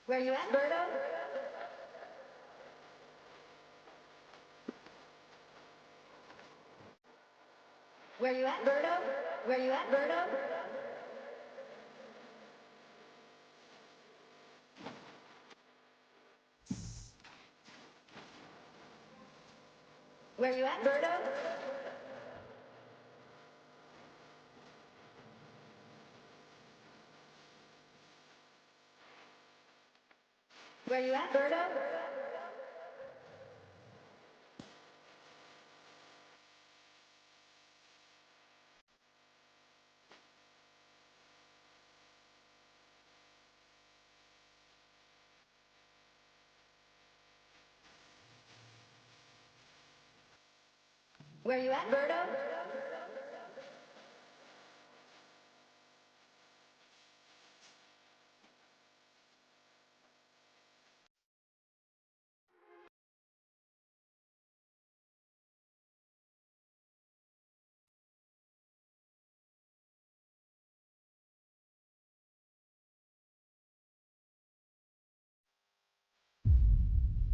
Where you at, Berto? Where you at, Berto? Where you at, Berto? Where you at, Berto? Where you at, Berto? Where you at, Berto?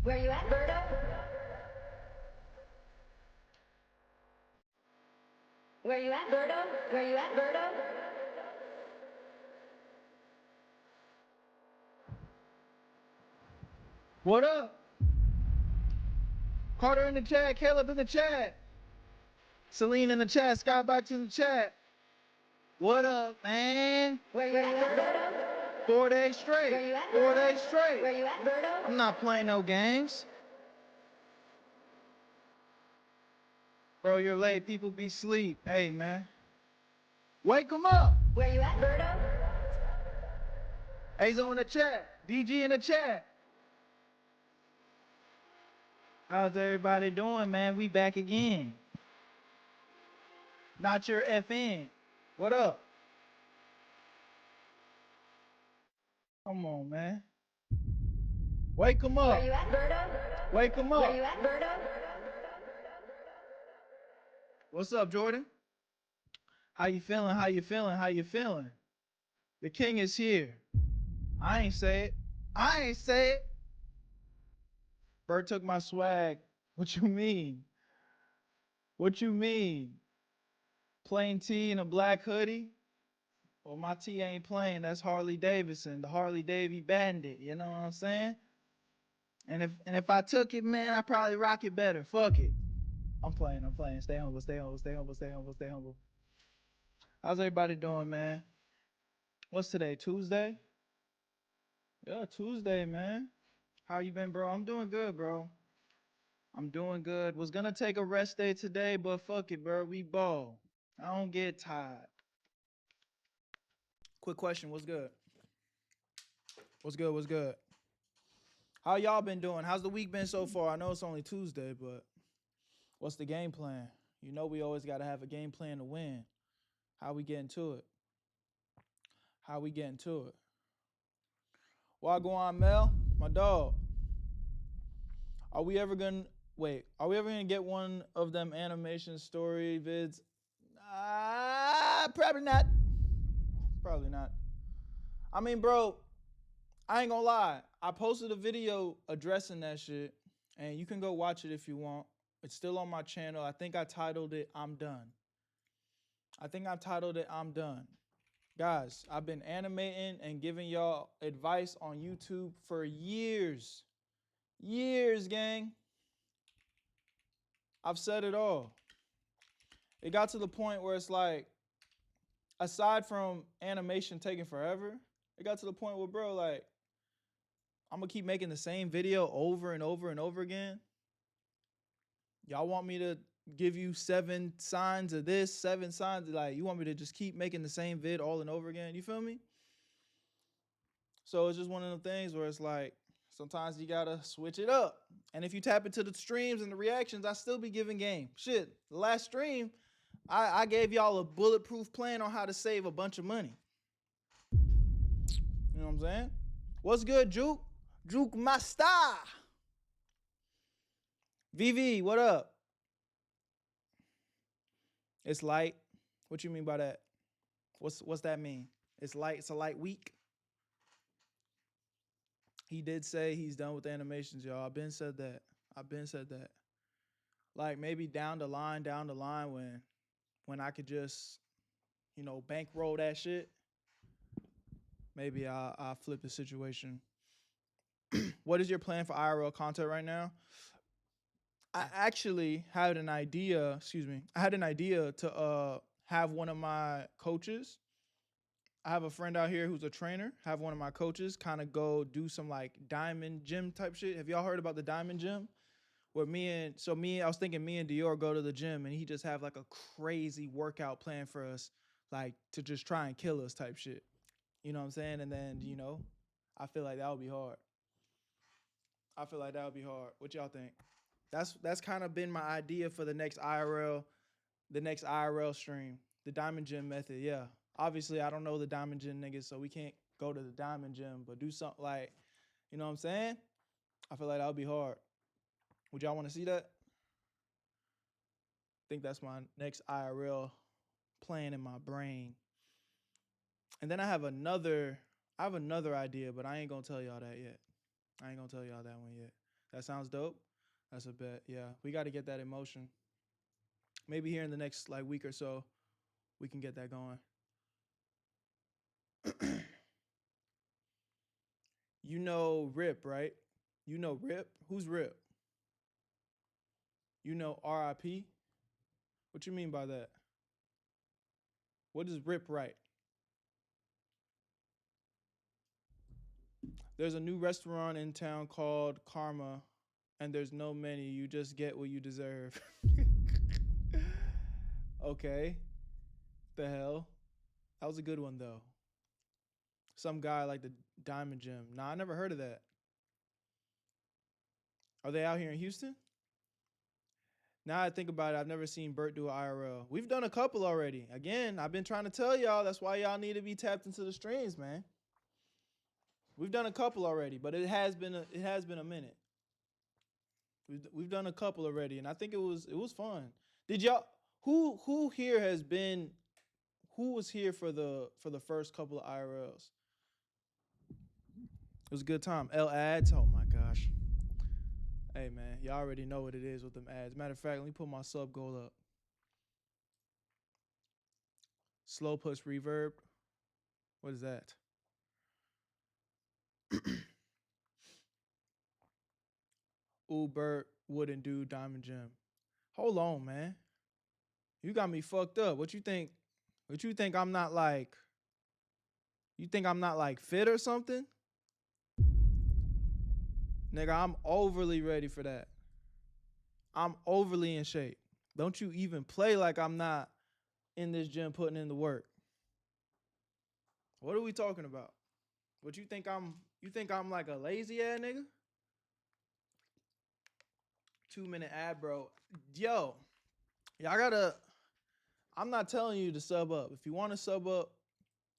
Where you at, Berto? Where you at, Berto? Where you at, Berto? What up? Carter in the chat, Caleb in the chat, Celine in the chat, Skybox in the chat. What up, man? Where you at, Berto? 4 days straight. Where you at, 4 Berto? days straight. Where you at, Berto? I'm not playing no games. Bro, you're late. People be asleep. Hey, man. Wake them up. Where you at, Berto? Azo in the chat. DG in the chat. How's everybody doing, man? We back again. Not your FN. What up? Come on, man. Wake them up. Where you at, Berto? Wake them up. Where you at, Berto? What's up, Jordan? How you feeling? How you feeling? How you feeling? The king is here. I ain't say it. I ain't say it. Bert took my swag. What you mean? What you mean? Plain tee and a black hoodie? Well, my tee ain't plain. That's Harley Davidson, the Harley Davy Bandit. You know what I'm saying? And if I took it, man, I'd probably rock it better. Fuck it. I'm playing. Stay humble, stay humble, stay humble, stay humble, stay humble. How's everybody doing, man? What's today? Tuesday? Yeah, Tuesday, man. How you been, bro? I'm doing good, bro. I'm doing good. Was gonna take a rest day today, but fuck it, bro. We ball. I don't get tired. Quick question, what's good? What's good? What's good? How y'all been doing? How's the week been so far? I know it's only Tuesday, but what's the game plan? You know we always gotta have a game plan to win. How we getting to it? How we getting to it? Wagwan Mel, my dog. Are we ever gonna get one of them animation story vids? Probably not. Probably not. I mean, bro, I ain't gonna lie. I posted a video addressing that shit, and you can go watch it if you want. It's still on my channel. I think I titled it I'm Done. I'm Done. Guys, I've been animating and giving y'all advice on YouTube for years. Years, gang. I've said it all. It got to the point where it's like, aside from animation taking forever, it got to the point where, bro, like, I'm gonna keep making the same video over and over and over again. Y'all want me to give you 7 signs of this, 7 signs of, like, you want me to just keep making the same vid all and over again? You feel me? So it's just one of them things where it's like, sometimes you gotta switch it up. And if you tap into the streams and the reactions, I still be giving game. Shit, the last stream, I gave y'all a bulletproof plan on how to save a bunch of money. You know what I'm saying? What's good, Juke? Juke Master. VV, what up? It's light. What you mean by that? What's that mean? It's light. It's a light week. He did say he's done with the animations, y'all. I've been said that. I've been said that. Like maybe down the line when I could just, bankroll that shit, maybe I'll flip the situation. What is your plan for IRL content right now? I actually had an idea, excuse me. I had an idea to have one of my coaches. I have a friend out here who's a trainer. Have one of my coaches kind of go do some like diamond gym type shit. Have y'all heard about the diamond gym? Where I was thinking me and Dior go to the gym and he just have like a crazy workout plan for us, like to just try and kill us type shit. You know what I'm saying? And then, I feel like that would be hard. I feel like that would be hard. What y'all think? That's kind of been my idea for the next IRL stream, the Diamond Gym method. Yeah, obviously I don't know the Diamond Gym niggas, so we can't go to the Diamond Gym, but do something like, you know what I'm saying? I feel like that would be hard. Would y'all want to see that? I think that's my next IRL plan in my brain. And then I have another idea, but I ain't gonna tell y'all that yet. I ain't gonna tell y'all that one yet. That sounds dope. That's a bet. Yeah, we got to get that in motion. Maybe here in the next like week or so, we can get that going. You know Rip, right? You know Rip? Who's Rip? You know RIP? What you mean by that? What does Rip write? There's a new restaurant in town called Karma, and there's no menu. You just get what you deserve. Okay. The hell? That was a good one though. Some guy like the Diamond Gym. Nah, I never heard of that. Are they out here in Houston? Now I think about it, I've never seen Bert do an IRL. We've done a couple already. Again, I've been trying to tell y'all, that's why y'all need to be tapped into the streams, man. We've done a couple already, but it has been a minute. We've done a couple already, and I think it was fun. Did y'all who here has been who was here for the first couple of IRLs? It was a good time. L ads. Oh my gosh. Hey man, y'all already know what it is with them ads. Matter of fact, let me put my sub goal up. Slow push reverb. What is that? Bert wouldn't do Diamond Gym. Hold on, man. You got me fucked up. What you think? What you think I'm not like? You think I'm not like fit or something? Nigga, I'm overly ready for that. I'm overly in shape. Don't you even play like I'm not in this gym putting in the work. What are we talking about? What you think I'm like a lazy ass nigga? 2-minute ad, bro. Yo, y'all gotta. I'm not telling you to sub up. If you want to sub up,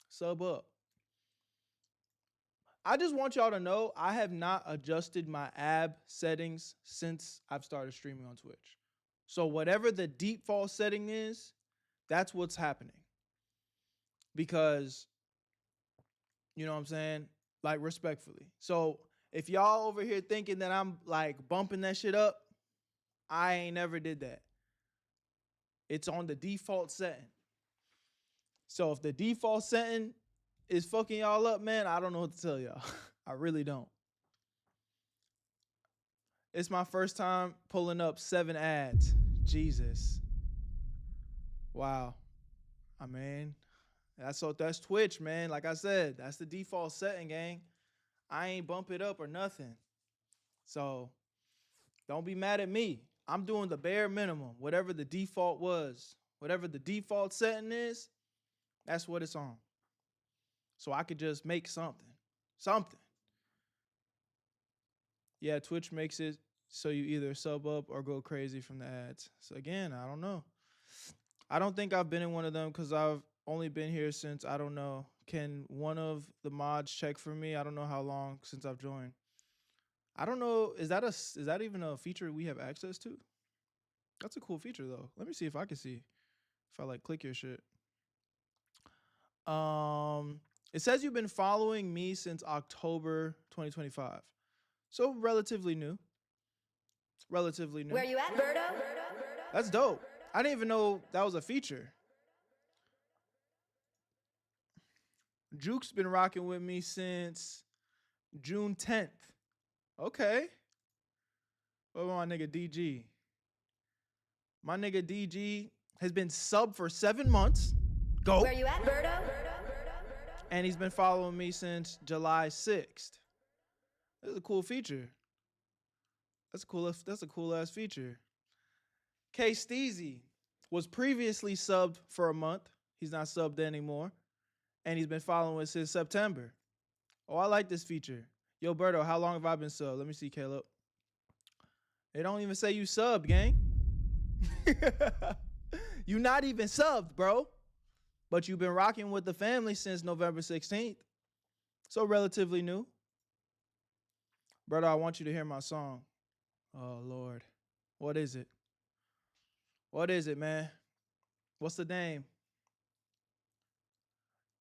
sub up. I just want y'all to know I have not adjusted my ab settings since I've started streaming on Twitch. So whatever the default setting is, that's what's happening. Because, you know what I'm saying? Like respectfully. So if y'all over here thinking that I'm like bumping that shit up, I ain't never did that. It's on the default setting. So if the default setting is fucking y'all up, man, I don't know what to tell y'all. I really don't. It's my first time pulling up 7 ads. Jesus. Wow. I mean, that's Twitch, man. Like I said, that's the default setting, gang. I ain't bump it up or nothing. So don't be mad at me. I'm doing the bare minimum. Whatever the default was, whatever the default setting is, that's what it's on. So I could just make something. Something. Yeah, Twitch makes it so you either sub up or go crazy from the ads. So again, I don't know. I don't think I've been in one of them because I've only been here since, I don't know. Can one of the mods check for me? I don't know how long since I've joined. I don't know. Is that even a feature we have access to? That's a cool feature though. Let me see if I can see. If I like click your shit. It says you've been following me since October 2025. So relatively new. Relatively new. Where you at, Berto? That's dope. I didn't even know that was a feature. Juke's been rocking with me since June 10th. Okay. What about my nigga DG? My nigga DG has been sub for 7 months. Go. Where you at, Berto? And he's been following me since July 6th. This is a cool feature. That's a cool ass feature. K Steezy was previously subbed for a month. He's not subbed anymore. And he's been following us since September. Oh, I like this feature. Yo, Berto, how long have I been subbed? Let me see, Caleb. They don't even say you subbed, gang. You not even subbed, bro. But you've been rocking with the family since November 16th. So relatively new. Brother, I want you to hear my song. Oh, Lord. What is it? What is it, man? What's the name?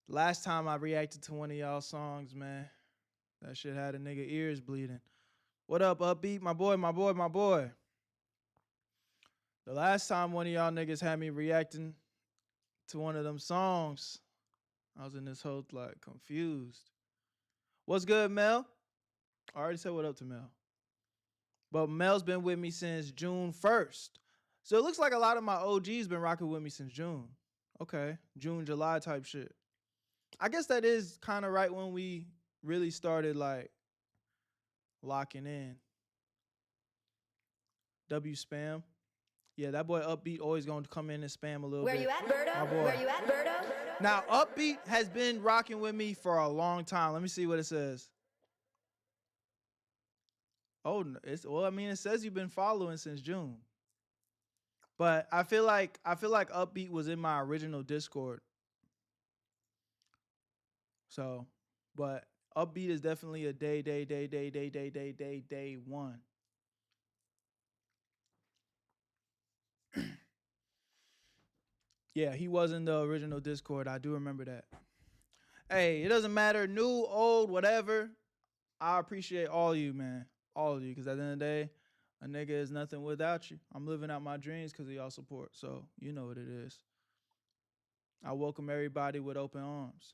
Last time I reacted to one of y'all songs, man, that shit had a nigga ears bleeding. What up, Upbeat? My boy, my boy, my boy. The last time one of y'all niggas had me reacting to one of them songs, I was in this whole, like, confused. What's good, Mel? I already said what up to Mel. But Mel's been with me since June 1st. So it looks like a lot of my OGs been rocking with me since June. Okay, June, July type shit. I guess that is kind of right when we really started, like, locking in. W spam. Yeah, that boy Upbeat always going to come in and spam a little Where bit. you at, Berto? My boy. Where you at, Berto? Now, Upbeat has been rocking with me for a long time. Let me see what it says. Oh, well, I mean, it says you've been following since June. But I feel like Upbeat was in my original Discord. So, but Upbeat is definitely a day one. Yeah, he was in the original Discord. I do remember that. Hey, it doesn't matter, new, old, whatever. I appreciate all of you, man. All of you, because at the end of the day, a nigga is nothing without you. I'm living out my dreams because of y'all support. So, you know what it is. I welcome everybody with open arms.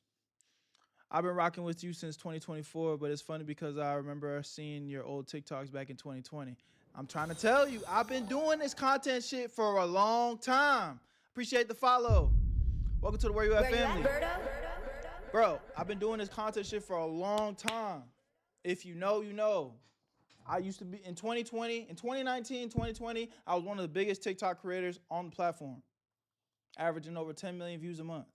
I've been rocking with you since 2024, but it's funny because I remember seeing your old TikToks back in 2020. I'm trying to tell you, I've been doing this content shit for a long time. Appreciate the follow. Welcome to the Where You At family. Where you at, Berto? Bro, I've been doing this content shit for a long time. If you know, you know. I used to be in 2019, 2020, I was one of the biggest TikTok creators on the platform, averaging over 10 million views a month.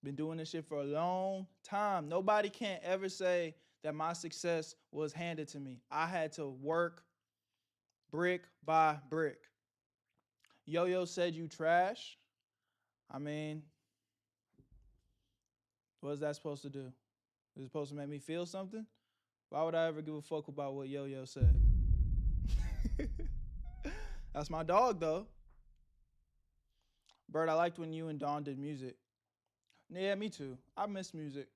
Been doing this shit for a long time. Nobody can ever say that my success was handed to me. I had to work brick by brick. Yo-Yo said you trash. I mean, what is that supposed to do? Is it supposed to make me feel something? Why would I ever give a fuck about what Yo-Yo said? That's my dog, though. Bert, I liked when you and Dawn did music. Yeah, me too. I miss music.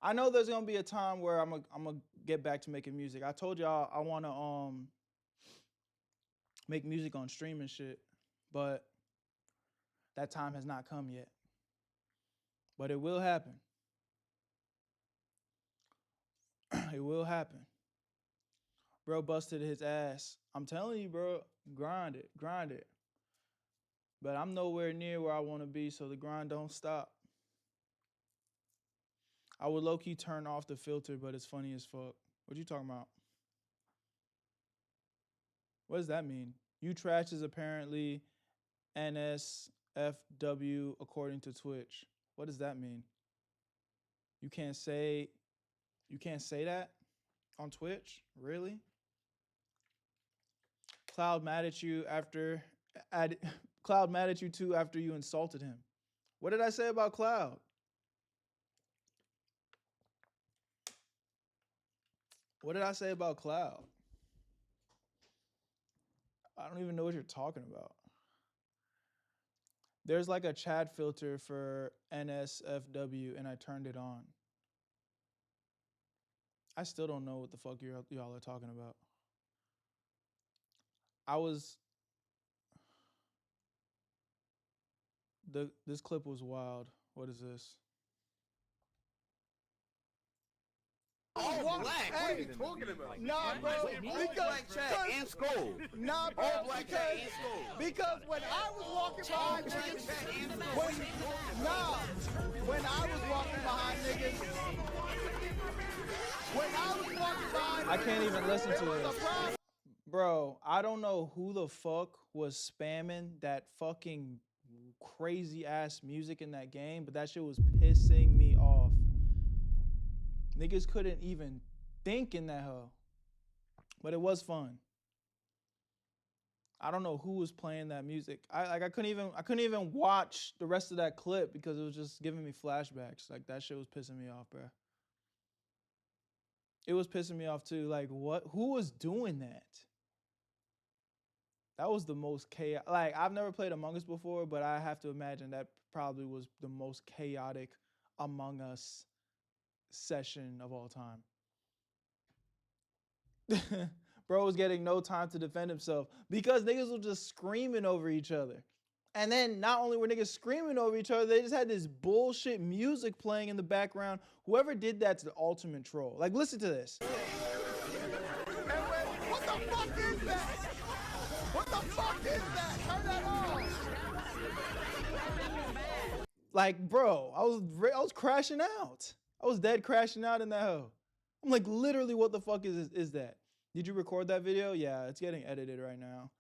I know there's gonna be a time where I'm gonna get back to making music. I told y'all I wanna make music on stream and shit, but that time has not come yet. But it will happen. It will happen. Bro busted his ass. I'm telling you, bro, grind it, grind it. But I'm nowhere near where I want to be, so the grind don't stop. I would low-key turn off the filter, but it's funny as fuck. What you talking about? What does that mean? You trash is apparently NSFW according to Twitch. What does that mean? You can't say that on Twitch? Really? Cloud mad at you Cloud mad at you too after you insulted him. What did I say about Cloud? What did I say about Cloud? I don't even know what you're talking about. There's like a chat filter for NSFW, and I turned it on. I still don't know what the fuck y'all are talking about. This clip was wild. What is this? All black. What are you talking about? Nah, bro. All black chat and skull. Nah, bro. All black chat and skull. Because when I was walking behind niggas, when I was walking behind niggas, I can't even listen to it. Bro, I don't know who the fuck was spamming that fucking crazy ass music in that game, but that shit was pissing me off. Niggas couldn't even think in that hoe. But it was fun. I don't know who was playing that music. I couldn't even watch the rest of that clip because it was just giving me flashbacks. Like that shit was pissing me off, bro. It was pissing me off too. Like what? Who was doing that? That was the most chaotic. Like I've never played Among Us before, but I have to imagine that probably was the most chaotic Among Us session of all time. Bro was getting no time to defend himself because niggas were just screaming over each other. And then not only were niggas screaming over each other, they just had this bullshit music playing in the background. Whoever did that's the ultimate troll. Like, listen to this. what the fuck is that? What the fuck is that? Turn that off. Like, bro, I was crashing out. I was dead crashing out in that hoe. I'm like, literally, what the fuck is that? Did you record that video? Yeah, it's getting edited right now.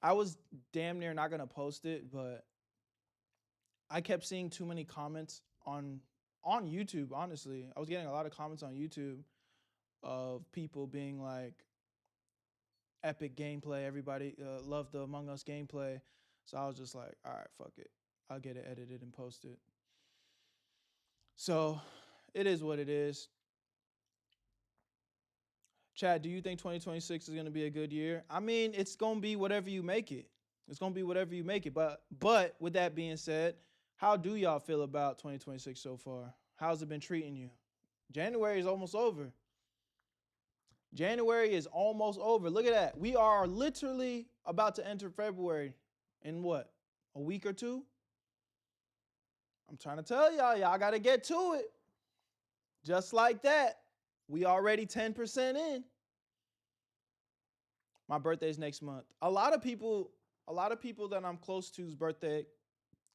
I was damn near not gonna post it, but I kept seeing too many comments on YouTube, honestly. I was getting a lot of comments on YouTube of people being like, epic gameplay, everybody loved the Among Us gameplay. So I was just like, all right, fuck it. I'll get it edited and posted. So it is what it is. Chad, do you think 2026 is going to be a good year? I mean, it's going to be whatever you make it. It's going to be whatever you make it. But with that being said, how do y'all feel about 2026 so far? How's it been treating you? January is almost over. January is almost over. Look at that. We are literally about to enter February in what? A week or two? I'm trying to tell y'all got to get to it. Just like that. We already 10% in. My birthday's next month. A lot of people that I'm close to's birthday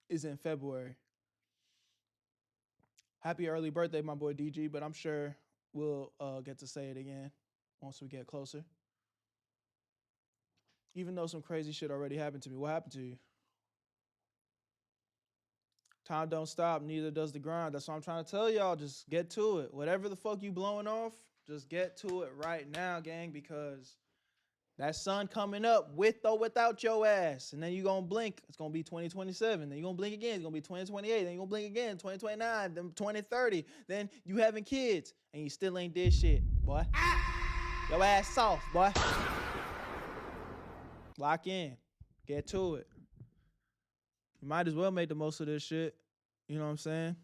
is in February. Happy early birthday, my boy DG, but I'm sure we'll get to say it again once we get closer. Even though some crazy shit already happened to me. What happened to you? Time don't stop, neither does the grind. That's what I'm trying to tell y'all. Just get to it. Whatever the fuck you blowing off, just get to it right now, gang, because that sun coming up with or without your ass. And then you gonna blink, it's gonna be 2027. Then you gonna blink again, it's gonna be 2028. Then you gonna blink again, 2029, then 2030. Then you having kids, and you still ain't did shit, boy. Your ass soft, boy. Lock in. Get to it. You might as well make the most of this shit. You know what I'm saying?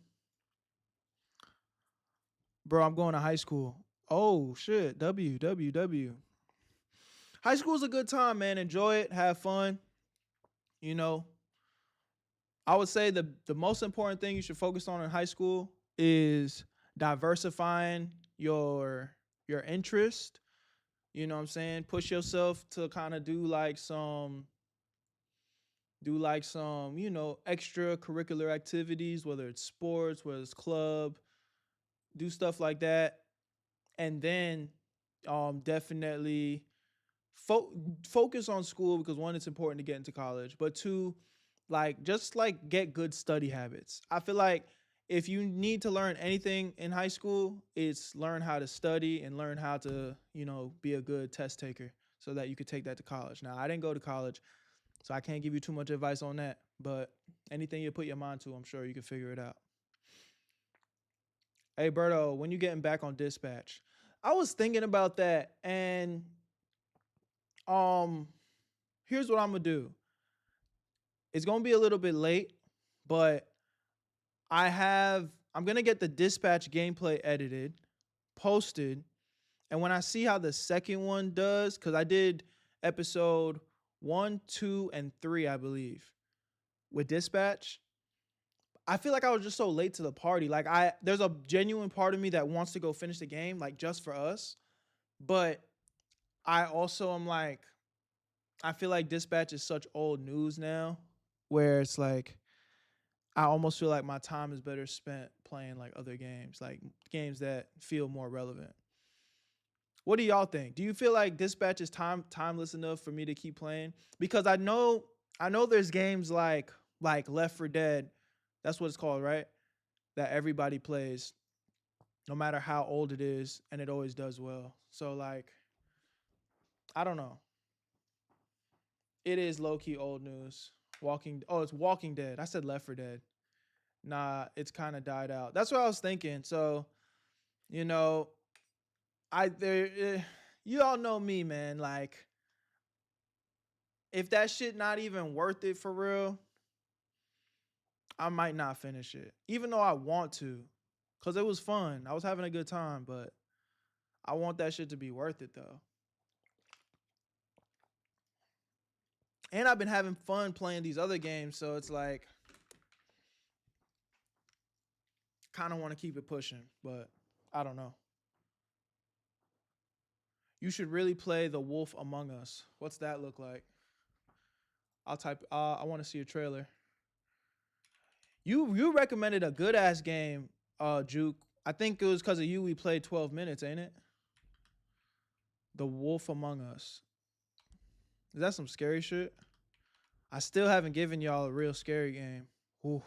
Bro, I'm going to high school. Oh, shit. W. High school's a good time, man. Enjoy it. Have fun. You know, I would say the most important thing you should focus on in high school is diversifying your interest. You know what I'm saying? Push yourself to kind of do like some, you know, extracurricular activities, whether it's sports, whether it's club, do stuff like that. And then definitely focus on school because one, it's important to get into college, but two, just get good study habits. I feel like if you need to learn anything in high school, it's learn how to study and learn how to, you know, be a good test taker so that you could take that to college. Now, I didn't go to college, so I can't give you too much advice on that, but anything you put your mind to, I'm sure you can figure it out. Hey, Berto, when you getting back on dispatch? I was thinking about that, and here's what I'm gonna do. It's gonna be a little bit late, But I'm gonna get the dispatch gameplay edited, posted, and when I see how the second one does, because I did episode 1, 2, and 3, I believe, with dispatch. I feel like I was just so late to the party. Like there's a genuine part of me that wants to go finish the game, like just for us. But I also am like, I feel like dispatch is such old news now, where it's like, I almost feel like my time is better spent playing like other games, like games that feel more relevant. What do y'all think? Do you feel like dispatch is timeless enough for me to keep playing? Because I know there's games like Left 4 Dead, that's what it's called, right? That everybody plays, no matter how old it is, and it always does well. So like, I don't know. It is low-key old news. It's Walking Dead. I said Left 4 Dead. Nah, it's kind of died out. That's what I was thinking. So, you know, you all know me, man. Like, if that shit not even worth it for real, I might not finish it. Even though I want to, because it was fun. I was having a good time, but I want that shit to be worth it though. And I've been having fun playing these other games, so it's like, kind of want to keep it pushing, but I don't know. You should really play The Wolf Among Us. What's that look like? I'll type. I want to see a trailer. You recommended a good ass game, Juke. I think it was because of you we played 12 minutes, ain't it? The Wolf Among Us. Is that some scary shit? I still haven't given y'all a real scary game. Ooh,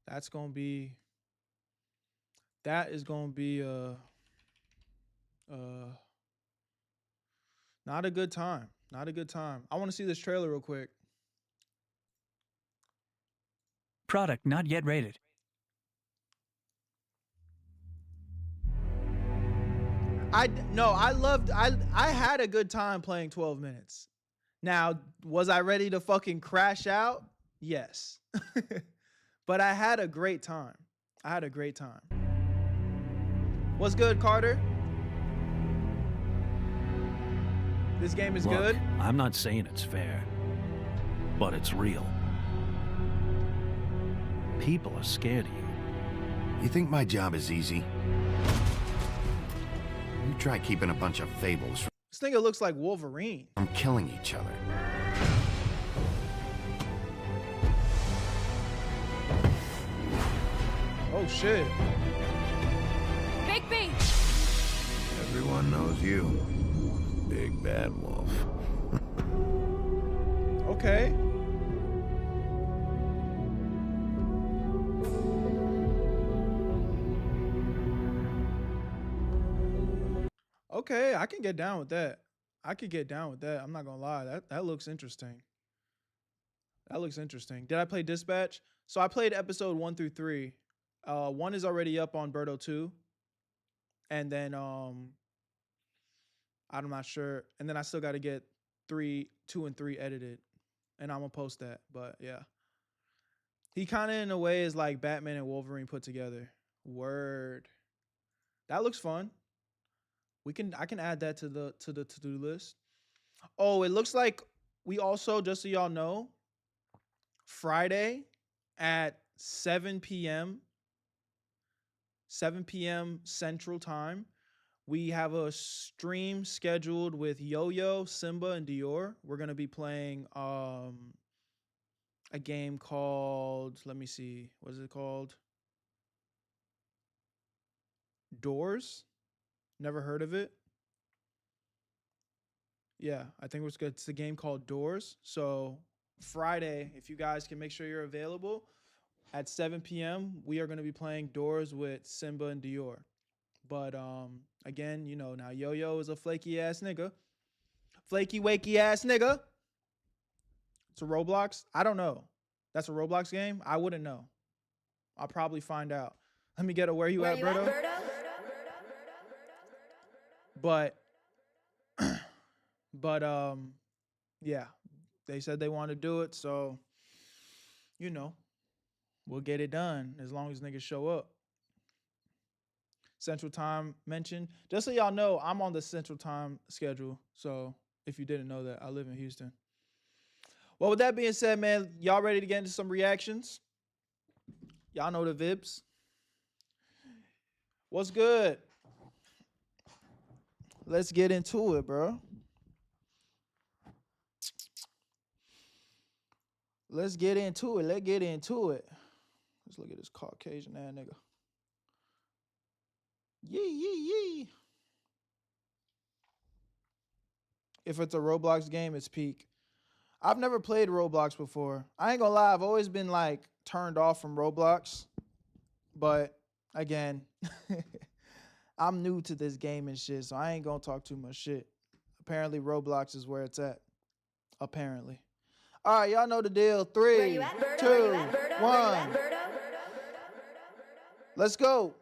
that is gonna be not a good time. Not a good time. I want to see this trailer real quick. Product not yet rated. I had a good time playing 12 minutes. Now, was I ready to fucking crash out? Yes. But I had a great time. What's good, Carter? This game is Look, good? I'm not saying it's fair, but it's real. People are scared of you. You think my job is easy? You try keeping a bunch of fables This nigga looks like Wolverine. from killing each other. Oh shit. Big B! Everyone knows you. Big bad wolf. Okay. Okay, I can get down with that. I'm not gonna lie. That looks interesting. Did I play Dispatch? So I played episode 1 through 3. 1 is already up on BERTO 2. And then I'm not sure. And then I still gotta get 2 and 3 edited. And I'm gonna post that. But yeah. He kinda in a way is like Batman and Wolverine put together. Word. That looks fun. I can add that to the to-do list. Oh, it looks like we also, just so y'all know, Friday at 7 p.m. Central Time, we have a stream scheduled with Yo-Yo, Simba, and Dior. We're gonna be playing a game called, let me see, what is it called? Doors? Never heard of it. Yeah, I think it's a game called Doors. So Friday, if you guys can make sure you're available at 7 p.m., we are going to be playing Doors with Simba and Dior. But again, you know, now Yo-Yo is a flaky ass nigga. Flaky wakey ass nigga. It's a Roblox? I don't know. That's a Roblox game? I wouldn't know. I'll probably find out. Let me get a where you at, Berto? But yeah, they said they want to do it, so you know, we'll get it done as long as niggas show up. Central Time mentioned. Just so y'all know, I'm on the Central Time schedule. So if you didn't know that, I live in Houston. Well, with that being said, man, y'all ready to get into some reactions? Y'all know the vibes. What's good? Let's get into it, bro. Let's get into it. Let's get into it. Let's look at this Caucasian ass nigga. Yee. If it's a Roblox game, it's peak. I've never played Roblox before. I ain't gonna lie, I've always been like turned off from Roblox. But again, I'm new to this game and shit, so I ain't gonna talk too much shit. Apparently Roblox is where it's at. Apparently. All right, y'all know the deal. 3, 2, 1. Let's go.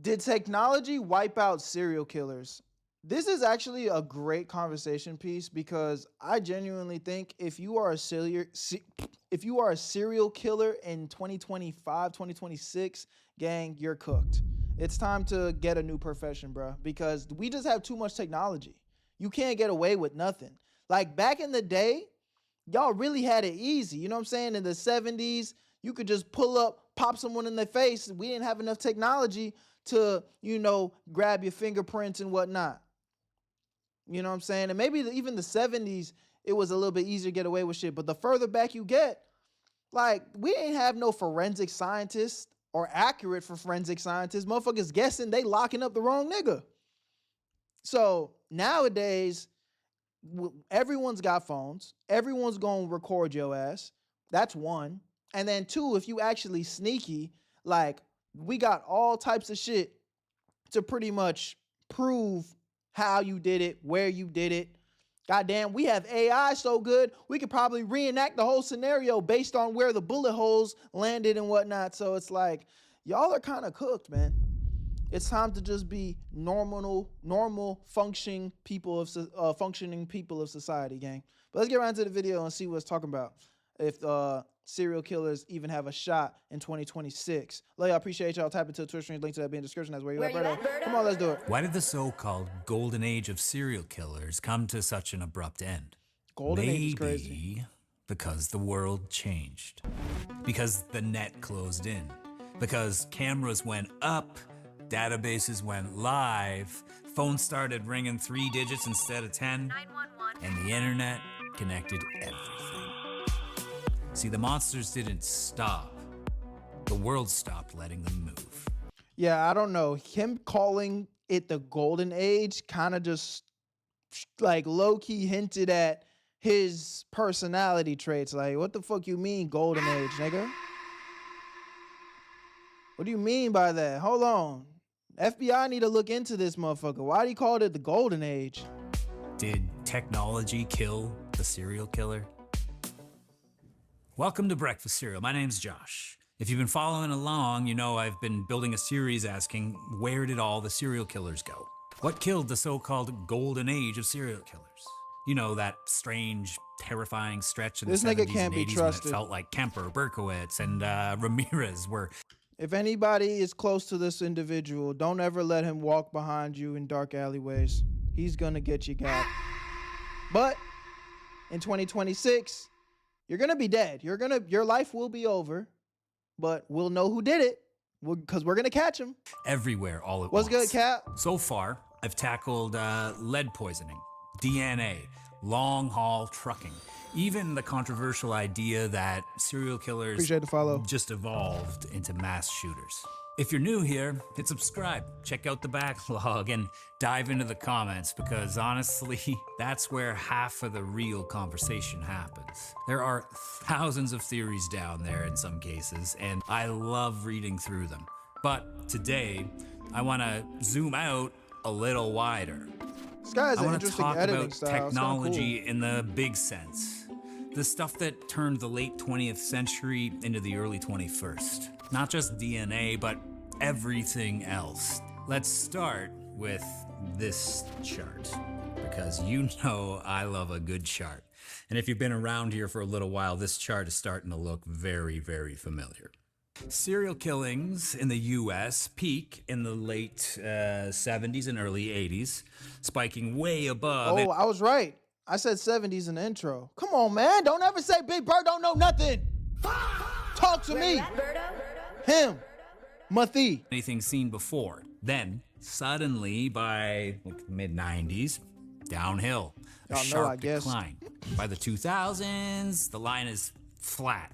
Did technology wipe out serial killers? This is actually a great conversation piece because I genuinely think if you are a serial killer in 2025, 2026, gang, you're cooked. It's time to get a new profession, bro, because we just have too much technology. You can't get away with nothing. Like back in the day, y'all really had it easy. You know what I'm saying? In the 70s, you could just pull up, pop someone in the face. We didn't have enough technology to, you know, grab your fingerprints and whatnot. You know what I'm saying? And maybe even the 70s, it was a little bit easier to get away with shit. But the further back you get, like, we ain't have no forensic scientists or accurate for forensic scientists. Motherfuckers guessing they locking up the wrong nigga. So nowadays, everyone's got phones. Everyone's going to record your ass. That's one. And then two, if you actually sneaky, like, we got all types of shit to pretty much prove how you did it, where you did it. Goddamn, we have AI so good, we could probably reenact the whole scenario based on where the bullet holes landed and whatnot. So it's like, y'all are kind of cooked, man. It's time to just be normal functioning people of society, gang. But let's get right into the video and see what it's talking about. If serial killers even have a shot in 2026. Love y'all, appreciate y'all. Tap into the Twitch stream, link to that be in the description. That's where you at, Berto. Come on, let's do it. Why did the so-called golden age of serial killers come to such an abrupt end? Golden age is crazy. Maybe because the world changed. Because the net closed in. Because cameras went up, databases went live, phones started ringing 3 digits instead of 10, 911. And the internet connected everything. See, the monsters didn't stop. The world stopped letting them move. Yeah, I don't know. Him calling it the golden age kind of just like low-key hinted at his personality traits. Like, what the fuck you mean golden age, nigga? What do you mean by that? Hold on. FBI need to look into this motherfucker. Why do you call it the golden age? Did technology kill the serial killer? Welcome to Breakfast Cereal. My name's Josh. If you've been following along, you know I've been building a series asking, where did all the serial killers go? What killed the so-called golden age of serial killers? You know, that strange, terrifying stretch in the 70s and 80s when it felt like Kemper, Berkowitz, and Ramirez were... If anybody is close to this individual, don't ever let him walk behind you in dark alleyways. He's gonna get you got. But in 2026, you're gonna be dead. Your life will be over, but we'll know who did it because we're gonna catch him. Everywhere, all at once. What's good, Cap? So far, I've tackled lead poisoning, DNA, long haul trucking, even the controversial idea that serial killers just evolved into mass shooters. If you're new here, hit subscribe, check out the backlog, and dive into the comments because honestly, that's where half of the real conversation happens. There are thousands of theories down there in some cases, and I love reading through them. But today, I want to zoom out a little wider. This guy has an interesting editing about style. Technology in the big sense. The stuff that turned the late 20th century into the early 21st. Not just DNA, but everything else. Let's start with this chart, because you know I love a good chart. And if you've been around here for a little while, this chart is starting to look very, very familiar. Serial killings in the U.S. peak in the late 70s and early 80s, spiking way above. Oh, I was right. I said 70s in the intro. Come on, man. Don't ever say Big Bird don't know nothing. Talk to me. Him. Mathy. Anything seen before. Then, suddenly, by mid-90s, downhill. A sharp decline. By the 2000s, the line is flat.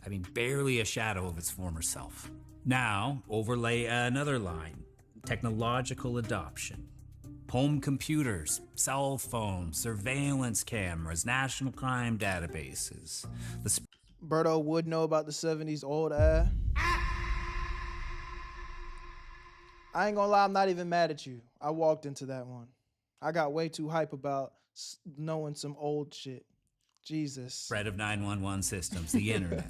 I mean, barely a shadow of its former self. Now, overlay another line. Technological adoption. Home computers, cell phones, surveillance cameras, national crime databases. Berto would know about the 70s old ass. I ain't gonna lie, I'm not even mad at you. I walked into that one. I got way too hype about knowing some old shit. Jesus. Spread of 911 systems, the internet,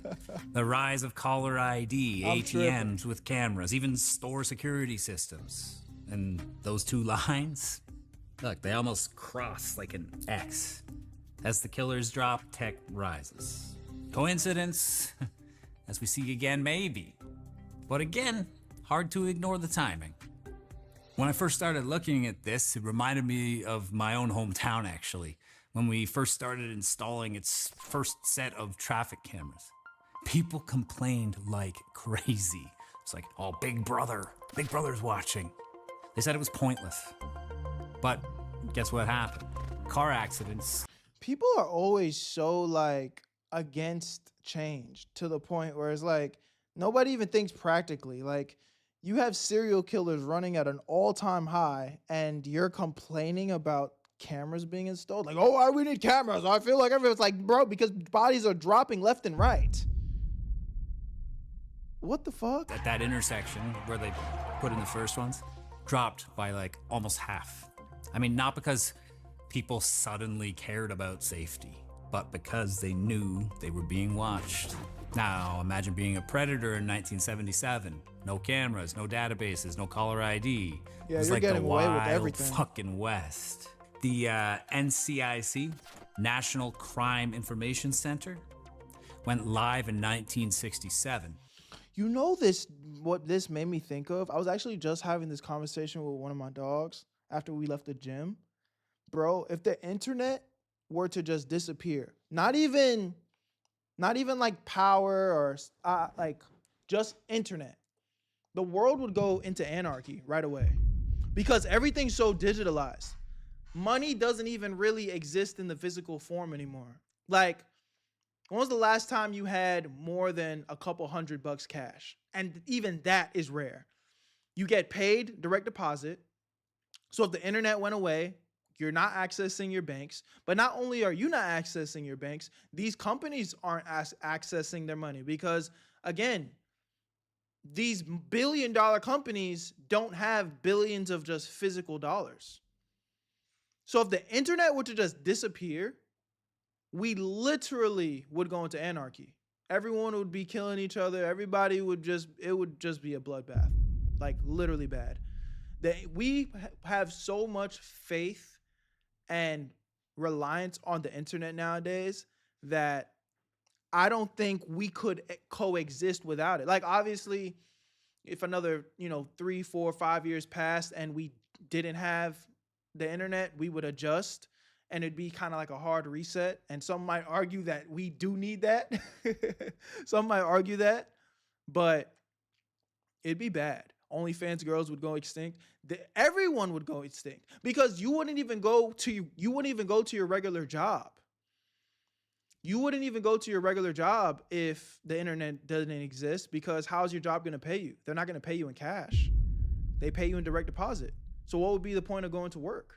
the rise of caller ID, ATMs with cameras, even store security systems. And those two lines, look, they almost cross like an X. As the killers drop, tech rises. Coincidence? As we see again, maybe. But again, hard to ignore the timing. When I first started looking at this, it reminded me of my own hometown, actually, when we first started installing its first set of traffic cameras. People complained like crazy. It's like, oh, Big Brother's watching. They said it was pointless. But guess what happened? Car accidents. People are always so like against change to the point where it's like nobody even thinks practically. Like you have serial killers running at an all-time high and you're complaining about cameras being installed. Like, oh, why we need cameras? I feel like everyone's like, bro, because bodies are dropping left and right. What the fuck? At that intersection where they put in the first ones, dropped by like almost half. I mean, not because people suddenly cared about safety, but because they knew they were being watched. Now, imagine being a predator in 1977. No cameras, no databases, no caller ID. Yeah, it was you're like getting the away with wild everything. fucking West. The NCIC, National Crime Information Center, went live in 1967. You know this, what this made me think of? I was actually just having this conversation with one of my dogs after we left the gym. Bro, if the internet were to just disappear, not even like power or like just internet, the world would go into anarchy right away because everything's so digitalized. Money doesn't even really exist in the physical form anymore. Like, when was the last time you had more than a couple $100 cash? And even that is rare. You get paid direct deposit. So if the internet went away, you're not accessing your banks. But not only are you not accessing your banks, these companies aren't accessing their money because, again, these billion-dollar companies don't have billions of just physical dollars. So if the internet were to just disappear, we literally would go into anarchy. Everyone would be killing each other. Everybody would it would just be a bloodbath, like literally bad. We have so much faith and reliance on the internet nowadays that I don't think we could coexist without it. Like obviously, if another 3, 4, 5 years passed and we didn't have the internet, we would adjust. And it'd be kind of like a hard reset. And some might argue that we do need that. Some might argue that. But it'd be bad. OnlyFans girls would go extinct. Everyone would go extinct. Because you wouldn't even go to your regular job. You wouldn't even go to your regular job if the internet doesn't exist. Because how's your job going to pay you? They're not going to pay you in cash. They pay you in direct deposit. So what would be the point of going to work?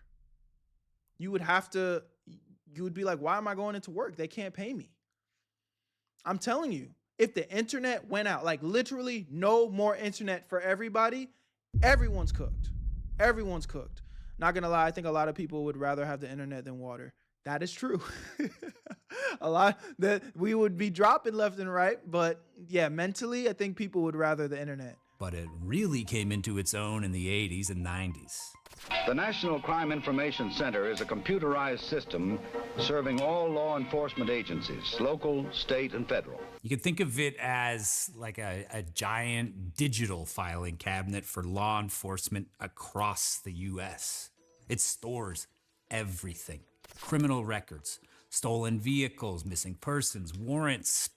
You would be like, why am I going into work? They can't pay me. I'm telling you, if the internet went out, like literally no more internet for everybody, everyone's cooked. Everyone's cooked. Not gonna lie, I think a lot of people would rather have the internet than water. That is true. A lot that we would be dropping left and right, but yeah, mentally, I think people would rather the internet. But it really came into its own in the 80s and 90s. The National Crime Information Center is a computerized system serving all law enforcement agencies, local, state, and federal. You could think of it as like a giant digital filing cabinet for law enforcement across the U.S. It stores everything. Criminal records, stolen vehicles, missing persons, warrants,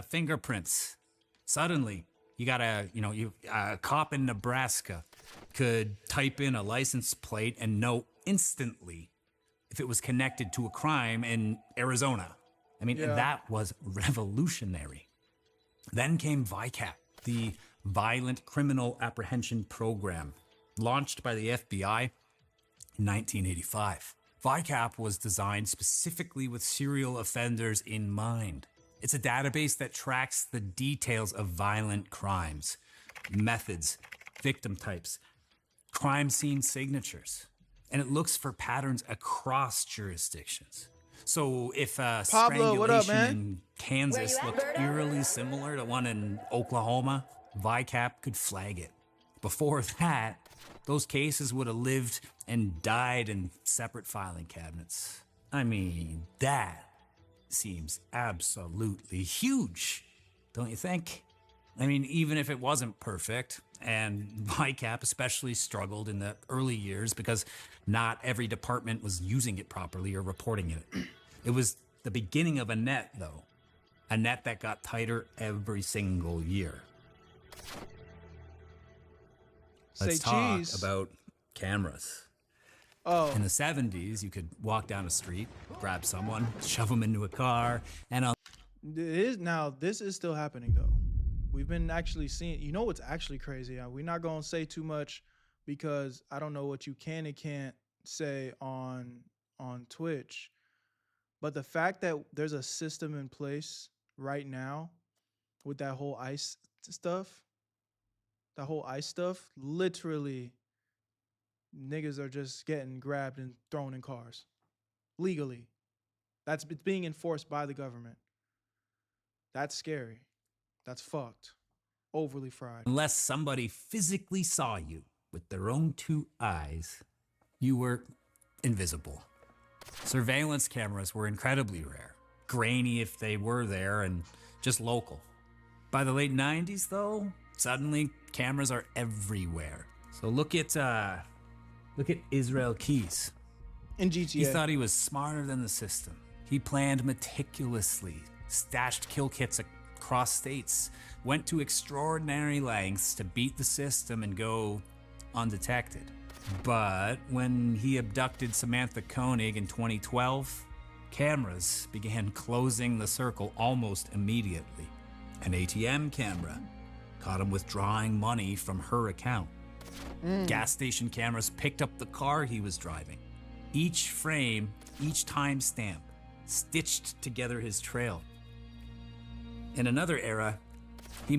fingerprints. Suddenly, you got a cop in Nebraska could type in a license plate and know instantly if it was connected to a crime in Arizona. I mean, and that was revolutionary. Then came VICAP, the Violent Criminal Apprehension Program, launched by the FBI in 1985. VICAP was designed specifically with serial offenders in mind. It's a database that tracks the details of violent crimes, methods, victim types, crime scene signatures, and it looks for patterns across jurisdictions. So if a Pablo, what up, man? in Kansas looked eerily similar to one in Oklahoma, VICAP could flag it. Before that, those cases would have lived and died in separate filing cabinets. I mean, that seems absolutely huge, don't you think? I mean, even if it wasn't perfect, and VICAP especially struggled in the early years because not every department was using it properly or reporting it. It was the beginning of a net, though. A net that got tighter every single year. Let's talk about cameras. Oh. In the 70s, you could walk down a street, grab someone, shove them into a car, and Now, this is still happening, though. We've been actually seeing, you know what's actually crazy? We're not going to say too much because I don't know what you can and can't say on Twitch. But the fact that there's a system in place right now with that whole ICE stuff, literally niggas are just getting grabbed and thrown in cars legally. It's being enforced by the government. That's scary. That's fucked. Overly fried. Unless somebody physically saw you with their own two eyes, you were invisible. Surveillance cameras were incredibly rare, grainy if they were there, and just local. By the late 90s, though, suddenly cameras are everywhere. So look at Israel Keys. In GTA. He thought he was smarter than the system. He planned meticulously, stashed kill kits across states, went to extraordinary lengths to beat the system and go undetected. But when he abducted Samantha Koenig in 2012, cameras began closing the circle almost immediately. An ATM camera caught him withdrawing money from her account. Gas station cameras picked up the car he was driving. Each frame, each timestamp, stitched together his trail. In another era, he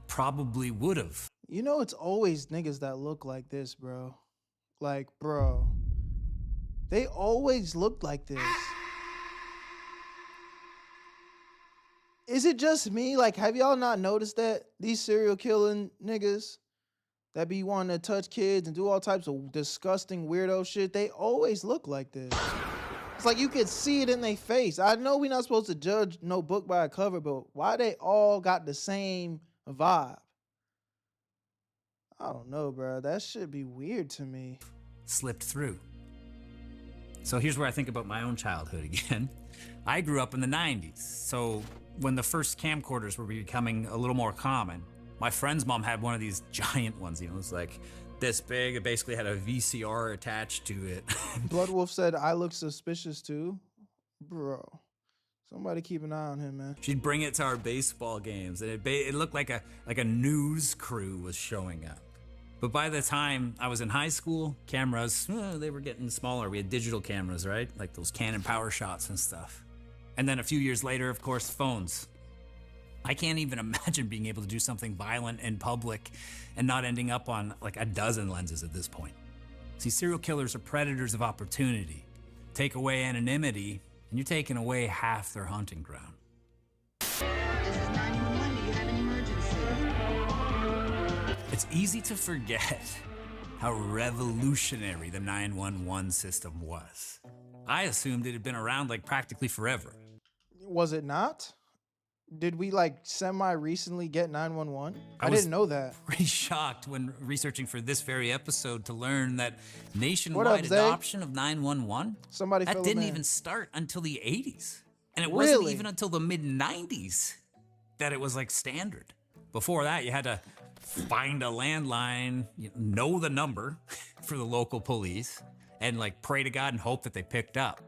probably would have. You know, it's always niggas that look like this, bro. Like, bro. They always look like this. Is it just me? Like, have y'all not noticed that? These serial killing niggas that be wanting to touch kids and do all types of disgusting weirdo shit, they always look like this. It's like you could see it in their face. I know we're not supposed to judge no book by a cover, but why they all got the same vibe? I don't know, bro. That should be weird to me. Slipped through. So here's where I think about my own childhood again. I grew up in the 90s, so when the first camcorders were becoming a little more common, my friend's mom had one of these giant ones, you know, it was like this big. It basically had a VCR attached to it. Bloodwolf said, I look suspicious too. Bro, somebody keep an eye on him, man. She'd bring it to our baseball games, and it looked like a news crew was showing up. But by the time I was in high school, cameras, they were getting smaller. We had digital cameras, right? Like those Canon Power Shots and stuff. And then a few years later, of course, phones. I can't even imagine being able to do something violent in public and not ending up on like a dozen lenses at this point. See, serial killers are predators of opportunity. Take away anonymity, and you're taking away half their hunting ground. This is 911. Do you have an emergency? It's easy to forget how revolutionary the 911 system was. I assumed it had been around like practically forever. Was it not? Did we like semi-recently get 911? I was didn't know that. Pretty shocked when researching for this very episode to learn that What nationwide up, Zay? adoption of 911, Somebody that fill him didn't in. even start until the 80s. And it wasn't Really? even until the mid-90s that it was like standard. Before that, you had to find a landline, know the number for the local police, and like pray to God and hope that they picked up.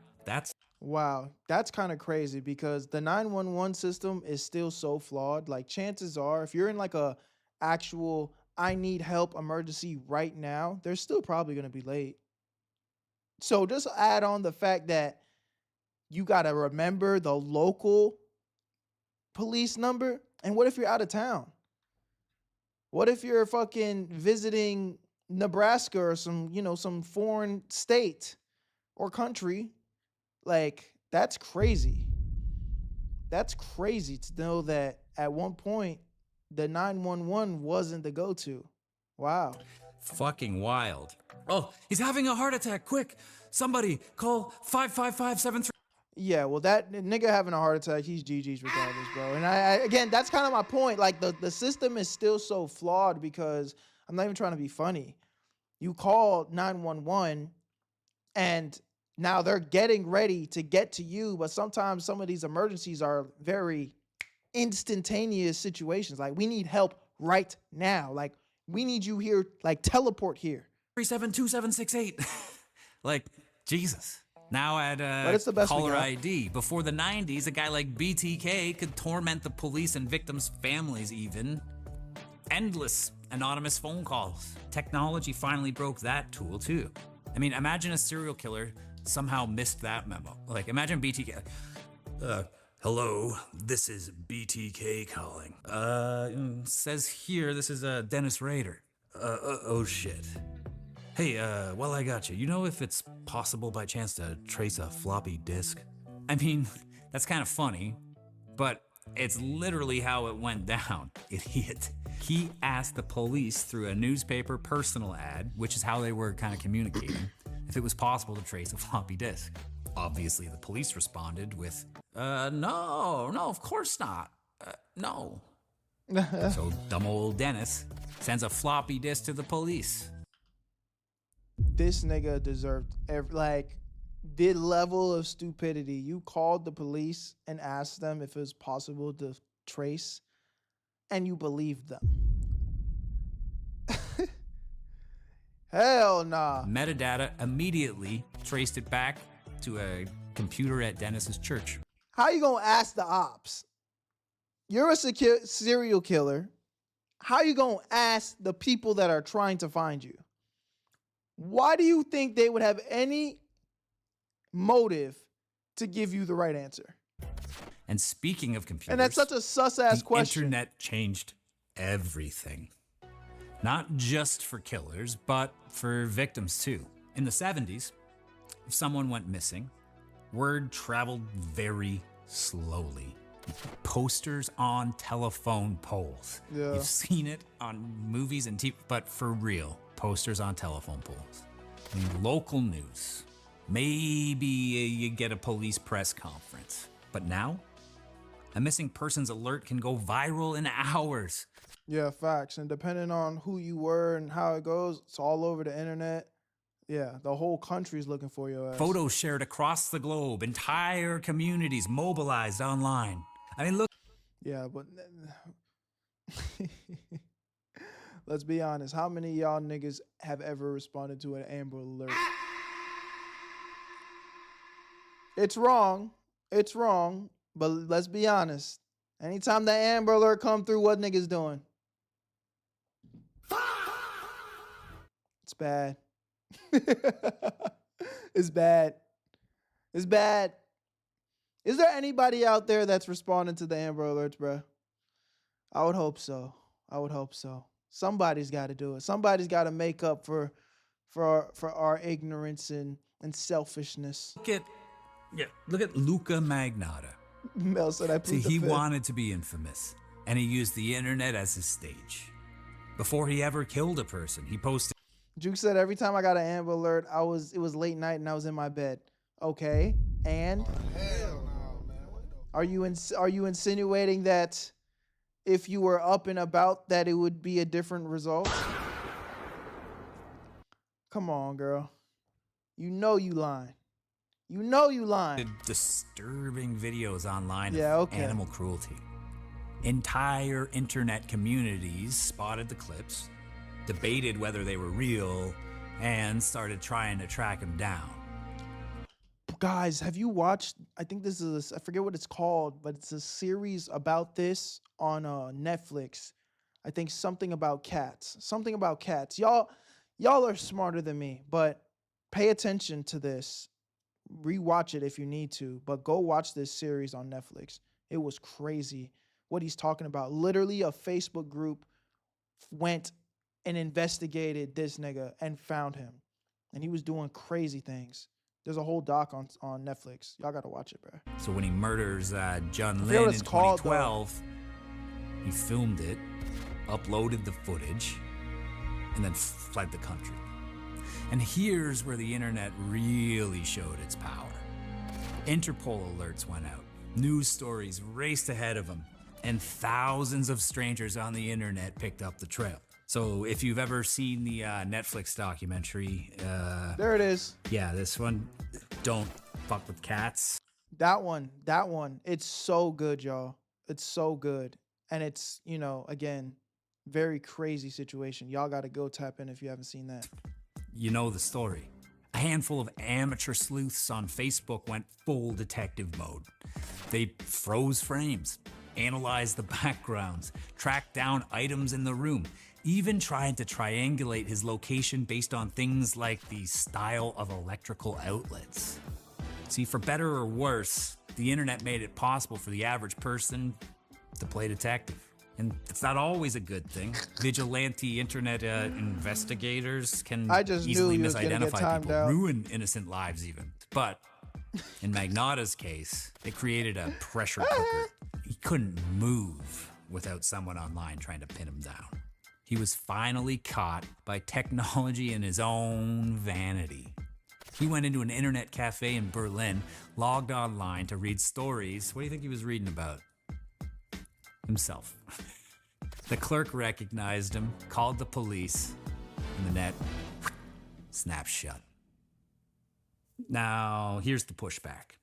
Wow, that's kind of crazy because the 911 system is still so flawed. Like chances are, if you're in like a actual I need help emergency right now, they're still probably going to be late. So just add on the fact that you got to remember the local police number. And what if you're out of town? What if you're fucking visiting Nebraska or some foreign state or country? Like, that's crazy. That's crazy to know that at one point, the 911 wasn't the go-to. Wow. Fucking wild. Oh, he's having a heart attack. Quick, somebody call 55573. Yeah, well, that nigga having a heart attack, he's GG's regardless, bro. And I again, that's kind of my point. Like, the system is still so flawed because I'm not even trying to be funny. You call 911 and now they're getting ready to get to you, but sometimes some of these emergencies are very instantaneous situations. Like, we need help right now. Like, we need you here, like, teleport here. 372768. Like, Jesus. Now at But it's the best we caller got. ID. Before the 90s, a guy like BTK could torment the police and victims' families even. Endless anonymous phone calls. Technology finally broke that tool too. I mean, imagine a serial killer somehow missed that memo. Like, imagine BTK. Hello, this is BTK calling. Says here this is Dennis Rader. Oh shit. Hey, while I got you, you know if it's possible by chance to trace a floppy disk? I mean, that's kind of funny, but it's literally how it went down, idiot. He asked the police through a newspaper personal ad, which is how they were kind of communicating, if it was possible to trace a floppy disk. Obviously, the police responded with, no, of course not. No. So dumb old Dennis sends a floppy disk to the police. This nigga deserved the level of stupidity. You called the police and asked them if it was possible to trace, and you believed them. Hell nah. Metadata immediately traced it back to a computer at Dennis's church. How you gonna ask the ops? You're a serial killer. How you gonna ask the people that are trying to find you? Why do you think they would have any motive to give you the right answer? And speaking of computers, And that's such a sus-ass question. The internet changed everything. Not just for killers, but for victims too. In the 70s, if someone went missing, word traveled very slowly. Posters on telephone poles. Yeah. You've seen it on movies and TV, but for real, posters on telephone poles. I mean, local news. Maybe you get a police press conference. But now, a missing persons alert can go viral in hours. Yeah, facts. And depending on who you were and how it goes, it's all over the internet. Yeah, the whole country's looking for your ass. Photos shared across the globe, entire communities mobilized online. I mean, look. Yeah, but let's be honest. How many of y'all niggas have ever responded to an Amber Alert? It's wrong. It's wrong. But let's be honest. Anytime the Amber Alert come through, what niggas doing? It's bad. It's bad. It's bad. Is there anybody out there that's responding to the Amber Alerts, bro? I would hope so. I would hope so. Somebody's got to do it. Somebody's got to make up for our ignorance and selfishness. Look at Luca Magnotta. Mel said I See, he wanted to be infamous, and he used the internet as his stage. Before he ever killed a person, he posted. Juke said every time I got an Amber Alert, it was late night and I was in my bed. Okay, and Hell no, man. are you insinuating that if you were up and about that it would be a different result? Come on, girl. You know you lying. You know you lying. Disturbing videos online Yeah, of okay. animal cruelty. Entire internet communities spotted the clips, debated whether they were real, and started trying to track him down. Guys, have you watched, I think this is, I forget what it's called, but it's a series about this on Netflix. I think something about cats. Something about cats. Y'all are smarter than me, but pay attention to this. Rewatch it if you need to, but go watch this series on Netflix. It was crazy what he's talking about. Literally a Facebook group went and investigated this nigga and found him. And he was doing crazy things. There's a whole doc on Netflix. Y'all gotta watch it, bro. So when he murders John forget Lynn what in it's called, 2012, he filmed it, uploaded the footage, and then fled the country. And here's where the internet really showed its power. Interpol alerts went out. News stories raced ahead of him. And thousands of strangers on the internet picked up the trail. So if you've ever seen the Netflix documentary... there it is. Yeah, this one, Don't Fuck with Cats. That one. It's so good, y'all. It's so good. And it's, you know, again, very crazy situation. Y'all gotta go tap in if you haven't seen that. You know the story. A handful of amateur sleuths on Facebook went full detective mode. They froze frames, analyzed the backgrounds, tracked down items in the room, even tried to triangulate his location based on things like the style of electrical outlets. See, for better or worse, the internet made it possible for the average person to play detective. And it's not always a good thing. Vigilante internet investigators can easily misidentify people, ruin innocent lives even. But in Magnotta's case, it created a pressure cooker. He couldn't move without someone online trying to pin him down. He was finally caught by technology and his own vanity. He went into an internet cafe in Berlin, logged online to read stories. What do you think he was reading about? Himself. The clerk recognized him, called the police, and the net snapped shut. Now, here's the pushback.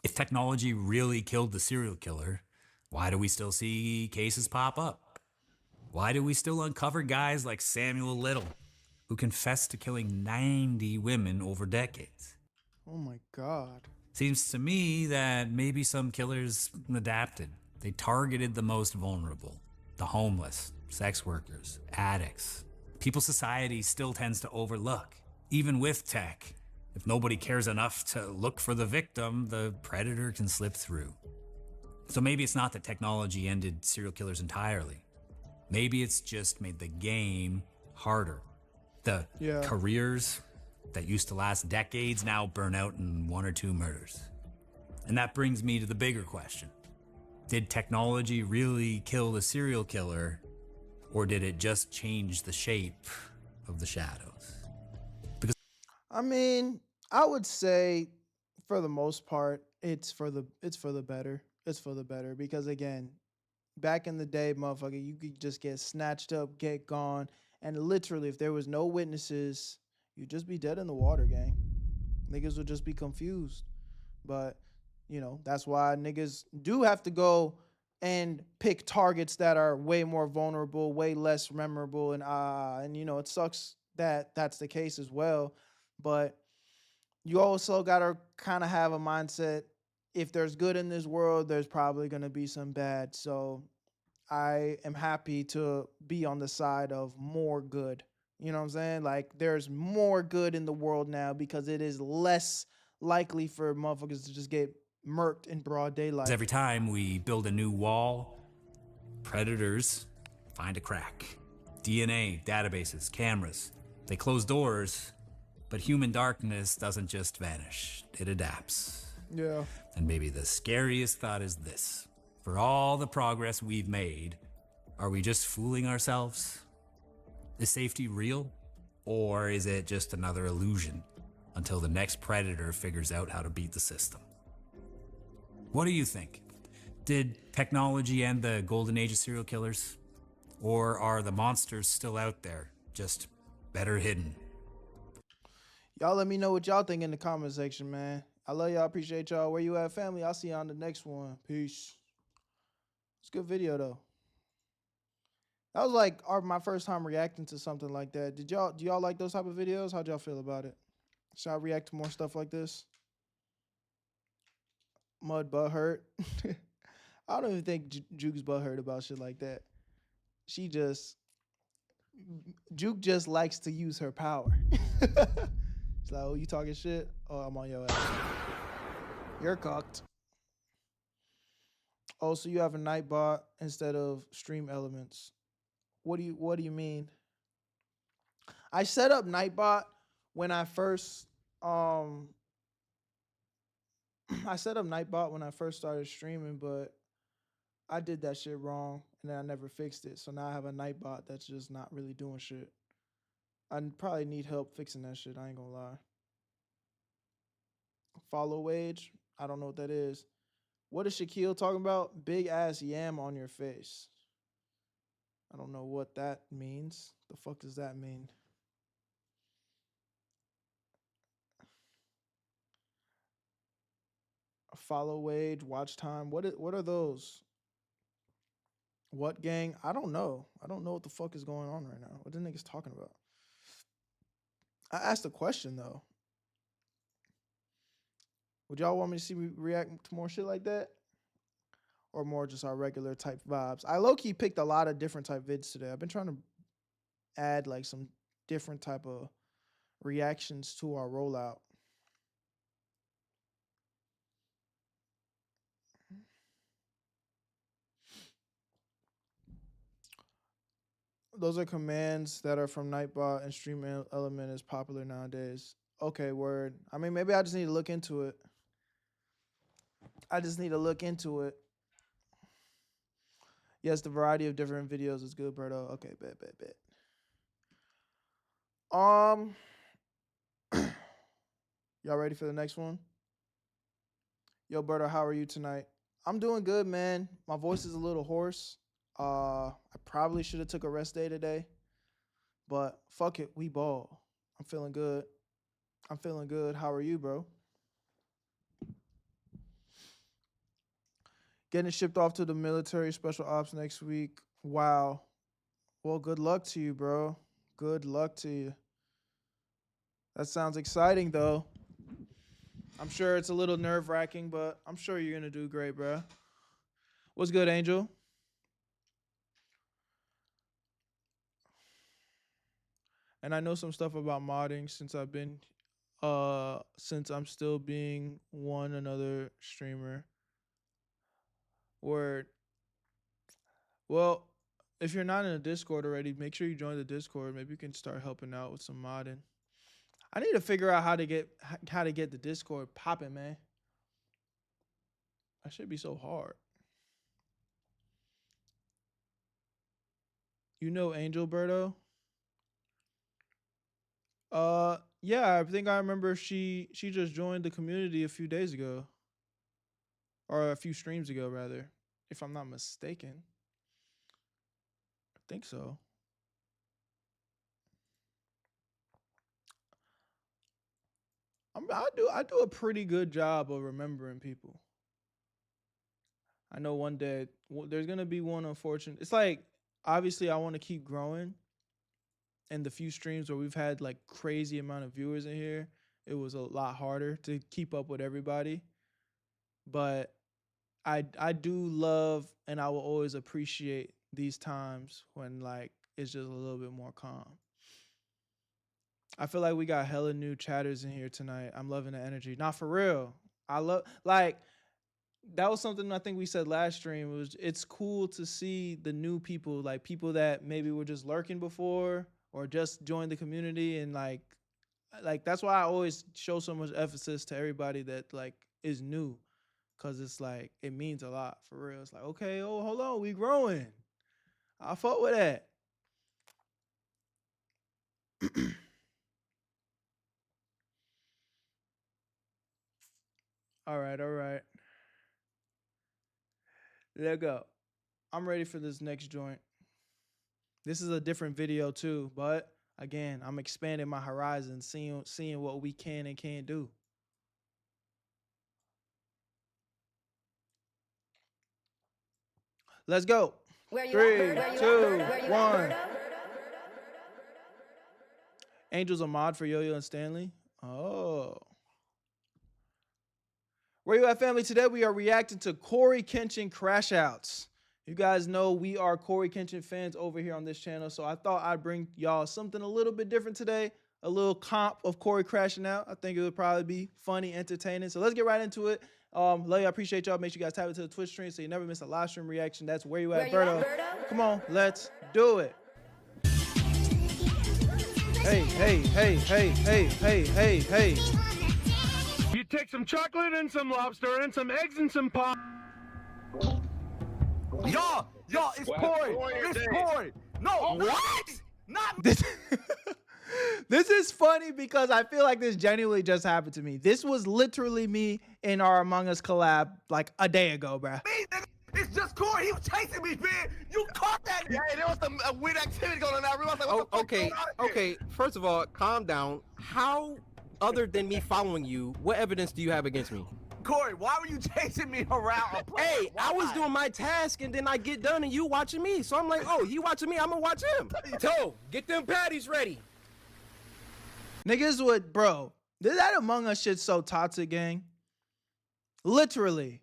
If technology really killed the serial killer, why do we still see cases pop up? Why do we still uncover guys like Samuel Little, who confessed to killing 90 women over decades? Oh my God. Seems to me that maybe some killers adapted. They targeted the most vulnerable, the homeless, sex workers, addicts, people society still tends to overlook. Even with tech, if nobody cares enough to look for the victim, the predator can slip through. So maybe it's not that technology ended serial killers entirely. Maybe it's just made the game harder. The careers that used to last decades now burn out in 1 or 2 murders. And that brings me to the bigger question. Did technology really kill the serial killer, or did it just change the shape of the shadows? Because I mean, I would say for the most part, it's for the better. It's for the better because again, back in the day, motherfucker, you could just get snatched up, get gone, and literally if there was no witnesses, you'd just be dead in the water, gang. Niggas would just be confused. But you know, that's why niggas do have to go and pick targets that are way more vulnerable, way less memorable, and you know, it sucks that that's the case as well. But you also gotta kind of have a mindset, if there's good in this world, there's probably gonna be some bad. So I am happy to be on the side of more good. You know what I'm saying? Like, there's more good in the world now because it is less likely for motherfuckers to just get murked in broad daylight. every time we build a new wall, predators find a crack. DNA, databases, cameras, they close doors, but human darkness doesn't just vanish, it adapts. Yeah. And maybe the scariest thought is this. For all the progress we've made, are we just fooling ourselves? Is safety real? Or is it just another illusion until the next predator figures out how to beat the system? What do you think? Did technology end the golden age of serial killers? Or are the monsters still out there, just better hidden? Y'all let me know what y'all think in the comment section, man. I love y'all. Appreciate y'all. Where you at, family? I'll see y'all on the next one. Peace. It's a good video, though. That was like my first time reacting to something like that. Do y'all like those type of videos? How'd y'all feel about it? Should I react to more stuff like this? Mud butt hurt. I don't even think Juke's butt hurt about shit like that. Juke just likes to use her power. It's like, oh, you talking shit? Oh, I'm on your ass. You're cocked. Oh, so you have a Nightbot instead of stream elements. What do you mean? I set up Nightbot when I first I set up Nightbot when I first started streaming, but I did that shit wrong and then I never fixed it. So now I have a Nightbot that's just not really doing shit. I probably need help fixing that shit, I ain't gonna lie. Follow wage? I don't know what that is. What is Shaquille talking about? Big ass yam on your face. I don't know what that means. The fuck does that mean? Follow wage, watch time. What are those? What gang? I don't know. I don't know what the fuck is going on right now. What the niggas talking about? I asked a question though. Would y'all want me to see me react to more shit like that? Or more just our regular type vibes? I low-key picked a lot of different type vids today. I've been trying to add like some different type of reactions to our rollout. Those are commands that are from Nightbot and Stream Element is popular nowadays. Okay, word. I mean, maybe I just need to look into it. Yes, the variety of different videos is good, Berto. Okay, bet. Y'all ready for the next one? Yo, Berto, how are you tonight? I'm doing good, man. My voice is a little hoarse. I probably should have took a rest day today, but fuck it, we ball. I'm feeling good. How are you, bro? Getting shipped off to the military special ops next week. Wow. Well, good luck to you, bro. Good luck to you. That sounds exciting, though. I'm sure it's a little nerve-wracking, but I'm sure you're going to do great, bro. What's good, Angel? And I know some stuff about modding since I'm still being another streamer. Word. Well, if you're not in the Discord already, make sure you join the Discord. Maybe you can start helping out with some modding. I need to figure out how to get the Discord popping, man. That should be so hard. You know Angel, Berto? Yeah, I think I remember she just joined the community a few days ago. Or a few streams ago, rather, if I'm not mistaken. I think so. I do a pretty good job of remembering people. I know one day there's gonna be one unfortunate. It's like obviously I want to keep growing. And the few streams where we've had like crazy amount of viewers in here, it was a lot harder to keep up with everybody. But I do love and I will always appreciate these times when like it's just a little bit more calm. I feel like we got hella new chatters in here tonight. I'm loving the energy. Not for real. I love like that was something I think we said last stream. It's cool to see the new people, like people that maybe were just lurking before or just joined the community, and like that's why I always show so much emphasis to everybody that like is new, cause it's like it means a lot for real. It's like, okay, oh hold on, we growing. I fuck with that. All right. Let go. I'm ready for this next joint. This is a different video too, but again, I'm expanding my horizons, seeing what we can and can't do. Let's go. 3, 2, 1. Angel's a mod for Yo-Yo and Stanley. Oh. Where you at, family? Today we are reacting to Corey Kenshin Crash Outs. You guys know we are Corey Kenshin fans over here on this channel, so I thought I'd bring y'all something a little bit different today. A little comp of Corey crashing out. I think it would probably be funny, entertaining. So let's get right into it. Love you, I appreciate y'all. Make sure you guys tap into the Twitch stream so you never miss a live stream reaction. That's Where You At, Berto. Come on, let's do it. Hey. You take some chocolate and some lobster and some eggs and some pop. Y'all, it's Corey. It's Corey. No, what? Not this. This is funny because I feel like this genuinely just happened to me. This was literally me in our Among Us collab like a day ago, bruh. me, nigga. It's just Corey. He was chasing me, man. You caught that? Yeah, there was some weird activity going on. I realized, like, what the fuck going on here? Okay. First of all, calm down. How, other than me following you, what evidence do you have against me? Corey, why were you chasing me around? Hey, I was doing my task and then I get done and you watching me. So I'm like, oh, he watching me, I'm gonna watch him. Toe, get them patties ready. Niggas would, bro, that Among Us shit's so toxic, gang. Literally.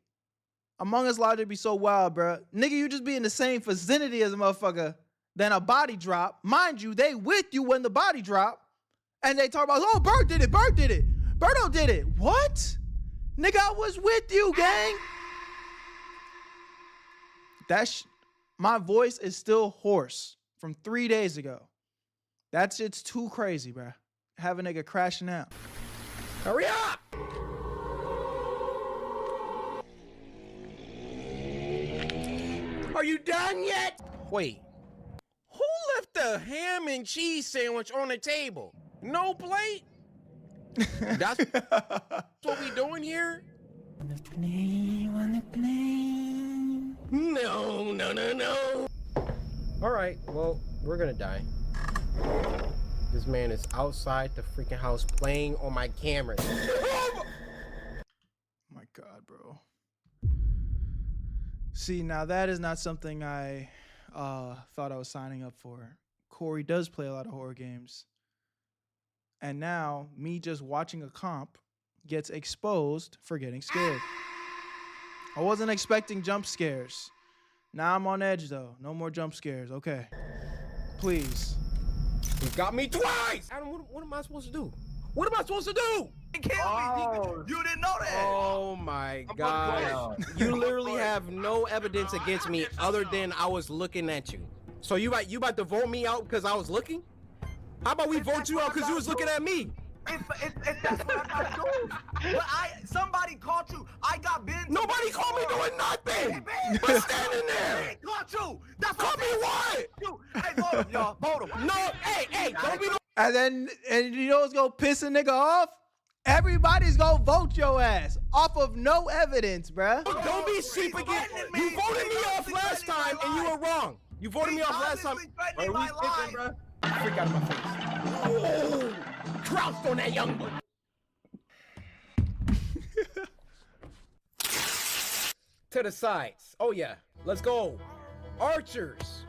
Among Us logic be so wild, bro. Nigga, you just be in the same vicinity as a motherfucker than a body drop. Mind you, they with you when the body drop. And they talk about, oh, Bert did it. Berto did it. What? Nigga, I was with you, gang. My voice is still hoarse from 3 days ago. That shit's too crazy, bro. Have a nigga crashing out. Hurry up! Are you done yet? Wait. Who left the ham and cheese sandwich on the table? No plate? That's what we doing here? On the plane. No. All right, well, we're gonna die. This man is outside the freaking house playing on my camera. My God, bro. See, now that is not something I thought I was signing up for. Corey does play a lot of horror games. And now, me just watching a comp gets exposed for getting scared. I wasn't expecting jump scares. Now I'm on edge, though. No more jump scares. Okay. Please. You got me twice! Adam, what am I supposed to do? What am I supposed to do? You didn't know that. Oh my God. You literally have no evidence against me other than I was looking at you. So you about to vote me out because I was looking? How about we vote you out because you was looking at me? If that's what I gotta do. But somebody caught you. I got been. Nobody called me doing nothing. But standing there. They caught you. That's caught me what? Hey, vote him, y'all. Vote him. No, hey, don't be no. And you know what's gonna piss a nigga off? Everybody's gonna vote your ass off of no evidence, bruh. Don't be sheep again. You voted me off last time and you were wrong. You voted me off last time. Are we sticking, bruh? Freak out of my face. Oh, trounced on that young boy. To the sides. Oh yeah, let's go. Archers,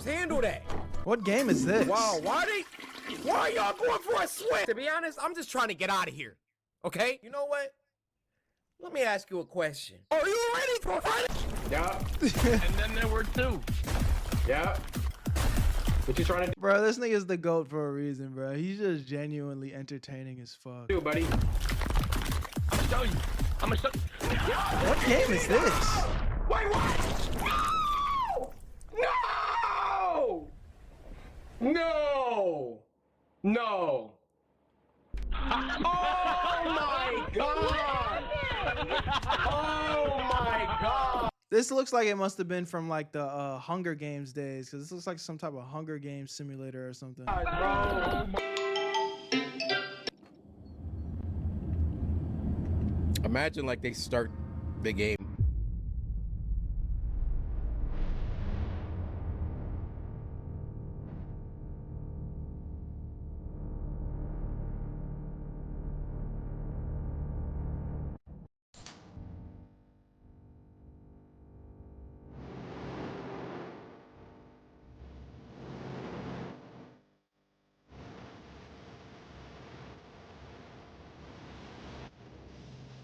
handle that. What game is this? Wow, why are y'all going for a swim? To be honest, I'm just trying to get out of here. Okay, you know what? Let me ask you a question. Are you ready for fight? Yeah. And then there were two. Yeah. What you trying to Bro, this nigga's the GOAT for a reason, bro. He's just genuinely entertaining as fuck. do, buddy? I'm gonna show you. What game is this? Wait, what? No! No! Oh my God! Oh my God! This looks like it must have been from like the Hunger Games days, because this looks like some type of Hunger Games simulator or something. Imagine like they start the game.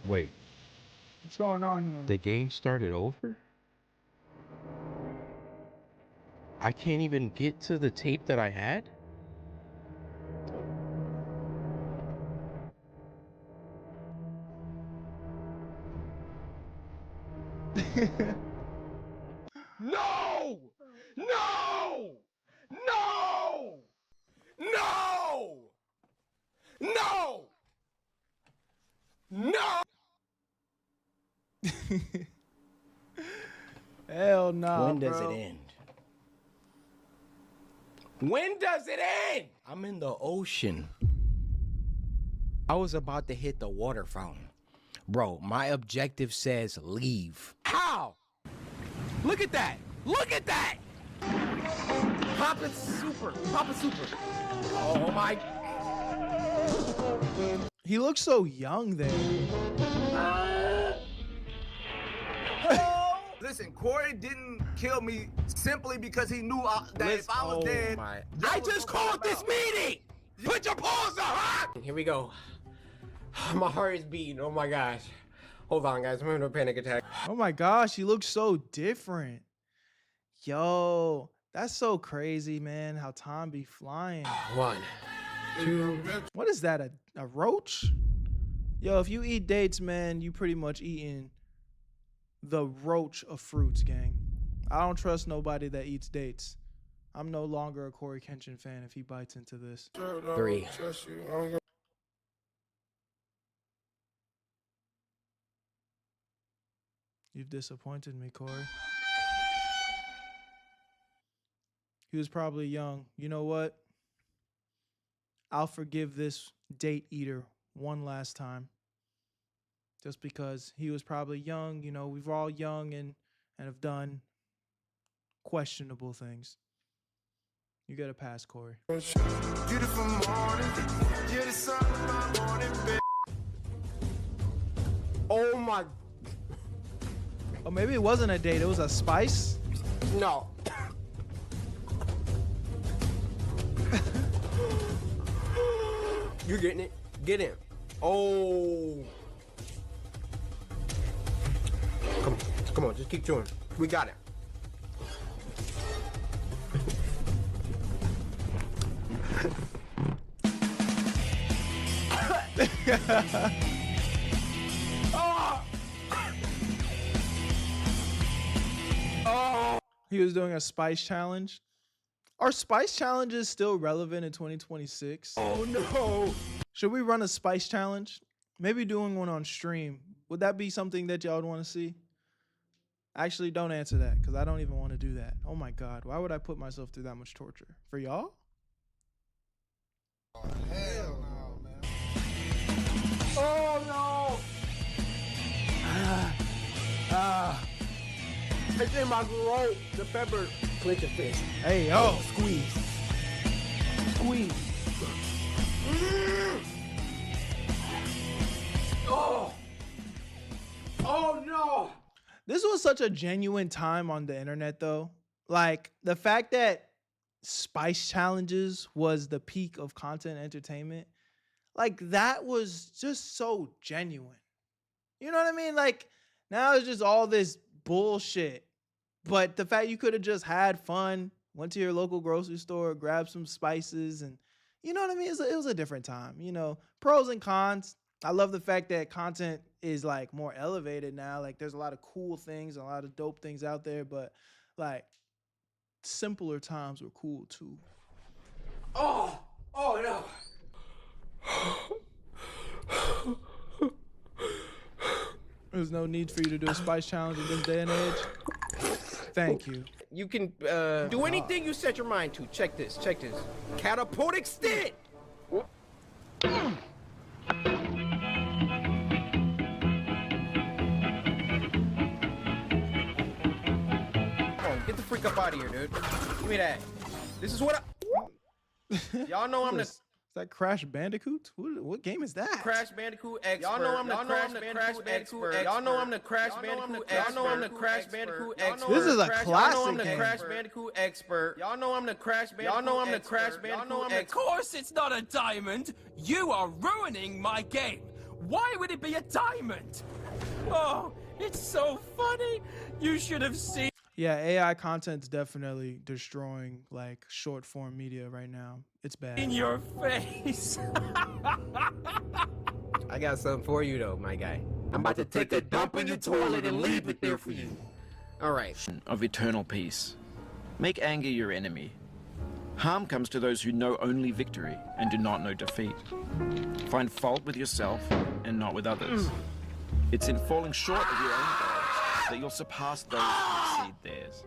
Wait, What's going on here? the game started over? I can't even get to the tape that I had? No! No! No! No! No! No! Hell no. When does it end? When does it end? I'm in the ocean. I was about to hit the water fountain. Bro, my objective says leave. How? Look at that. Look at that. Papa Super. Papa Super. Oh my. He looks so young there. Listen, Corey didn't kill me simply because he knew that if I was dead. I just called this meeting. Put your paws up, huh? Here we go. My heart is beating. Oh my gosh. Hold on, guys. I'm having a panic attack. Oh my gosh, he looks so different. Yo, that's so crazy, man. How time be flying. 1, 2. What is that? A roach? Yo, if you eat dates, man, you pretty much eating the roach of fruits, gang. I don't trust nobody that eats dates. I'm no longer a Corey Kenshin fan if he bites into this. 3. You've disappointed me, Corey. He was probably young. You know what? I'll forgive this date eater one last time. Just because he was probably young. You know, we're all young and have done questionable things. You get a pass, Corey. Beautiful morning. You're the sun of my morning, baby. Oh my. Oh, maybe it wasn't a date. It was a spice? No. You're getting it. Get in. Oh. Come on. Just keep chewing. We got it. He was doing a spice challenge. Are spice challenges still relevant in 2026? Oh no. Should we run a spice challenge? Maybe doing one on stream. Would that be something that y'all would want to see? Actually, don't answer that because I don't even want to do that. Oh my God. Why would I put myself through that much torture? For y'all? Oh, hell no, man. Oh no. It's in my throat. The pepper. Clench your fist. Hey, yo. Squeeze. Squeeze. Oh. Oh no. This was such a genuine time on the internet, though. Like, the fact that spice challenges was the peak of content entertainment, like, that was just so genuine. You know what I mean? Like, now it's just all this bullshit. But the fact you could have just had fun, went to your local grocery store, grabbed some spices, and you know what I mean? It was a different time. You know, pros and cons. I love the fact that content is like more elevated now. Like there's a lot of cool things, a lot of dope things out there, but like simpler times were cool too. Oh no. There's no need for you to do a spice challenge in this day and age. Thank you. You can do anything you set your mind to. Check this. Check this. Catapult extend. Get the freak up out of here, dude. Give me that. This is what y'all know I'm the. Is that Crash Bandicoot? What game is that? Crash Bandicoot expert. Y'all know I'm the Crash Bandicoot expert. Y'all know I'm the Crash Bandicoot expert. Y'all know I'm the Crash Bandicoot expert. This is a classic game. Y'all know I'm the Crash Bandicoot expert. Y'all know I'm the Crash Bandicoot. Y'all know I'm the Crash Bandicoot expert. Of course it's not a diamond. You are ruining my game. Why would it be a diamond? Oh, it's so funny. You should have seen. Yeah, AI content's definitely destroying like short form media right now. It's bad. In your face. I got something for you though, my guy. I'm about to take a dump in your toilet and leave it there for you. All right. Of eternal peace. Make anger your enemy. Harm comes to those who know only victory and do not know defeat. Find fault with yourself and not with others. It's in falling short of your own goals that you'll surpass those who exceed theirs.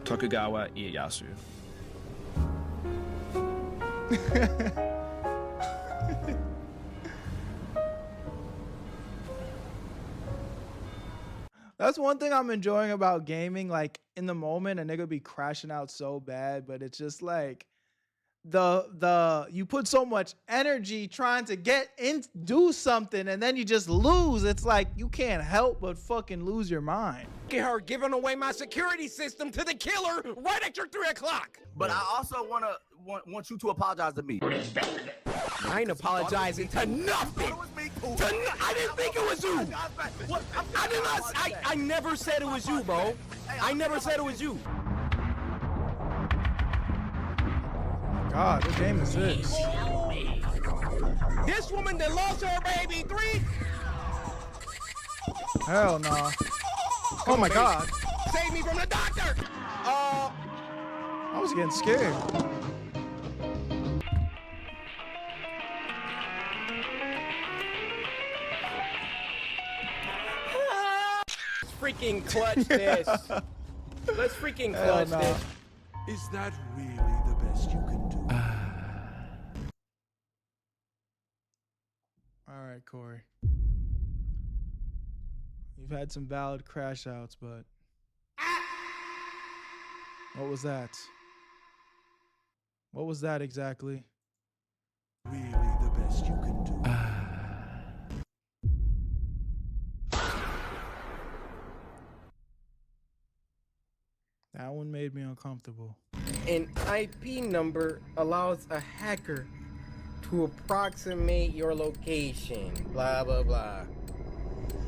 Tokugawa Ieyasu. That's one thing I'm enjoying about gaming. Like in the moment, a nigga be crashing out so bad, but it's just like you put so much energy trying to do something, and then you just lose. It's like you can't help but fucking lose your mind. Look at her giving away my security system to the killer right at your 3 o'clock. But I also want you to apologize to me. I ain't apologizing to nothing. I didn't think it was you. I never said it was you, bro. I never said it was you. God, what game is this? This woman that lost her baby 3. Hell no. Oh my God. Save me from the doctor. I was getting scared. Let's freaking clutch this. Let's freaking clutch this. Is that really the best you can do? All right, Corey. You've had some valid crash outs, but what was that? What was that exactly? Really the best you can do. That one made me uncomfortable. An IP number allows a hacker to approximate your location. Blah, blah, blah.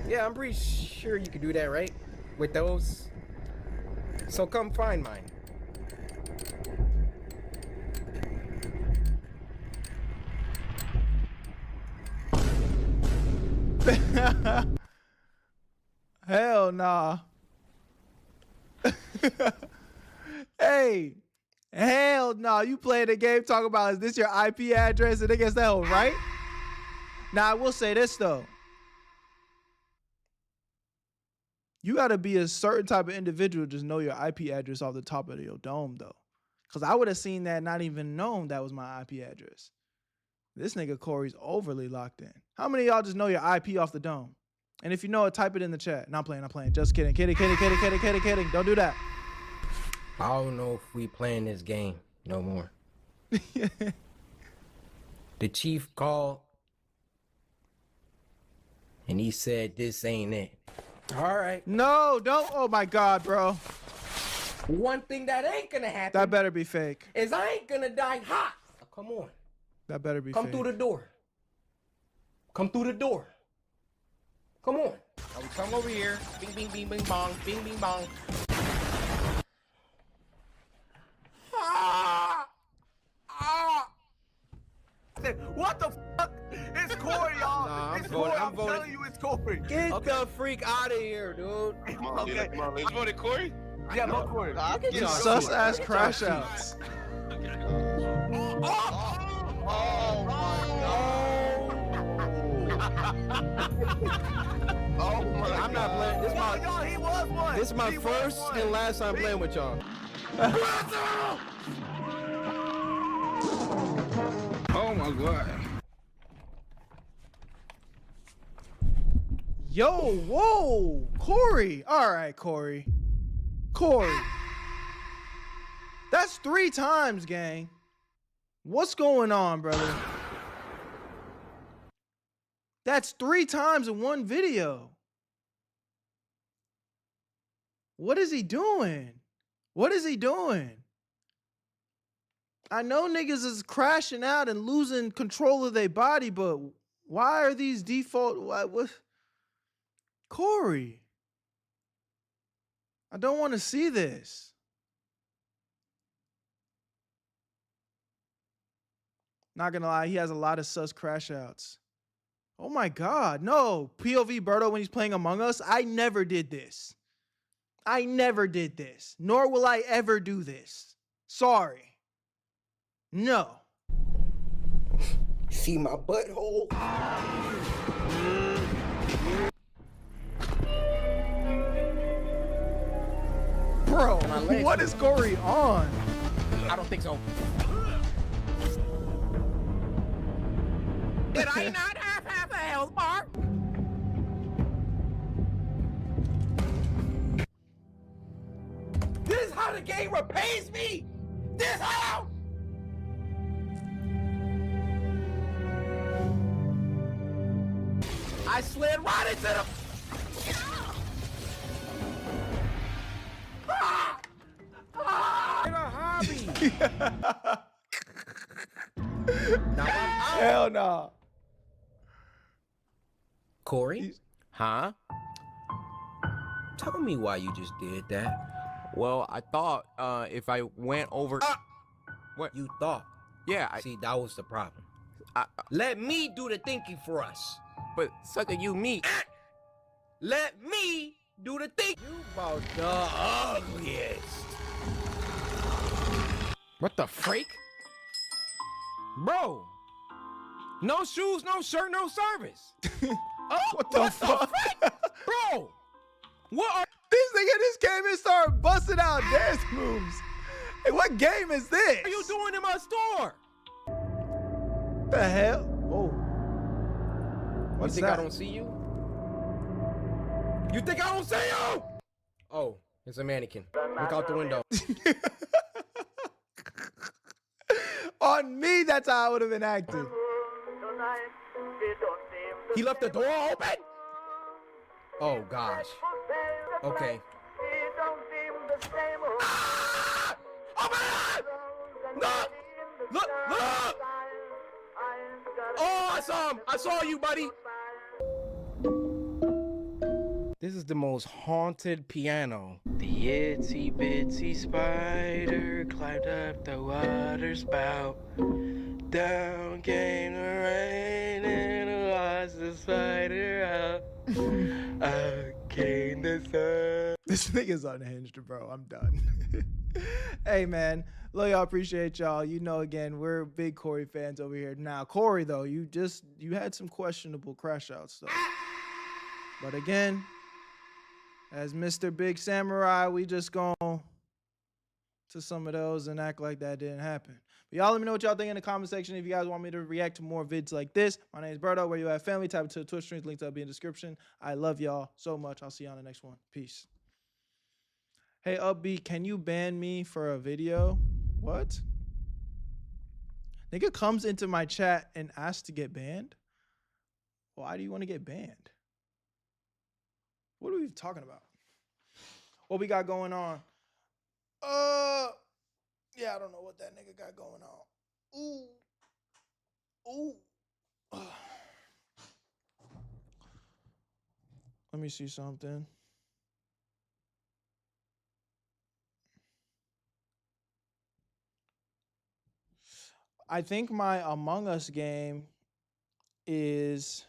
Yeah, I'm pretty sure you could do that, right? With those. So come find mine. Hell nah. Hey, hell no. You playing the game talking about, is this your IP address? And I guess that one, right? Now, I will say this, though. You got to be a certain type of individual to just know your IP address off the top of your dome, though. Because I would have seen that, not even known that was my IP address. This nigga Corey's overly locked in. How many of y'all just know your IP off the dome? And if you know it, type it in the chat. No, I'm playing. Just kidding. Kidding. Don't do that. I don't know if we playing this game no more. The chief called and he said this ain't it. All right. No, don't. Oh my God, bro. One thing that ain't gonna happen. That better be fake. Is I ain't gonna die hot. Oh, come on. That better be fake. Come through the door. Come through the door. Come on. Now we come over here. Bing, bing, bing, bing, bong. Bing, bing, bong. What the fuck? It's Corey, y'all. Nah, it's Corey. I'm telling you, it's Corey. Get the freak out of here, dude. Okay. You voted Corey? Yeah, vote Corey. You sus ass crash outs. Oh my I'm not playing. This my. Y'all, he was one. This is my first and last time playing with y'all. Oh my God. Yo, whoa, Corey. All right, Corey. Corey. That's 3 times, gang. What's going on, brother? That's 3 times in one video. What is he doing? What is he doing? I know niggas is crashing out and losing control of their body, but why are these default? What? Corey, I don't want to see this. Not gonna lie, he has a lot of sus crash outs. Oh my God, no. POV Berto when he's playing Among Us, I never did this. I never did this, nor will I ever do this. Sorry. No. See my butthole? Bro, what is Corey on? I don't think so. Did I not have a health bar? This is how the game repays me! This how! I slid right into the... In a hobby! Hell no. Corey? Huh? Tell me why you just did that. Well, I thought if I went over... What? You thought? Yeah, See, that was the problem. Let me do the thinking for us. But sucker, you me. Let me do the thinking. You about the ugliest. What the freak? Bro. No shoes, no shirt, no service. What the fuck? Bro. What are... This nigga just came and started busting out dance moves. Hey, what game is this? What are you doing in my store? The hell? Oh. What's you think that? I don't see you? You think I don't see you? Oh, it's a mannequin. Look out the window. On me, that's how I would have been acting. He left the door open? Oh, gosh. Okay. Ah! Oh my God! Look! Look! Look! Oh, I saw him! I saw you, buddy! This is the most haunted piano. The itsy bitsy spider climbed up the water spout. Down came the rain and lost the spider out. Out came the sun. This nigga's unhinged, bro. I'm done. Hey, man. Love y'all. Appreciate y'all. You know, again, we're big Corey fans over here. Now, Corey, though, you had some questionable crash outs, though. But again, as Mr. Big Samurai, we just gonna to some of those and act like that didn't happen. But y'all let me know what y'all think in the comment section. If you guys want me to react to more vids like this, my name is Berto. Where you at, family? Type into the Twitch streams. Links will be in the description. I love y'all so much. I'll see you on the next one. Peace. Hey, Upbeat, can you ban me for a video? What? Nigga comes into my chat and asks to get banned? Why do you want to get banned? What are we talking about? What we got going on? Yeah, I don't know what that nigga got going on. Ooh. Let me see something. I think my Among Us game is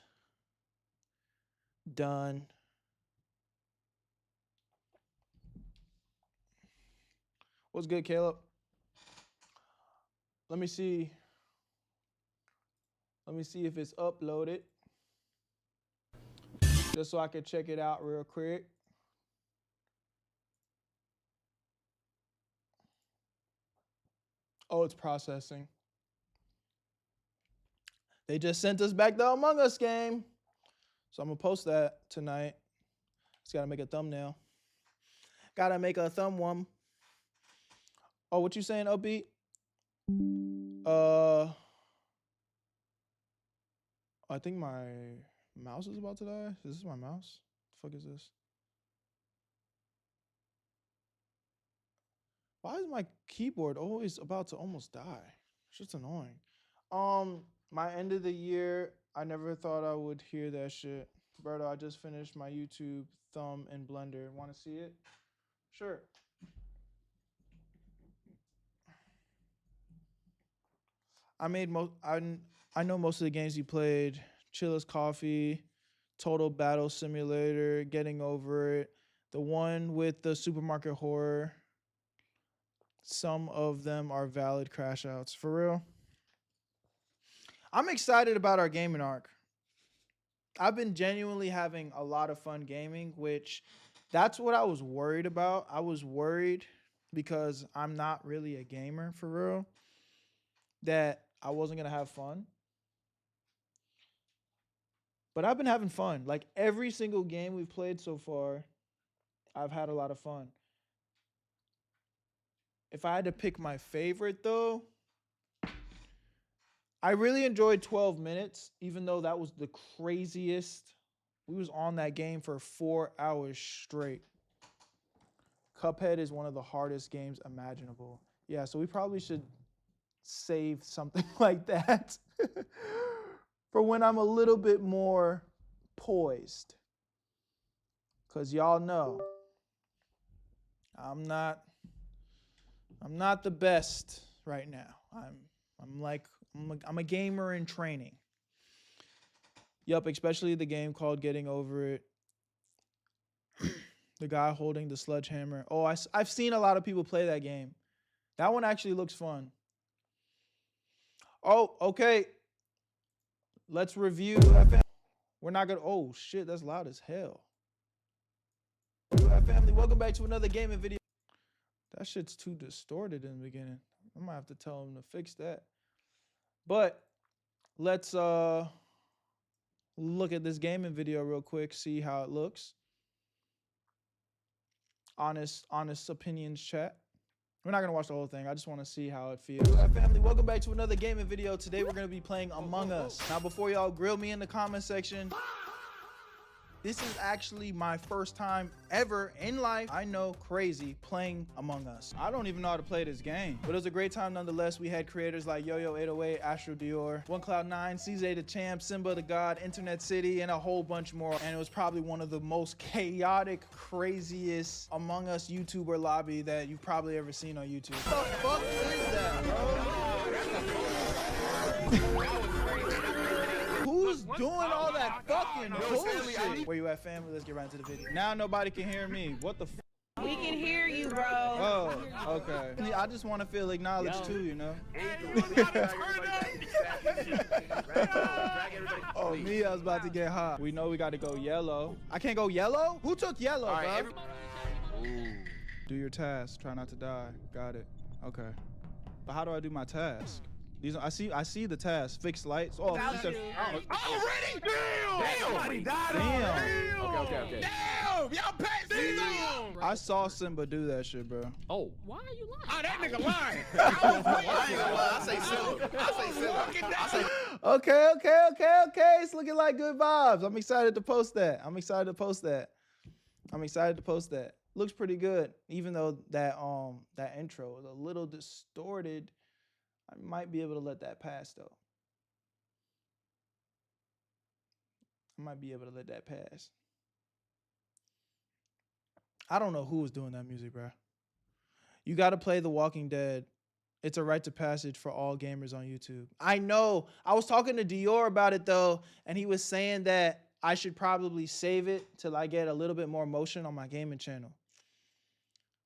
done. What's good, Caleb? Let me see. Let me see if it's uploaded. Just so I can check it out real quick. Oh, it's processing. They just sent us back the Among Us game. So I'm gonna post that tonight. Just gotta make a thumbnail. Gotta make a thumb one. Oh, what you saying, Upbeat? I think my mouse is about to die. Is this my mouse? The fuck is this? Why is my keyboard always about to almost die? It's just annoying. My end of the year, I never thought I would hear that shit. Berto, I just finished my YouTube thumb in Blender. Want to see it? Sure. I know most of the games you played. Chilla's Coffee, Total Battle Simulator, Getting Over It, the one with the supermarket horror. Some of them are valid crash outs. For real. I'm excited about our gaming arc. I've been genuinely having a lot of fun gaming, which that's what I was worried about. I was worried because I'm not really a gamer for real, that I wasn't going to have fun. But I've been having fun. Like every single game we've played so far, I've had a lot of fun. If I had to pick my favorite though, I really enjoyed 12 minutes, even though that was the craziest. We was on that game for 4 hours straight. Cuphead is one of the hardest games imaginable. Yeah, so we probably should save something like that for when I'm a little bit more poised. Cause y'all know I'm not the best right now. I'm a gamer in training. Yup, especially the game called Getting Over It. The guy holding the sledgehammer. Oh, I've seen a lot of people play that game. That one actually looks fun. Oh, okay. Let's review. We're not gonna. Oh shit, that's loud as hell. Family, welcome back to another gaming video. That shit's too distorted in the beginning. I might have to tell him to fix that. But let's look at this gaming video real quick, see how it looks. Honest opinions chat. We're not gonna watch the whole thing. I just want to see how it feels. Family, welcome back to another gaming video. Today we're gonna be playing Among Us. Now, before y'all grill me in the comment section, this is actually my first time ever in life, I know, crazy, playing Among Us. I don't even know how to play this game, but it was a great time nonetheless. We had creators like Yo-Yo808, Astro Dior, OneCloud9, CZ the Champ, Simba the God, Internet City, and a whole bunch more. And it was probably one of the most chaotic, craziest Among Us YouTuber lobby that you've probably ever seen on YouTube. What the fuck is that, bro? Who's doing all that fucking bullshit? Where you at, family? Let's get right into the video. Now nobody can hear me. What the f? We can hear you, bro. Oh, okay. I just want to feel acknowledged too, you know? Oh, me, I was about to get hot. We know we got to go yellow. I can't go yellow? Who took yellow, bro? Do your task. Try not to die. Got it. Okay. But how do I do my task? These I see the task. Fix lights. Oh, already? Damn! Somebody died. Damn. Okay. Damn! Y'all passed these on! I saw Simba do that shit, bro. Oh. Why are you lying? Oh, that nigga lying. I ain't gonna lie. I say Simba. Okay. It's looking like good vibes. I'm excited to post that. Looks pretty good, even though that intro is a little distorted. I might be able to let that pass though. I don't know who was doing that music, bro. You got to play The Walking Dead. It's a rite of passage for all gamers on YouTube. I know. I was talking to Dior about it though, and he was saying that I should probably save it till I get a little bit more motion on my gaming channel.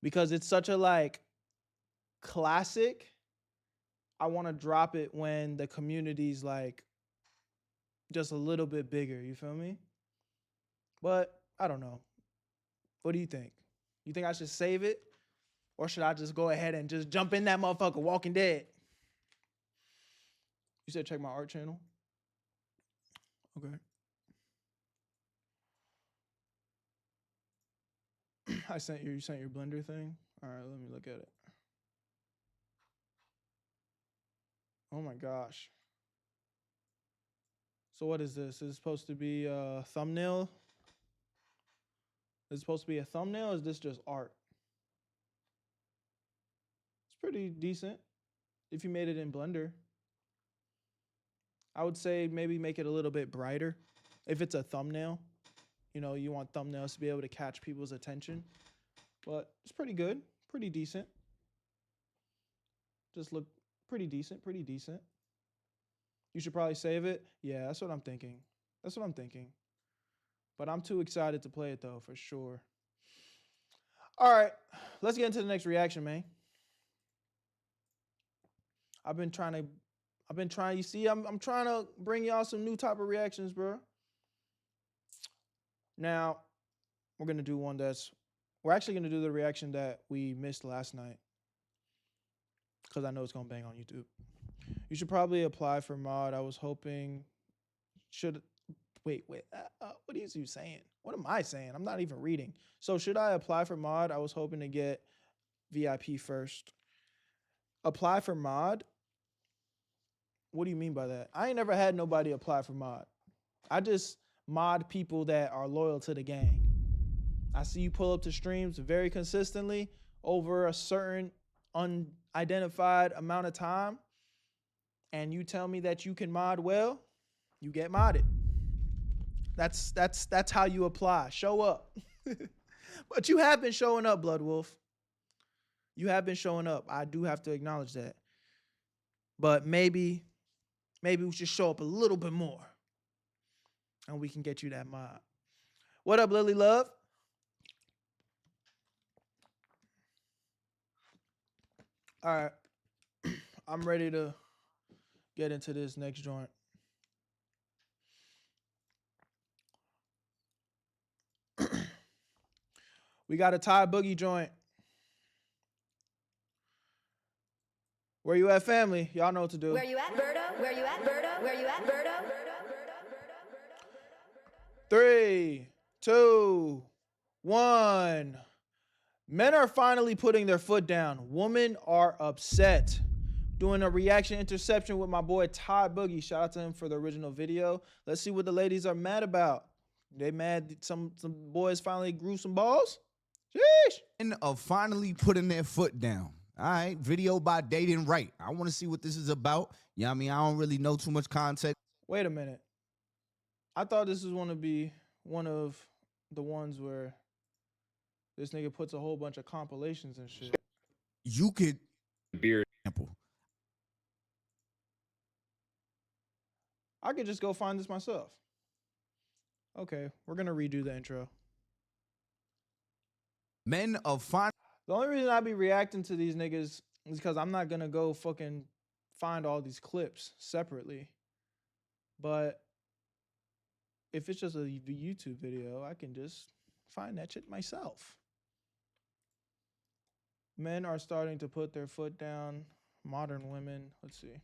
Because it's such a classic. I want to drop it when the community's just a little bit bigger, you feel me? But I don't know. What do you think? You think I should save it? Or should I just go ahead and just jump in that motherfucker, Walking Dead? You said check my art channel? Okay. You sent your Blender thing. All right, let me look at it. Oh my gosh. So what is this? Is it supposed to be a thumbnail? Is it supposed to be a thumbnail, or is this just art? It's pretty decent if you made it in Blender. I would say maybe make it a little bit brighter if it's a thumbnail. You know, you want thumbnails to be able to catch people's attention. But it's pretty good, pretty decent. Just look pretty decent, pretty decent. You should probably save it. Yeah, that's what I'm thinking. That's what I'm thinking. But I'm too excited to play it though, for sure. All right, let's get into the next reaction, man. I've been trying, you see, I'm trying to bring y'all some new type of reactions, bro. Now, we're going to do one we're actually going to do the reaction that we missed last night. Because I know it's going to bang on YouTube. You should probably apply for mod. I was hoping, wait, what is you saying? What am I saying? I'm not even reading. So should I apply for mod? I was hoping to get VIP first. Apply for mod? What do you mean by that? I ain't never had nobody apply for mod. I just mod people that are loyal to the gang. I see you pull up to streams very consistently over a certain unidentified amount of time, and you tell me that you can mod well, you get modded. That's how you apply. Show up. But you have been showing up, Blood Wolf. You have been showing up. I do have to acknowledge that. But maybe we should show up a little bit more, and we can get you that mod. What up, Lily Love? All right. I'm ready to get into this next joint. We got a Thai Boogie joint. Where you at, family? Y'all know what to do. Where you at, Berto? Where you at, Berto? Where you at, Berto? 3, 2, 1. Men are finally putting their foot down. Women are upset. Doing a reaction interception with my boy Thai Boogie. Shout out to him for the original video. Let's see what the ladies are mad about. They mad some boys finally grew some balls? Sheesh. And of finally putting their foot down. All right, video by Dating Right. I want to see what this is about. Yeah, I mean, I don't really know too much context. Wait a minute. I thought this was one of the ones where this nigga puts a whole bunch of compilations and shit. You could beer example. I could just go find this myself. Okay, we're gonna redo the intro. Men of fine. The only reason I be reacting to these niggas is because I'm not gonna go fucking find all these clips separately. But if it's just a YouTube video, I can just find that shit myself. Men are starting to put their foot down. Modern women. Let's see.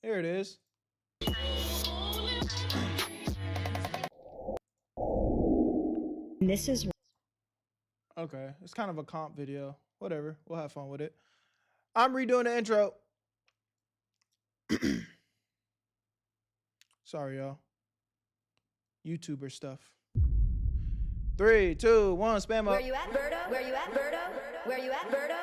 Here it is. This is okay. It's kind of a comp video. Whatever. We'll have fun with it. I'm redoing the intro. Sorry, y'all. YouTuber stuff. 3, 2, 1, spam up. Where you at, Berto? Where you at, Berto? Where you at, Berto?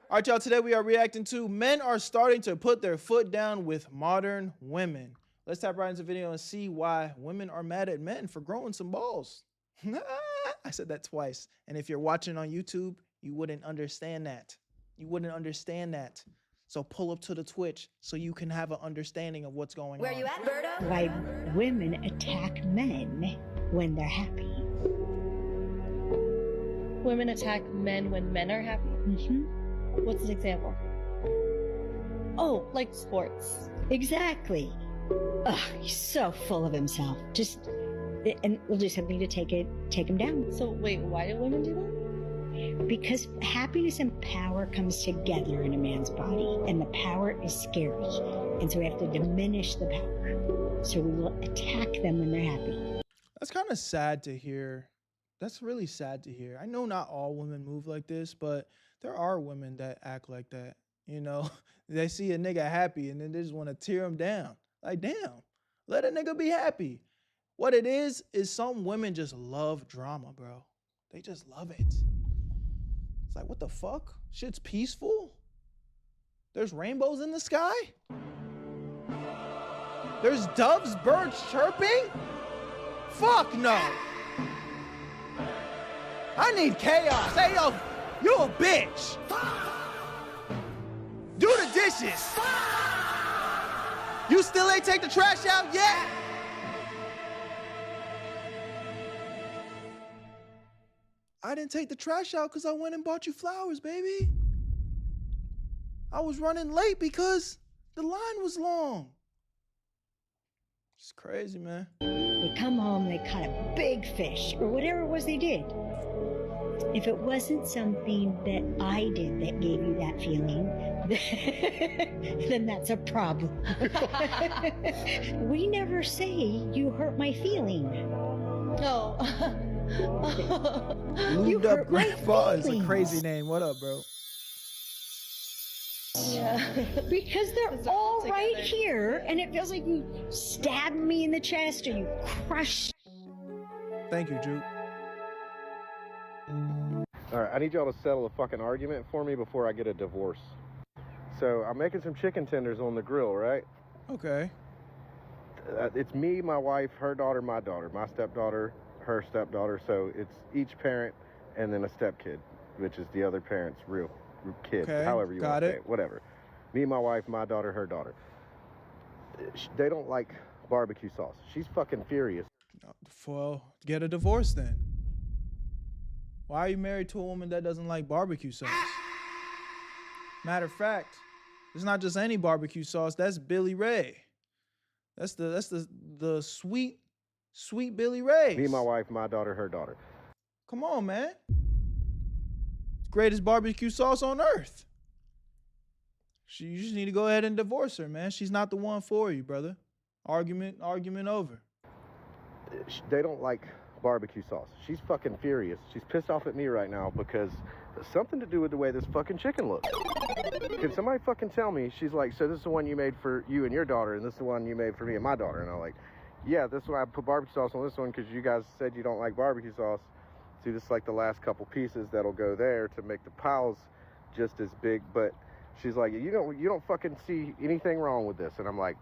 All right, y'all. Today we are reacting to men are starting to put their foot down with modern women. Let's tap right into the video and see why women are mad at men for growing some balls. I said that twice. And if you're watching on YouTube, you wouldn't understand that. You wouldn't understand that. So pull up to the Twitch so you can have an understanding of what's going on. Where you at, Berto? why women attack men when they're happy. Women attack men when men are happy? Mm-hmm. What's an example? Oh, like sports. Exactly. Ugh, he's so full of himself. Just and we'll do something to take them down. So wait, why do women do that? Because happiness and power comes together in a man's body, and the power is scary. And so we have to diminish the power. So we will attack them when they're happy. That's kind of sad to hear. That's really sad to hear. I know not all women move like this, but there are women that act like that. You know, they see a nigga happy and then they just want to tear him down. Like, damn, let a nigga be happy. What it is some women just love drama, bro. They just love it. It's like, what the fuck? Shit's peaceful? There's rainbows in the sky? There's doves, birds chirping? Fuck no. I need chaos. Hey, yo, you a bitch. Do the dishes. You still ain't take the trash out yet? I didn't take the trash out because I went and bought you flowers, baby. I was running late because the line was long. It's crazy, man. They come home, they caught a big fish, or whatever it was they did. If it wasn't something that I did that gave you that feeling, then that's a problem. We never say you hurt my feeling. No. Lubed Up Grandpa is a crazy name. What up, bro? Yeah. Because they're all right here, and it feels like you stabbed me in the chest or you crushed. Thank you, Juke. All right, I need y'all to settle a fucking argument for me before I get a divorce. So I'm making some chicken tenders on the grill, right? Okay. It's me, my wife, her daughter, my stepdaughter, her stepdaughter. So it's each parent and then a stepkid, which is the other parent's real kid, Okay, however you want to say it. it, whatever. Me, my wife, my daughter, her daughter. They don't like barbecue sauce. She's fucking furious. Well, get a divorce then. Why are you married to a woman that doesn't like barbecue sauce? Matter of fact, it's not just any barbecue sauce. That's Billy Ray. That's the sweet Billy Ray. Me, my wife, my daughter, her daughter. Come on, man. Greatest barbecue sauce on earth. You just need to go ahead and divorce her, man. She's not the one for you, brother. Argument over. They don't like barbecue sauce. She's fucking furious. She's pissed off at me right now because it's something to do with the way this fucking chicken looks. Can somebody fucking tell me? She's like, so this is the one you made for you and your daughter, and this is the one you made for me and my daughter. And I'm like, yeah, this one I put barbecue sauce on this one because you guys said you don't like barbecue sauce. See, this is like the last couple pieces that'll go there to make the piles just as big. But she's like, you don't fucking see anything wrong with this. And I'm like,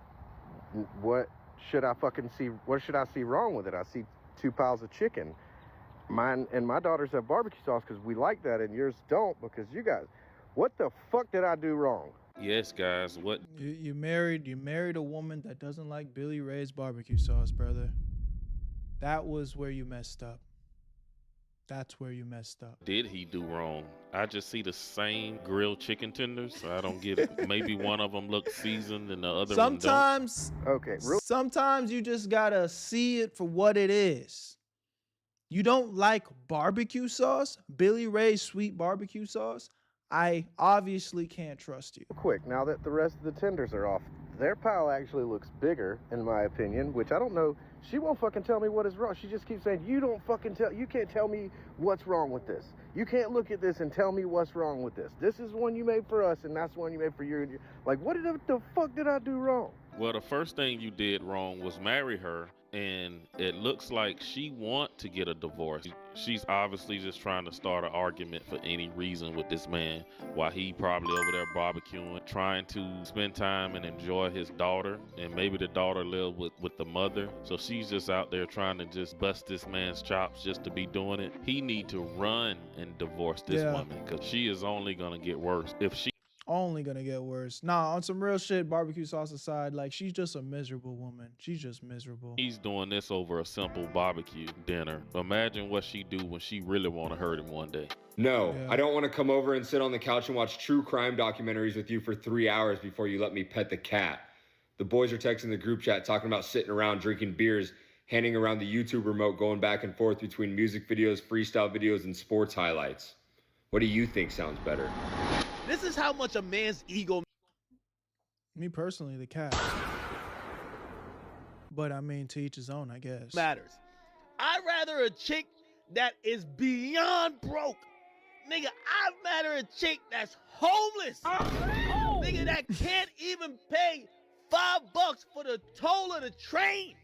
what should I fucking see? What should I see wrong with it? I see 2 piles of chicken. Mine and my daughters have barbecue sauce because we like that, and yours don't because you guys. What the fuck did I do wrong? Yes, guys. What? You married a woman that doesn't like Billy Ray's barbecue sauce, brother. That was where you messed up. That's where you messed up. Did he do wrong? I just see the same grilled chicken tenders, so I don't get it. Maybe one of them looks seasoned and the other sometimes, one don't. Okay, sometimes you just gotta see it for what it is. You don't like barbecue sauce? Billy Ray's sweet barbecue sauce? I obviously can't trust you. Quick, now that the rest of the tenders are off, their pile actually looks bigger, in my opinion, which I don't know. She won't fucking tell me what is wrong. She just keeps saying, you can't tell me what's wrong with this. You can't look at this and tell me what's wrong with this. This is one you made for us, and that's one you made for you. Like, what the fuck did I do wrong? Well, the first thing you did wrong was marry her, and it looks like she want to get a divorce. She's obviously just trying to start an argument for any reason with this man while he probably over there barbecuing, trying to spend time and enjoy his daughter, and maybe the daughter live with the mother. So she's just out there trying to just bust this man's chops just to be doing it. He need to run and divorce this woman because she is only gonna get worse. If she only gonna get worse. Nah, on some real shit, barbecue sauce aside, like, she's just a miserable woman. She's just miserable. He's doing this over a simple barbecue dinner. Imagine what she do when she really want to hurt him one day. No, I don't want to come over and sit on the couch and watch true crime documentaries with you for 3 hours before you let me pet the cat. The boys are texting the group chat talking about sitting around drinking beers, handing around the YouTube remote, going back and forth between music videos, freestyle videos, and sports highlights. What do you think sounds better? This is how much a man's ego. Me personally, the cat. But I mean, to each his own, I guess. Matters. I'd rather a chick that is beyond broke. Nigga, I'd rather a chick that's homeless. Nigga, that can't even pay $5 for the toll of the train.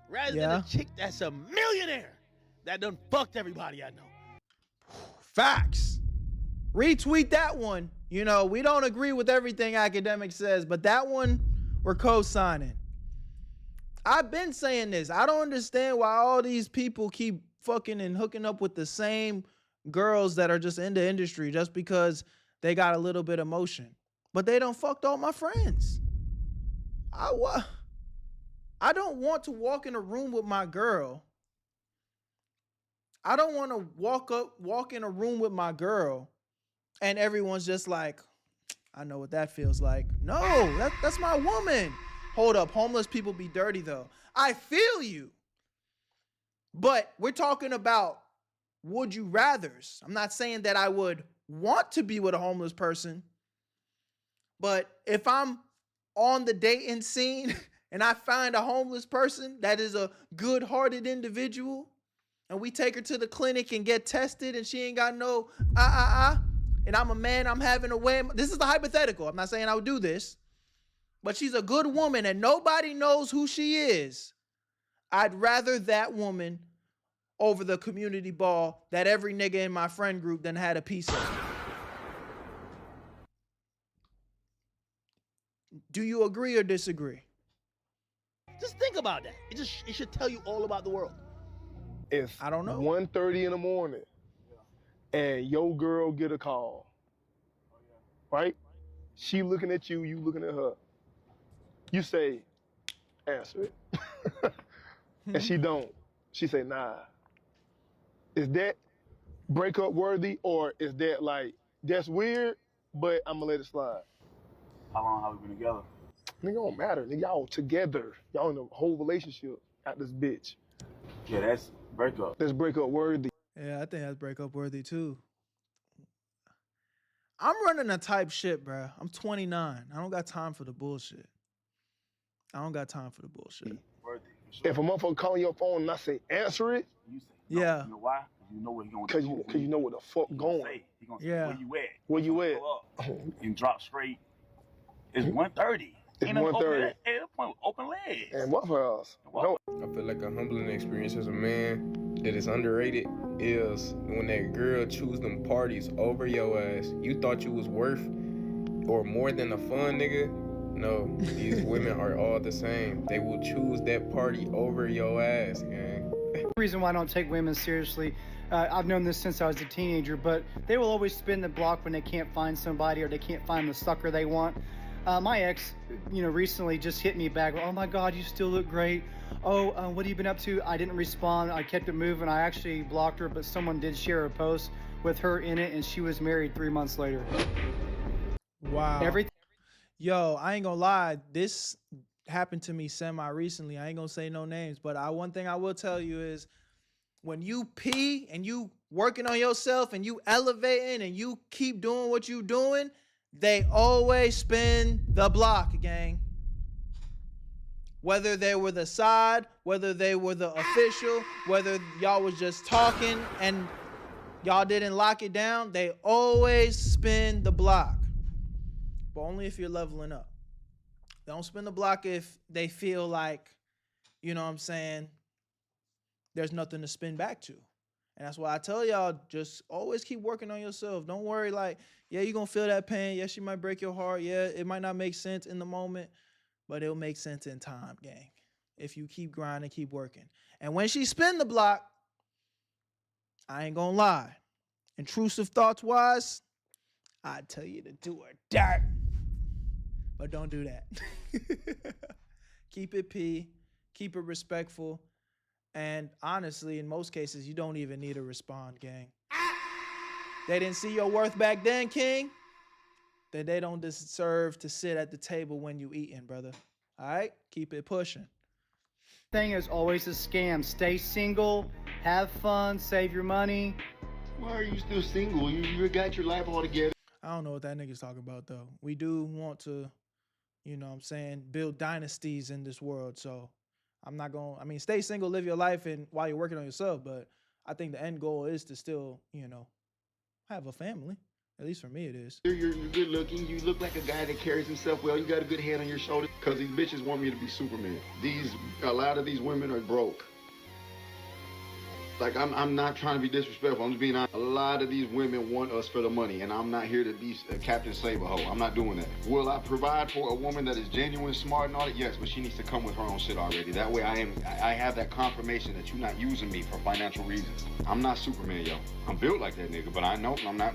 Rather than a chick that's a millionaire that done fucked everybody I know. Facts. Retweet that one. You know, we don't agree with everything Academic says, but that one we're co-signing. I've been saying this. I don't understand why all these people keep fucking and hooking up with the same girls that are just in the industry just because they got a little bit of motion. But they done fucked all my friends. I don't want to walk in a room with my girl. I don't want to walk in a room with my girl and everyone's just like, I know what that feels like. No, that's my woman. Hold up, homeless people be dirty though. I feel you. But we're talking about would you rathers. I'm not saying that I would want to be with a homeless person, but if I'm on the dating scene and I find a homeless person that is a good-hearted individual and we take her to the clinic and get tested and she ain't got no and I'm a man, I'm having a way. This is the hypothetical. I'm not saying I would do this, but she's a good woman and nobody knows who she is. I'd rather that woman over the community ball that every nigga in my friend group done had a piece of. Do you agree or disagree? Just think about that. It should tell you all about the world. It's I don't know. 1:30 in the morning and your girl get a call. Right? She looking at you, you looking at her. You say, answer it. And she don't. She say, nah. Is that breakup worthy or is that like, that's weird, but I'm gonna let it slide? How long have we been together? Nigga, don't matter. Nigga, y'all together. Y'all in a whole relationship at this bitch. Yeah, that's breakup. That's breakup worthy. Yeah, I think that's breakup worthy too. I'm running a type shit, bro. I'm 29. I don't got time for the bullshit. I don't got time for the bullshit. Worthy, sure. If a motherfucker calling your phone and I say answer it, you say no. Yeah. You know why? You know where he going. Cause you know where the fuck going. He gonna say, where you at? Where you at? And drop straight. It's 1:30. It's 1:30. Open leg. And what for us? No. I feel like a humbling experience as a man that is underrated is when that girl choose them parties over your ass. You thought you was worth or more than a fun nigga. No, these women are all the same. They will choose that party over your ass, gang. The reason why I don't take women seriously, I've known this since I was a teenager, but they will always spin the block when they can't find somebody or they can't find the sucker they want. My ex, recently just hit me back. Oh my God, you still look great. Oh, what have you been up to? I didn't respond. I kept it moving. I actually blocked her, but someone did share a post with her in it, and she was married 3 months later. Wow. Yo, I ain't gonna lie. This happened to me semi-recently. I ain't gonna say no names, but one thing I will tell you is when you pee and you working on yourself and you elevating and you keep doing what you doing, they always spin the block, gang. Whether they were the side, whether they were the official, whether y'all was just talking and y'all didn't lock it down, they always spin the block. But only if you're leveling up. Don't spin the block if they feel like, you know what I'm saying, there's nothing to spin back to. And that's why I tell y'all, just always keep working on yourself. Don't worry, like, yeah, you're going to feel that pain. Yeah, she might break your heart. Yeah, it might not make sense in the moment, but it'll make sense in time, gang. If you keep grinding, keep working. And when she spin the block, I ain't going to lie. Intrusive thoughts-wise, I'd tell you to do her dirt. But don't do that. Keep it P. Keep it respectful. And honestly, in most cases, you don't even need to respond, gang. They didn't see your worth back then, King. Then they don't deserve to sit at the table when you eating, brother. All right? Keep it pushing. Thing is always a scam. Stay single, have fun, save your money. Why are you still single? You got your life all together. I don't know what that nigga's talking about though. We do want to, you know what I'm saying, build dynasties in this world. So I'm not going to, I mean, stay single, live your life and while you're working on yourself. But I think the end goal is to still, you know, have a family. At least for me it is. You're good looking. You look like a guy that carries himself well. You got a good head on your shoulder. Because these bitches want me to be Superman. A lot of these women are broke. Like, I'm not trying to be disrespectful. I'm just being honest. A lot of these women want us for the money, and I'm not here to be Captain Saberho. I'm not doing that. Will I provide for a woman that is genuine, smart, and all that? Yes, but she needs to come with her own shit already. That way I have that confirmation that you're not using me for financial reasons. I'm not Superman, yo. I'm built like that nigga, but I know I'm not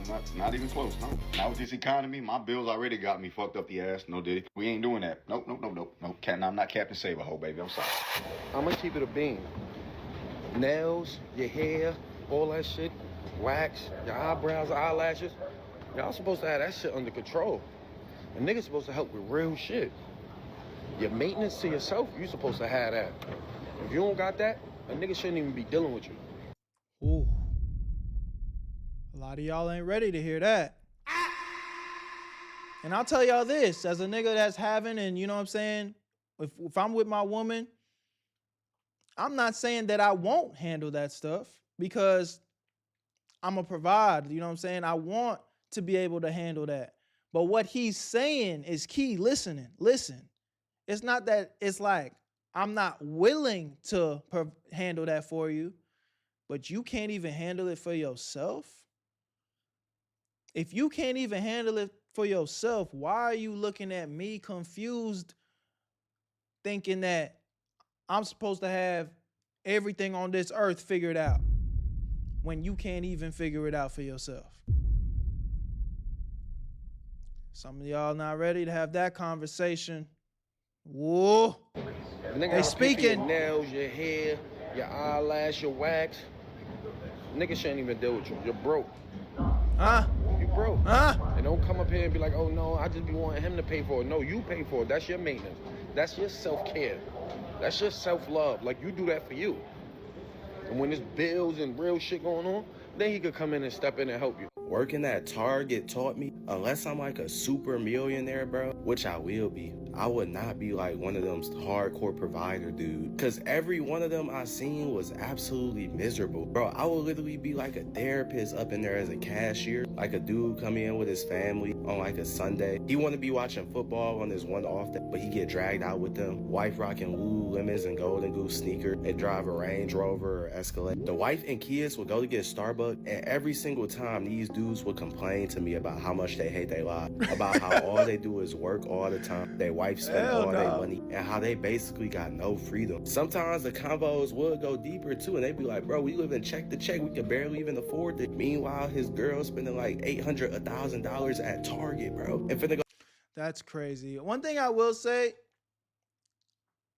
even close, no. Not with this economy. My bills already got me fucked up the ass. No, did it? We ain't doing that. Nope. I'm not Captain Saberho, baby. I'm sorry. I'm gonna keep it a bean. Nails, your hair, all that shit, wax, your eyebrows, eyelashes. Y'all supposed to have that shit under control. A nigga's supposed to help with real shit. Your maintenance to yourself, you supposed to have that. If you don't got that, a nigga shouldn't even be dealing with you. Ooh. A lot of y'all ain't ready to hear that. And I'll tell y'all this, as a nigga that's having, and you know what I'm saying, if I'm with my woman, I'm not saying that I won't handle that stuff because I'm a provide, you know what I'm saying? I want to be able to handle that. But what he's saying is key. Listen. It's not that it's like I'm not willing to handle that for you, but you can't even handle it for yourself. If you can't even handle it for yourself, why are you looking at me confused, thinking that I'm supposed to have everything on this earth figured out when you can't even figure it out for yourself? Some of y'all not ready to have that conversation. Whoa. They speaking. Your nails, your hair, your eyelash, your wax. Niggas shouldn't even deal with you. You're broke. Huh? You broke. Huh? And don't come up here and be like, oh no, I just be wanting him to pay for it. No, you pay for it. That's your maintenance. That's your self-care. That's your self-love. Like, you do that for you. And when there's bills and real shit going on, then he could come in and step in and help you. Working at Target taught me, unless I'm like a super millionaire, bro, which I will be, I would not be like one of them hardcore provider dude. Cause every one of them I seen was absolutely miserable. Bro, I would literally be like a therapist up in there as a cashier. Like a dude come in with his family on like a Sunday. He want to be watching football on his one off day, but he get dragged out with them. Wife rocking Lululemons and Golden Goose sneaker. They drive a Range Rover or Escalade. The wife and kids would go to get Starbucks, and every single time these dudes would complain to me about how much they hate their life, about how all they do is work all the time, their wife spend all their money, and how they basically got no freedom. Sometimes the convos would go deeper too, and they'd be like, bro, we live in check to check, we can barely even afford it. Meanwhile, his girl spending like $800, $1,000 at Target, bro. And finna go. That's crazy. One thing I will say,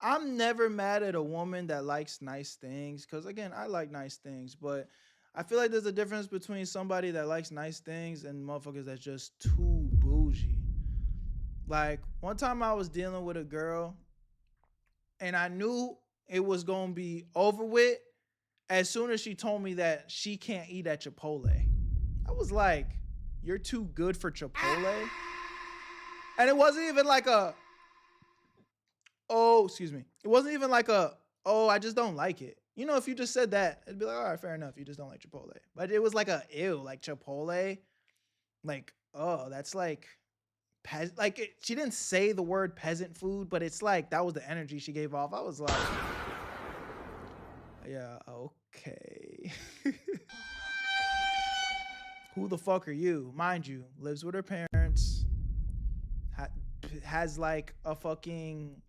I'm never mad at a woman that likes nice things, because again, I like nice things, but I feel like there's a difference between somebody that likes nice things and motherfuckers that's just too bougie. Like, one time I was dealing with a girl and I knew it was going to be over with as soon as she told me that she can't eat at Chipotle. I was like, you're too good for Chipotle? And it wasn't even like a, oh, excuse me. It wasn't even like a, oh, I just don't like it. You know, if you just said that, it'd be like, all right, fair enough. You just don't like Chipotle. But it was like a, ew, like Chipotle. Like, oh, that's like, she didn't say the word peasant food, but it's like, that was the energy she gave off. I was like, yeah, okay. Who the fuck are you? Mind you, lives with her parents, has like a fucking,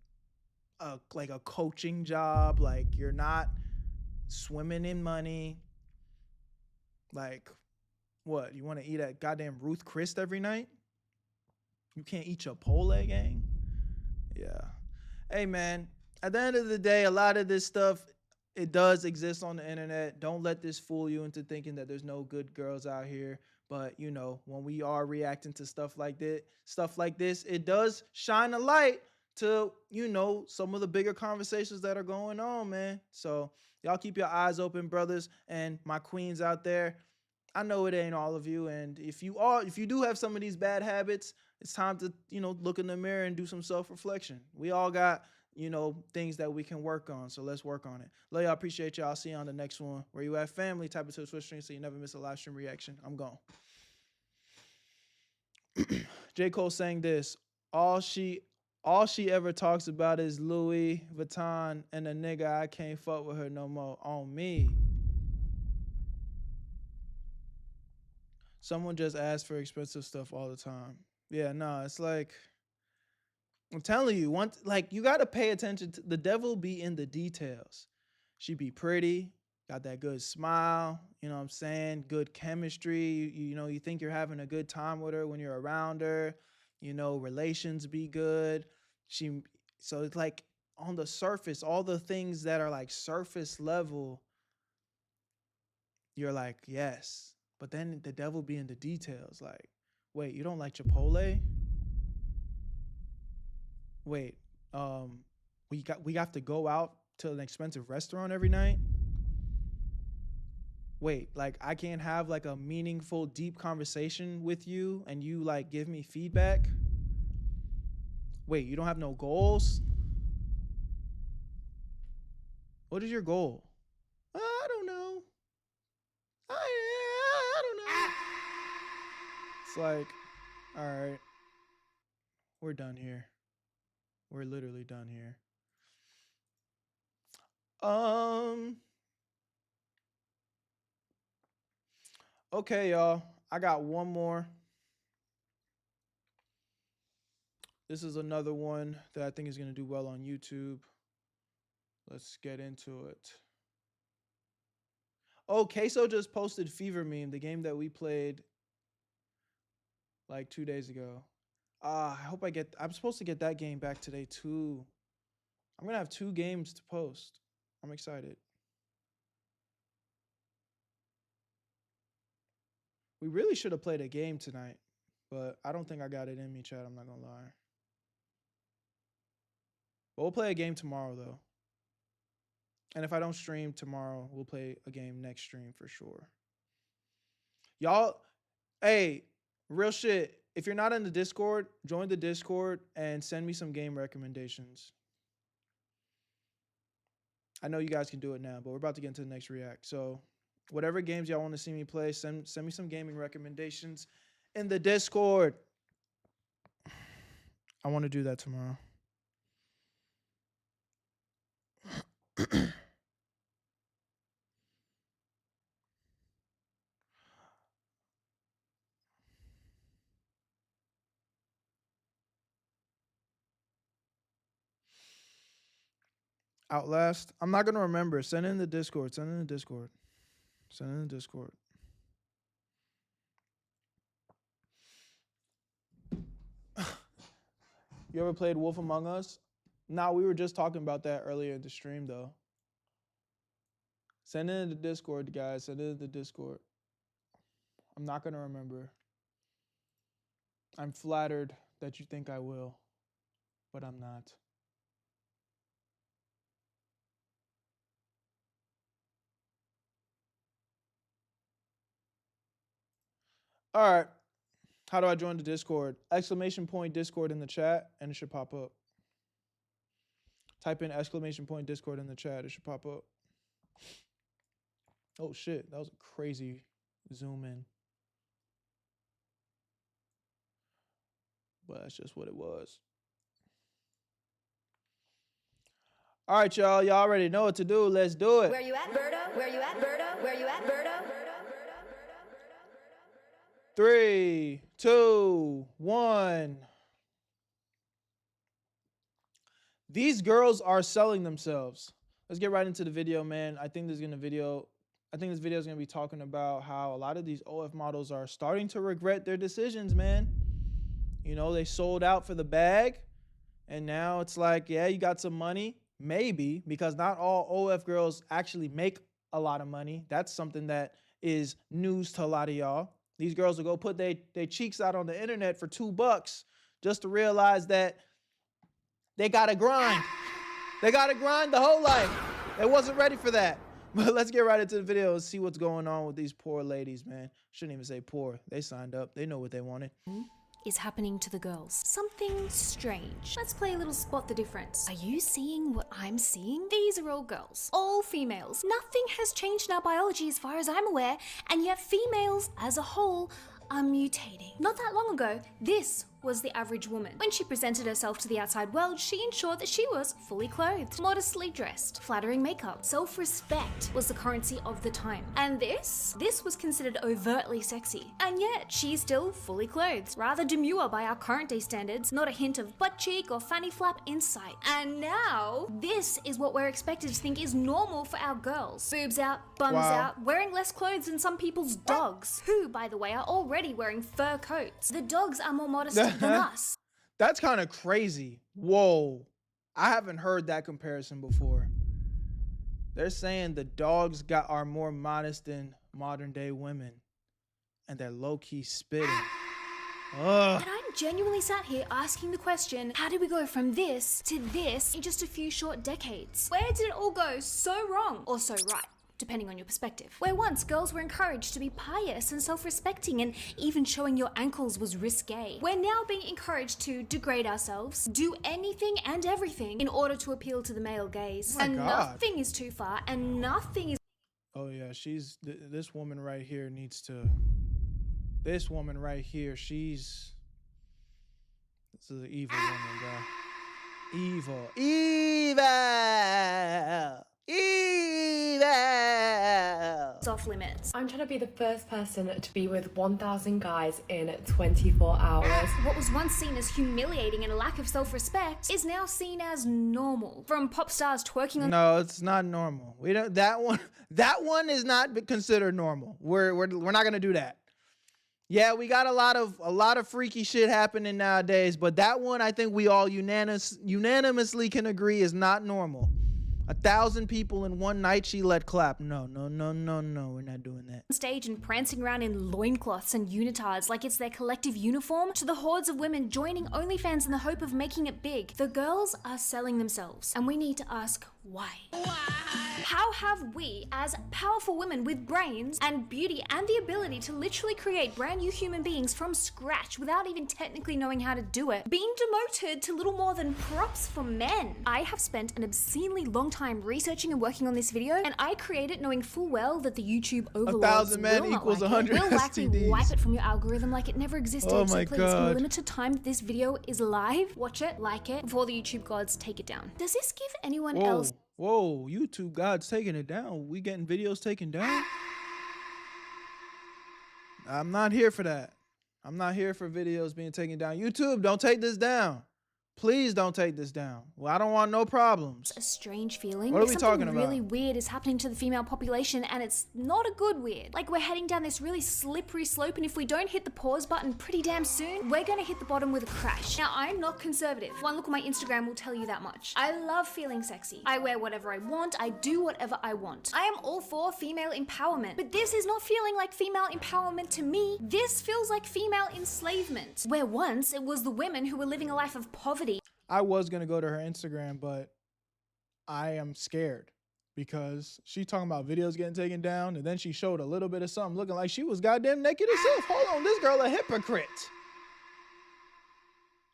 like a coaching job. Like, you're not swimming in money. Like, what? You want to eat at goddamn Ruth Chris every night? You can't eat Chipotle, gang? Yeah. Hey, man, at the end of the day, a lot of this stuff, it does exist on the internet. Don't let this fool you into thinking that there's no good girls out here. But, you know, when we are reacting to stuff like this, it does shine a light to, you know, some of the bigger conversations that are going on, man. So y'all keep your eyes open, brothers and my queens out there. I know it ain't all of you. And if you do have some of these bad habits, it's time to, you know, look in the mirror and do some self-reflection. We all got, you know, things that we can work on. So let's work on it. Love y'all. Appreciate y'all. I'll see you on the next one. Where you at, family? Type into the Twitch stream so you never miss a live stream reaction. I'm gone. J. Cole saying this. All she ever talks about is Louis Vuitton and a nigga. I can't fuck with her no more. On me. Someone just asked for expensive stuff all the time. Yeah, no, it's like, I'm telling you, you got to pay attention to the devil be in the details. She be pretty, got that good smile, you know what I'm saying? Good chemistry. You know, you think you're having a good time with her when you're around her. You know, relations be good. So it's like on the surface, all the things that are like surface level, you're like, yes. But then the devil be in the details. Like, wait, you don't like Chipotle? Wait, we have to go out to an expensive restaurant every night? Wait, like I can't have like a meaningful, deep conversation with you and you like give me feedback? Wait, you don't have no goals? What is your goal? I don't know. I don't know. It's like, all right, we're done here. We're literally done here. Okay, y'all. I got one more. This is another one that I think is going to do well on YouTube. Let's get into it. Oh, Queso just posted Fever Meme, the game that we played like 2 days ago. I hope I'm supposed to get that game back today too. I'm going to have 2 games to post. I'm excited. We really should have played a game tonight, but I don't think I got it in me, chat. I'm not going to lie. But we'll play a game tomorrow, though. And if I don't stream tomorrow, we'll play a game next stream for sure. Y'all, hey, real shit. If you're not in the Discord, join the Discord and send me some game recommendations. I know you guys can do it now, but we're about to get into the next react. So whatever games y'all want to see me play, send me some gaming recommendations in the Discord. I want to do that tomorrow. Outlast. I'm not gonna remember. Send it in the Discord. Send it in the Discord. Send it in the Discord. You ever played Wolf Among Us? Nah, we were just talking about that earlier in the stream though. Send it in the Discord, guys. Send it in the Discord. I'm not gonna remember. I'm flattered that you think I will, but I'm not. All right. How do I join the Discord? Exclamation point Discord in the chat, and it should pop up. Type in exclamation point Discord in the chat. It should pop up. Oh, shit. That was a crazy zoom in. But that's just what it was. All right, y'all. Y'all already know what to do. Let's do it. Where you at, Berto? Where you at, Berto? Where you at, Berto? 3, 2, 1. These girls are selling themselves. Let's get right into the video, man. I think this video is going to be talking about how a lot of these OF models are starting to regret their decisions, man. You know, they sold out for the bag, and now it's like, yeah, you got some money. Maybe, because not all OF girls actually make a lot of money. That's something that is news to a lot of y'all. These girls will go put their cheeks out on the internet for $2 just to realize that They gotta grind. They gotta grind the whole life. They wasn't ready for that. But let's get right into the video and see what's going on with these poor ladies, man. Shouldn't even say poor. They signed up. They know what they wanted. Is happening to the girls. Something strange. Let's play a little spot the difference. Are you seeing what I'm seeing? These are all girls. All females. Nothing has changed in our biology as far as I'm aware, and yet females as a whole are mutating. Not that long ago, this was the average woman. When she presented herself to the outside world, she ensured that she was fully clothed, modestly dressed, flattering makeup. Self-respect was the currency of the time. And this was considered overtly sexy. And yet, she's still fully clothed, rather demure by our current day standards, not a hint of butt cheek or fanny flap in sight. And now, this is what we're expected to think is normal for our girls. Boobs out, bums out, wearing less clothes than some people's dogs, who, by the way, are already wearing fur coats. The dogs are more modest than us. That's kind of crazy. Whoa. I haven't heard that comparison before. They're saying the dogs are more modest than modern day women. And they're low-key spitting. Ugh. And I'm genuinely sat here asking the question, how did we go from this to this in just a few short decades? Where did it all go so wrong or so right? Depending on your perspective. Where once girls were encouraged to be pious and self-respecting, and even showing your ankles was risque, we're now being encouraged to degrade ourselves, do anything and everything in order to appeal to the male gaze. And nothing is too far, and nothing is... Oh yeah, this woman right here needs to... This woman right here, this is an evil woman, bro. Evil. Off limits. I'm trying to be the first person to be with 1,000 guys in 24 hours. What was once seen as humiliating and a lack of self-respect is now seen as normal. From pop stars twerking on... No, it's not normal. We don't. That one is not considered normal. We're not gonna do that. Yeah, we got a lot of freaky shit happening nowadays, but that one I think we all unanimously can agree is not normal. 1,000 people in one night she let clap. No, we're not doing that. Stage and prancing around in loincloths and unitards like it's their collective uniform, to the hordes of women joining OnlyFans in the hope of making it big. The girls are selling themselves, and we need to ask why. How have we, as powerful women with brains and beauty and the ability to literally create brand new human beings from scratch without even technically knowing how to do it, being demoted to little more than props for men? I have spent an obscenely long time researching and working on this video, and I created knowing full well that the YouTube overlords 1,000 men will not equals like 100 it, will likely STDs. wipe it from your algorithm like it never existed. Oh so my please, in the God. limited time that this video is live, watch it, like it, before the YouTube gods take it down. Does this give anyone else... Whoa, YouTube God's taking it down. We getting videos taken down? I'm not here for that. I'm not here for videos being taken down. YouTube, don't take this down. Please don't take this down. Well, I don't want no problems. A strange feeling. What are we talking Something about? really weird is happening to the female population, and it's not a good weird. Like, we're heading down this really slippery slope, and if we don't hit the pause button pretty damn soon, we're gonna hit the bottom with a crash. Now, I'm not conservative. One look at my Instagram will tell you that much. I love feeling sexy. I wear whatever I want. I do whatever I want. I am all for female empowerment, but this is not feeling like female empowerment to me. This feels like female enslavement, where once it was the women who were living a life of poverty. I was going to go to her Instagram, but I am scared because she talking about videos getting taken down, and then she showed a little bit of something looking like she was goddamn naked herself. Hold on, this girl a hypocrite.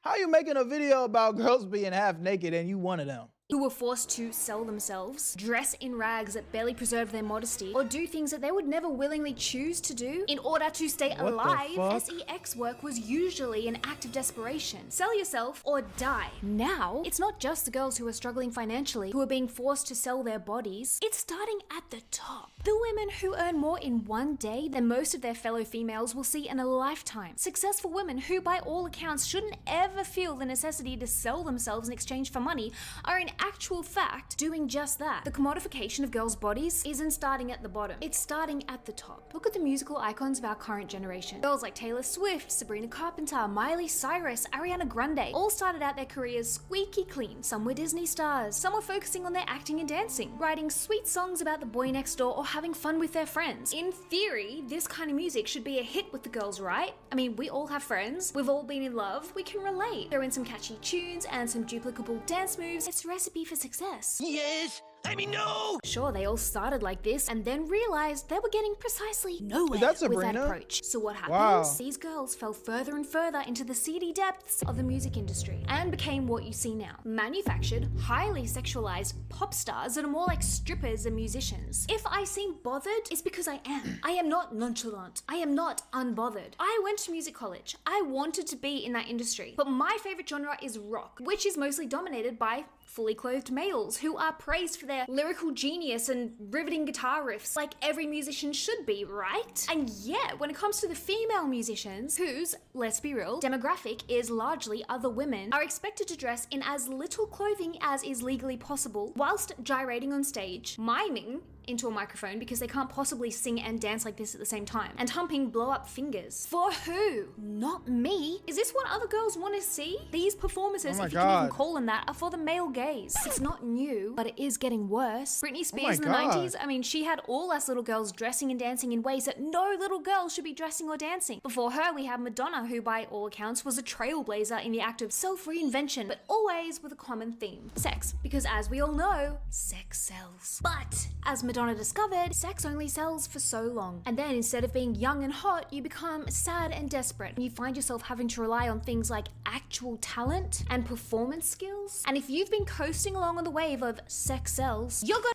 How you making a video about girls being half naked and you one of them? Who were forced to sell themselves, dress in rags that barely preserve their modesty, or do things that they would never willingly choose to do in order to stay What the alive. fuck? Sex work was usually an act of desperation. Sell yourself or die. Now, it's not just the girls who are struggling financially who are being forced to sell their bodies. It's starting at the top. The women who earn more in one day than most of their fellow females will see in a lifetime. Successful women who, by all accounts, shouldn't ever feel the necessity to sell themselves in exchange for money are in actual fact, doing just that. The commodification of girls' bodies isn't starting at the bottom, it's starting at the top. Look at the musical icons of our current generation. Girls like Taylor Swift, Sabrina Carpenter, Miley Cyrus, Ariana Grande all started out their careers squeaky clean. Some were Disney stars, some were focusing on their acting and dancing, writing sweet songs about the boy next door or having fun with their friends. In theory, this kind of music should be a hit with the girls, right? I mean, we all have friends, we've all been in love, we can relate. Throw in some catchy tunes and some duplicable dance moves, it's a recipe for success. Yes! I mean, no! Sure, they all started like this and then realized they were getting precisely nowhere that with that Sabrina? approach. So what happened? Wow. These girls fell further and further into the seedy depths of the music industry and became what you see now. Manufactured, highly sexualized pop stars that are more like strippers than musicians. If I seem bothered, it's because I am. I am not nonchalant. I am not unbothered. I went to music college. I wanted to be in that industry. But my favorite genre is rock, which is mostly dominated by fully clothed males who are praised for their lyrical genius and riveting guitar riffs like every musician should be, right? And yet, when it comes to the female musicians, whose, let's be real, demographic is largely other women, are expected to dress in as little clothing as is legally possible, whilst gyrating on stage, miming into a microphone because they can't possibly sing and dance like this at the same time, and humping blow-up fingers. For who? Not me. Is this what other girls want to see? These performances, if you can even call them that, are for the male gaze. It's not new, but it is getting worse. Britney Spears in the 90s, I mean, she had all us little girls dressing and dancing in ways that no little girl should be dressing or dancing. Before her, we have Madonna, who by all accounts was a trailblazer in the act of self-reinvention, but always with a common theme: sex. Because as we all know, sex sells. But as Madonna discovered, sex only sells for so long. And then instead of being young and hot, you become sad and desperate. You find yourself having to rely on things like actual talent and performance skills. And if you've been coasting along on the wave of sex sells, you're gonna—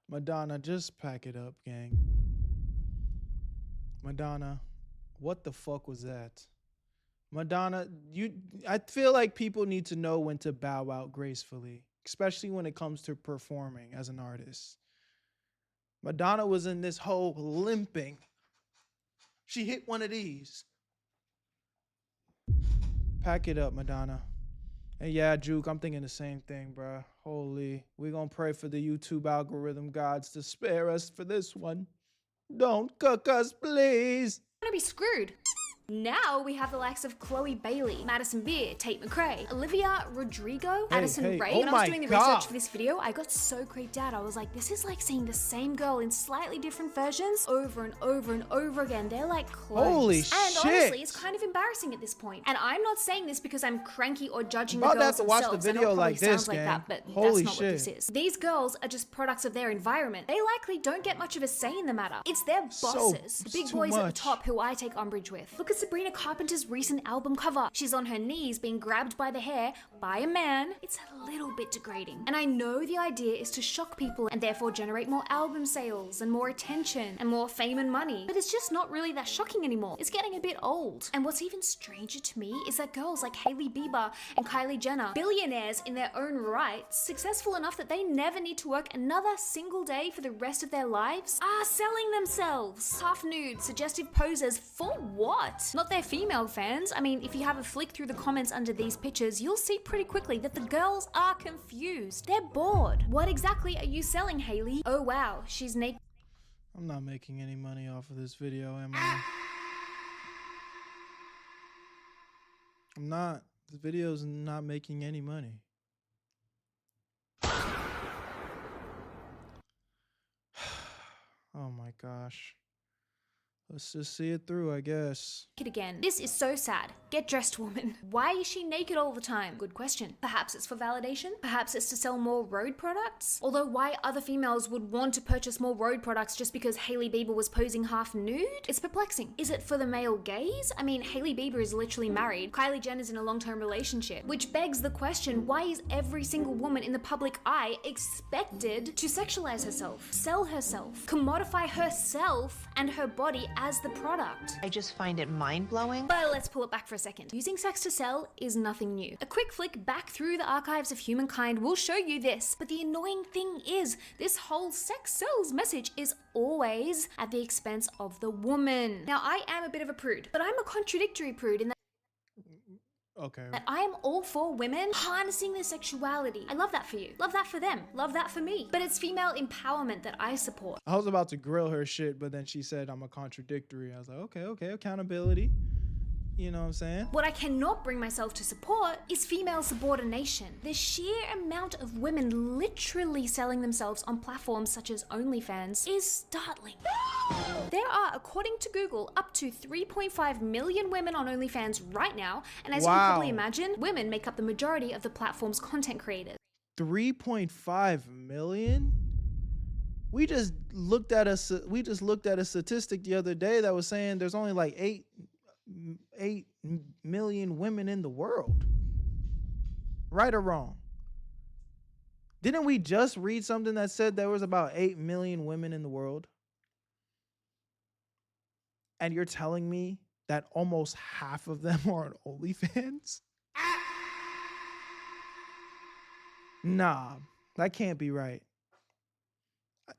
Madonna, just pack it up, gang. Madonna, what the fuck was that? Madonna, I feel like people need to know when to bow out gracefully, especially when it comes to performing as an artist. Madonna was in this whole limping. She hit one of these. Pack it up, Madonna. And yeah, Juke, I'm thinking the same thing, bruh. Holy, we gonna pray for the YouTube algorithm gods to spare us for this one. Don't cook us, please. gonna be screwed. Now we have the likes of Chloe Bailey, Madison Beer, Tate McRae, Olivia Rodrigo, Addison Rae. When I was doing the research for this video, I got so creeped out. I was like, this is like seeing the same girl in slightly different versions over and over and over again. They're like clones. Holy shit. And honestly, it's kind of embarrassing at this point. And I'm not saying this because I'm cranky or judging the girls themselves. Watch the video like this, like that, but that's not what this is. These girls are just products of their environment. They likely don't get much of a say in the matter. It's their bosses, the big boys at the top, who I take umbrage with. Look at Sabrina Carpenter's recent album cover. She's on her knees being grabbed by the hair by a man. It's a little bit degrading. And I know the idea is to shock people and therefore generate more album sales and more attention and more fame and money. But it's just not really that shocking anymore. It's getting a bit old. And what's even stranger to me is that girls like Hailey Bieber and Kylie Jenner, billionaires in their own right, successful enough that they never need to work another single day for the rest of their lives, are selling themselves. Half nude, suggestive poses for what? Not their female fans. I mean, if you have a flick through the comments under these pictures, you'll see pretty quickly that the girls are confused. They're bored. What exactly are you selling, Hailey? Oh wow, she's naked. I'm not making any money off of this video, am I? I'm not. This video's not making any money. Oh my gosh. Let's just see it through, I guess. Again. This is so sad. Get dressed, woman. Why is she naked all the time? Good question. Perhaps it's for validation? Perhaps it's to sell more road products? Although why other females would want to purchase more road products just because Hailey Bieber was posing half nude? It's perplexing. Is it for the male gaze? I mean, Hailey Bieber is literally married. Kylie Jenner's in a long-term relationship. Which begs the question, why is every single woman in the public eye expected to sexualize herself, sell herself, commodify herself and her body as the product? I just find it mind-blowing. But let's pull it back for a second. Using sex to sell is nothing new. A quick flick back through the archives of humankind will show you this. But the annoying thing is, this whole sex sells message is always at the expense of the woman. Now, I am a bit of a prude, but I'm a contradictory prude in that Okay. I am all for women harnessing their sexuality. I love that for you. Love that for them. Love that for me. But it's female empowerment that I support. I was about to grill her shit, but then she said I'm a contradictory. I was like, okay, accountability. You know what I'm saying? What I cannot bring myself to support is female subordination. The sheer amount of women literally selling themselves on platforms such as OnlyFans is startling. There are, according to Google, up to 3.5 million women on OnlyFans right now, and as you can probably imagine, women make up the majority of the platform's content creators. 3.5 million? We just looked at a statistic the other day that was saying there's only like 8 million women in the world. Right or wrong? Didn't we just read something that said there was about 8 million women in the world? And you're telling me that almost half of them are on OnlyFans? Nah, that can't be right.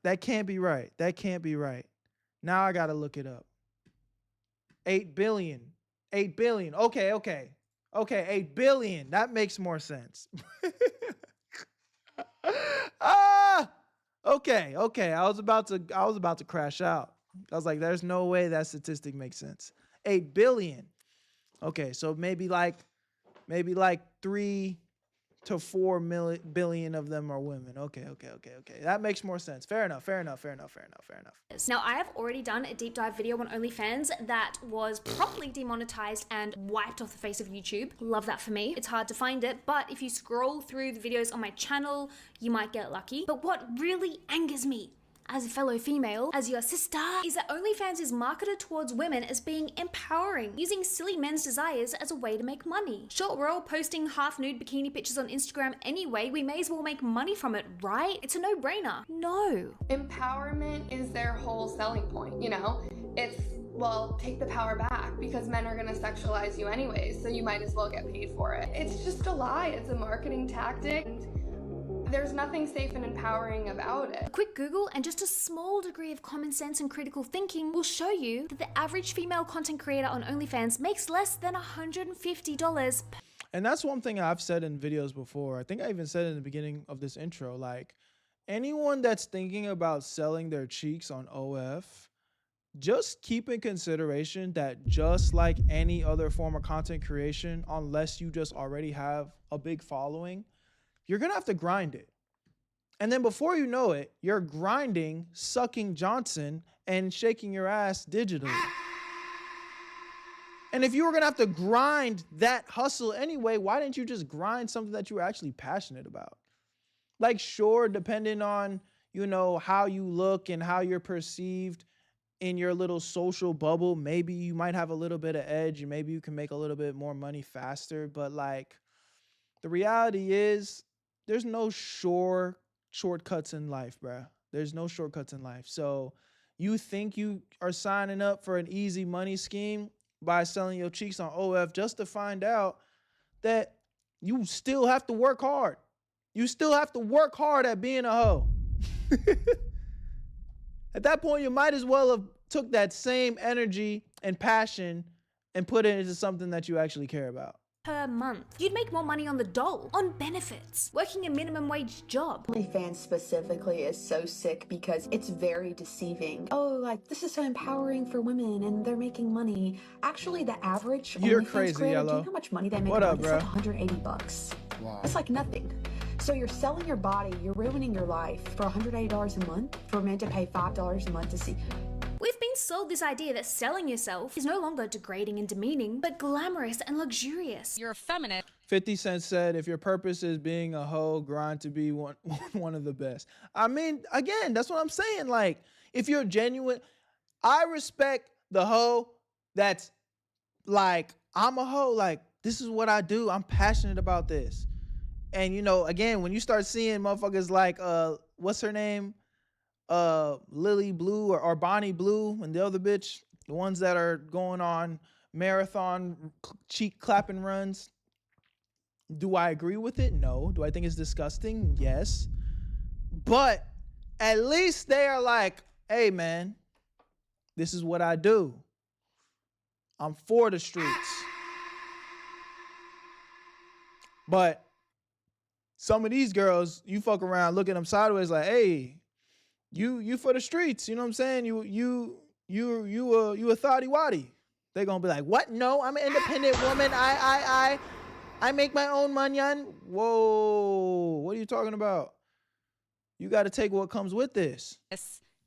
That can't be right. That can't be right. Now I gotta look it up. 8 billion. 8 billion. Okay. 8 billion. That makes more sense. Okay. I was about to crash out. I was like, there's no way that statistic makes sense. 8 billion. Okay, so maybe like 3 to 4 billion of them are women. Okay. That makes more sense. Fair enough. Now, I have already done a deep dive video on OnlyFans that was promptly demonetized and wiped off the face of YouTube. Love that for me. It's hard to find it, but if you scroll through the videos on my channel, you might get lucky. But what really angers me as a fellow female, as your sister, is that OnlyFans is marketed towards women as being empowering, using silly men's desires as a way to make money. Sure, we're all posting half-nude bikini pictures on Instagram anyway, we may as well make money from it, right? It's a no-brainer. No. Empowerment is their whole selling point, you know? It's, well, take the power back because men are gonna sexualize you anyways, so you might as well get paid for it. It's just a lie, it's a marketing tactic. There's nothing safe and empowering about it. A quick Google and just a small degree of common sense and critical thinking will show you that the average female content creator on OnlyFans makes less than $150 per. And that's one thing I've said in videos before. I think I even said it in the beginning of this intro, like anyone that's thinking about selling their cheeks on OF, just keep in consideration that just like any other form of content creation, unless you just already have a big following, you're gonna have to grind it. And then before you know it, you're grinding, sucking Johnson, and shaking your ass digitally. And if you were gonna have to grind that hustle anyway, why didn't you just grind something that you were actually passionate about? Like, sure, depending on, you know, how you look and how you're perceived in your little social bubble, maybe you might have a little bit of edge, and maybe you can make a little bit more money faster. But like, the reality is, there's no shortcuts in life, bruh. There's no shortcuts in life. So you think you are signing up for an easy money scheme by selling your cheeks on OF just to find out that you still have to work hard. You still have to work hard at being a hoe. At that point, you might as well have took that same energy and passion and put it into something that you actually care about. Per month. You'd make more money on the dole, on benefits, working a minimum wage job. OnlyFans specifically is so sick because it's very deceiving. Oh, like, this is so empowering for women and they're making money. Actually, the average You're OnlyFans crazy, creator, Yellow. do you know how much money they make? What up, It's bro? like $180. Wow. It's like nothing. So you're selling your body, you're ruining your life for $180 a month for men to pay $5 a month to see. We've been sold this idea that selling yourself is no longer degrading and demeaning, but glamorous and luxurious. You're effeminate. 50 Cent said, if your purpose is being a hoe, grind to be one of the best. I mean, again, that's what I'm saying. Like, if you're genuine, I respect the hoe that's like, I'm a hoe. Like, this is what I do. I'm passionate about this. And, you know, again, when you start seeing motherfuckers like, what's her name? Lily Blue or Bonnie Blue and the other bitch, the ones that are going on marathon cheek clapping runs. Do I agree with it? No. Do I think it's disgusting? Yes. But at least they are like, hey man, this is what I do. I'm for the streets. But some of these girls, you fuck around looking them sideways like, hey, you for the streets, you know what I'm saying? You a thotty waddy. They gonna be like, what? No, I'm an independent woman. I make my own money. Whoa, what are you talking about? You got to take what comes with this.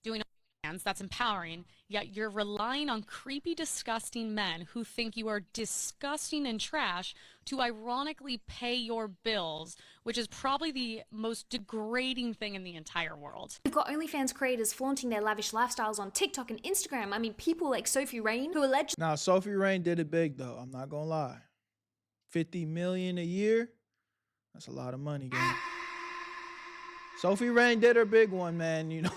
Doing OnlyFans, that's empowering, yet you're relying on creepy, disgusting men who think you are disgusting and trash to ironically pay your bills, which is probably the most degrading thing in the entire world. We've got OnlyFans creators flaunting their lavish lifestyles on TikTok and Instagram. I mean, people like Sophie Rain, who alleged— Now, Sophie Rain did it big, though. I'm not going to lie. $50 million a year? That's a lot of money, gang. Sophie Rain did her big one, man. You know,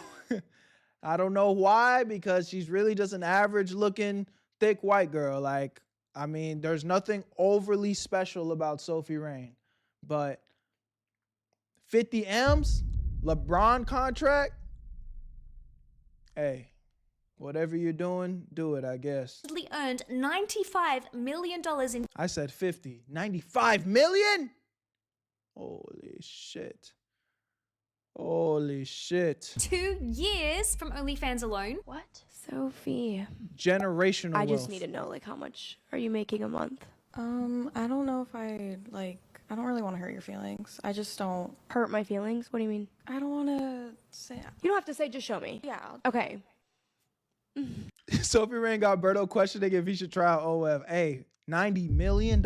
I don't know why, because she's really just an average-looking, thick white girl. Like, I mean, there's nothing overly special about Sophie Rain. But 50 M's, LeBron contract, hey, whatever you're doing, do it, I guess. earned $95 million in— I said 50. 95 million? Holy shit. Holy shit. 2 years from OnlyFans alone. What? Sophie. Generational I just wealth. need to know, like, how much are you making a month? I don't know if I don't really want to hurt your feelings. I just don't. Hurt my feelings? What do you mean? I don't want to say. You don't have to say, just show me. Yeah. Okay. Sophie Rain got Berto questioning if he should try out OF. Hey, $90 million?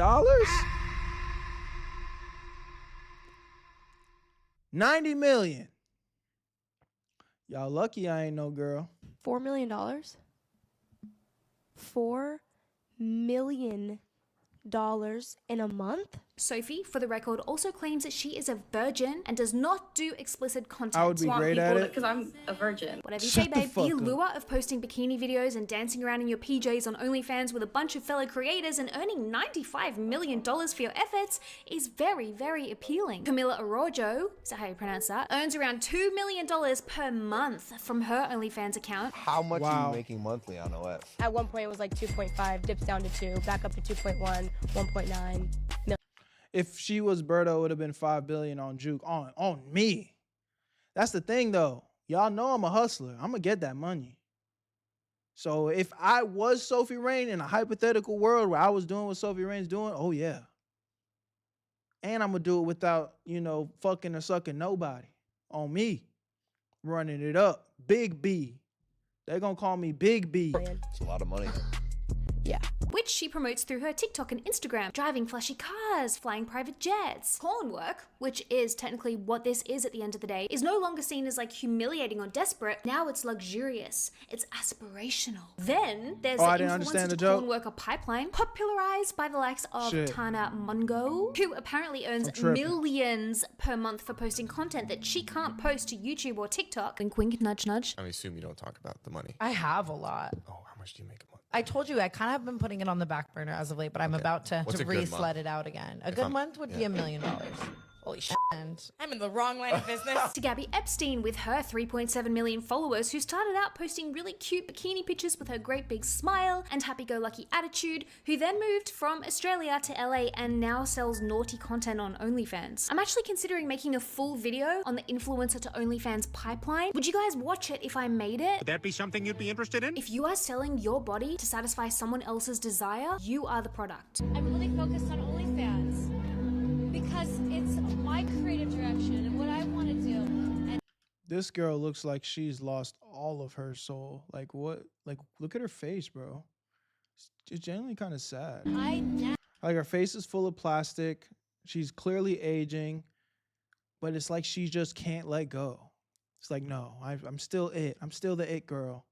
$90 million. Y'all lucky I ain't no girl. $4 million? $4 million in a month? Sophie, for the record, also claims that she is a virgin and does not do explicit content. I would be great at it. Because I'm a virgin. Whatever you Shut say, the babe, fuck the up. allure of posting bikini videos and dancing around in your PJs on OnlyFans with a bunch of fellow creators and earning $95 million for your efforts is very, very appealing. Camila Araujo, is that how you pronounce that, earns around $2 million per month from her OnlyFans account. How much are you making monthly on OF? At one point, it was like 2.5, dips down to 2, back up to 2.1, 1.9 million. If she was Berto, it would have been $5 billion on Juke. On me. That's the thing, though. Y'all know I'm a hustler. I'm going to get that money. So if I was Sophie Rain in a hypothetical world where I was doing what Sophie Rain's doing, oh, yeah. And I'm going to do it without, you know, fucking or sucking nobody. On me. Running it up. Big B. They're going to call me Big B. It's a lot of money. Yeah. Which she promotes through her TikTok and Instagram, driving flashy cars, flying private jets. Porn work, which is technically what this is at the end of the day, is no longer seen as like humiliating or desperate. Now it's luxurious. It's aspirational. Then there's the I didn't influencer understand the to joke. porn worker pipeline, popularized by the likes of Shit. Tana Mungo, who apparently earns I'm tripping. millions per month for posting content that she can't post to YouTube or TikTok. Wink, wink, nudge, nudge. I assume you don't talk about the money. I have a lot. Oh, how much do you make a month? I told you I kind of have been putting it on the back burner as of late, but I'm about to What's a good re-sled month? it out again. A If good I'm- month would be $1 million. Holy shit. I'm in the wrong line of business. To Gabby Epstein with her 3.7 million followers, who started out posting really cute bikini pictures with her great big smile and happy-go-lucky attitude, who then moved from Australia to LA and now sells naughty content on OnlyFans. I'm actually considering making a full video on the influencer to OnlyFans pipeline. Would you guys watch it if I made it? Would that be something you'd be interested in? If you are selling your body to satisfy someone else's desire, you are the product. I'm really focused on OnlyFans because it's my creative direction and what I want to do. And This girl looks like she's lost all of her soul. Like what? Like look at her face, bro. It's genuinely kind of sad. Like her face is full of plastic. She's clearly aging, but it's like she just can't let go. It's like, no, I'm still it. I'm still the it girl.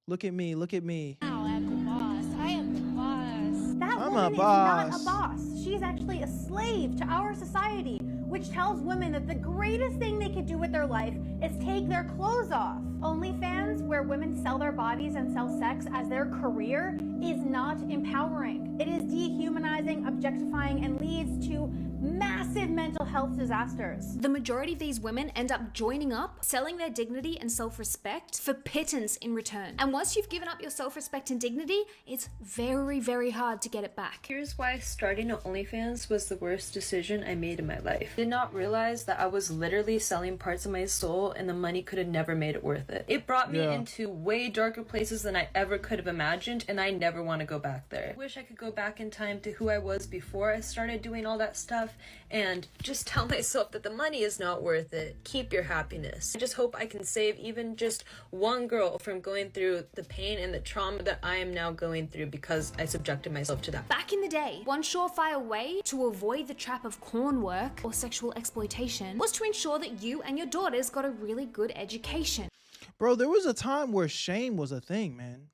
Look at me. Look at me. now I'm the boss. I am the boss. That I'm woman a is boss. not a boss. She's actually a slave to our society, which tells women that the greatest thing they could do with their life is take their clothes off. OnlyFans, where women sell their bodies and sell sex as their career, is not empowering. It is dehumanizing, objectifying, and leads to massive mental health disasters. The majority of these women end up joining up, selling their dignity and self-respect for pittance in return. And once you've given up your self-respect and dignity, it's very, very hard to get it back. Here's why starting an OnlyFans was the worst decision I made in my life. I did not realize that I was literally selling parts of my soul and the money could have never made it worth it. It brought me into way darker places than I ever could have imagined, and I never want to go back there. I wish I could go back in time to who I was before I started doing all that stuff and just tell myself that the money is not worth it. Keep your happiness. I just hope I can save even just one girl from going through the pain and the trauma that I am now going through because I subjected myself to that. Back in the day, one surefire way to avoid the trap of corn work or sexual exploitation was to ensure that you and your daughters got a really good education. Bro, there was a time where shame was a thing, man.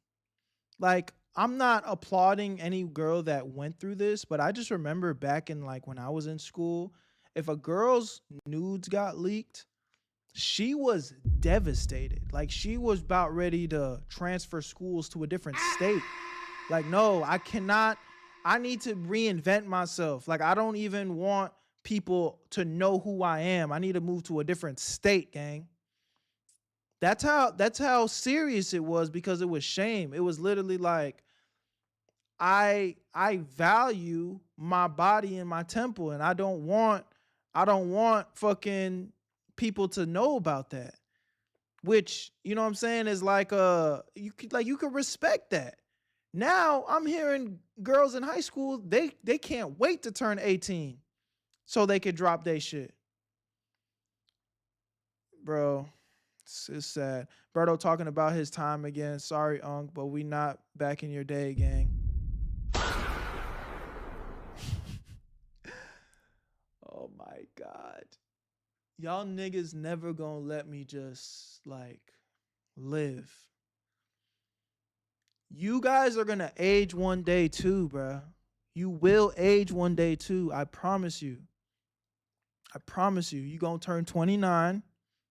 Like, I'm not applauding any girl that went through this, but I just remember back in like when I was in school, if a girl's nudes got leaked, she was devastated. Like, she was about ready to transfer schools to a different state. Like, no, I cannot. I need to reinvent myself. Like, I don't even want people to know who I am. I need to move to a different state, gang. That's how serious it was, because it was shame. It was literally like, I value my body and my temple, and I don't want fucking people to know about that. Which, you know what I'm saying, is like you could respect that. Now I'm hearing girls in high school, they can't wait to turn 18 so they could drop their shit. Bro, it's sad. Berto talking about his time again. Sorry, Unc, but we not back in your day, gang. Oh my God. Y'all niggas never gonna let me just like live. You guys are gonna age one day too, bruh. You will age one day too. I promise you. I promise you. You gonna turn 29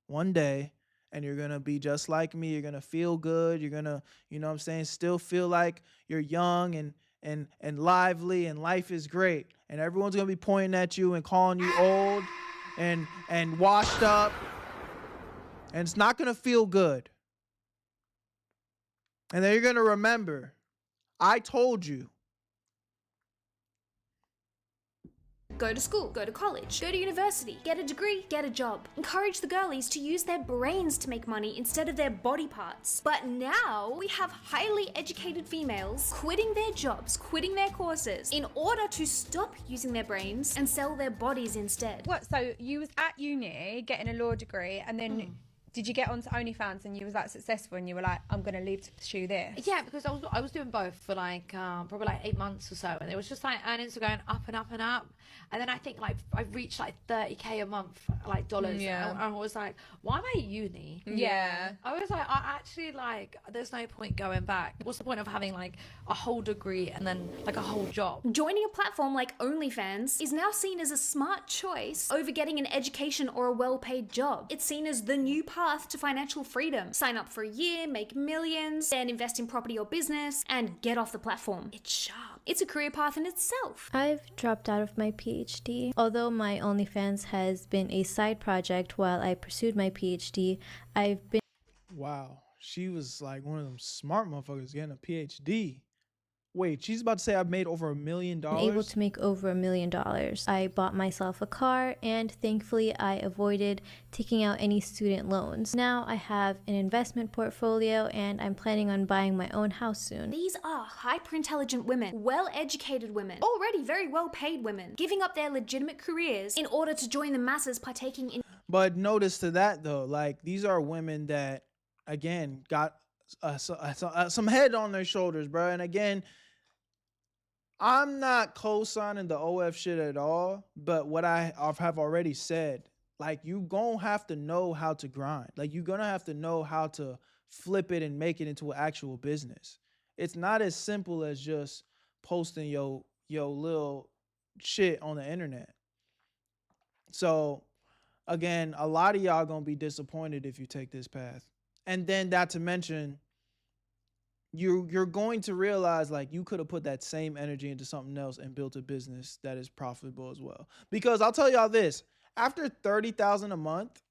one day, and you're gonna be just like me. You're gonna feel good. You're gonna, you know what I'm saying, still feel like you're young and lively, and life is great. And everyone's gonna be pointing at you and calling you old and washed up. And it's not gonna feel good. And then you're gonna remember, I told you. Go to school, go to college, go to university, get a degree, get a job. Encourage the girlies to use their brains to make money instead of their body parts. But now we have highly educated females quitting their jobs, quitting their courses in order to stop using their brains and sell their bodies instead. What, so you was at uni getting a law degree, and then did you get onto OnlyFans and you was that successful and you were like, I'm going to leave to pursue this? Yeah, because I was doing both for like probably like 8 months or so, and it was just like earnings were going up and up and up, and then I think like I reached like $30K a month, like dollars. Yeah. And I was like, why am I at uni? Yeah. I was like, I actually like, there's no point going back. What's the point of having like a whole degree and then like a whole job? Joining a platform like OnlyFans is now seen as a smart choice over getting an education or a well-paid job. It's seen as the new path to financial freedom. Sign up for a year, make millions, then invest in property or business, and get off the platform. It's sharp. It's a career path in itself. I've dropped out of my PhD. Although my OnlyFans has been a side project while I pursued my PhD, I've been... Wow. She was like one of them smart motherfuckers getting a PhD. Wait, she's about to say I've made over $1 million? Able to make over $1 million. I bought myself a car, and thankfully I avoided taking out any student loans. Now I have an investment portfolio, and I'm planning on buying my own house soon. These are hyper-intelligent women, well-educated women, already very well-paid women, giving up their legitimate careers in order to join the masses partaking in... But notice to that though, like these are women that, again, got some head on their shoulders, bro. And again, I'm not co-signing the OF shit at all, but what I have already said, like, you gonna have to know how to grind. Like, you're gonna have to know how to flip it and make it into an actual business. It's not as simple as just posting your little shit on the internet. So again, a lot of y'all gonna be disappointed if you take this path. And then not to mention, you're going to realize like you could have put that same energy into something else and built a business that is profitable as well. Because I'll tell y'all this, after 30,000 a month,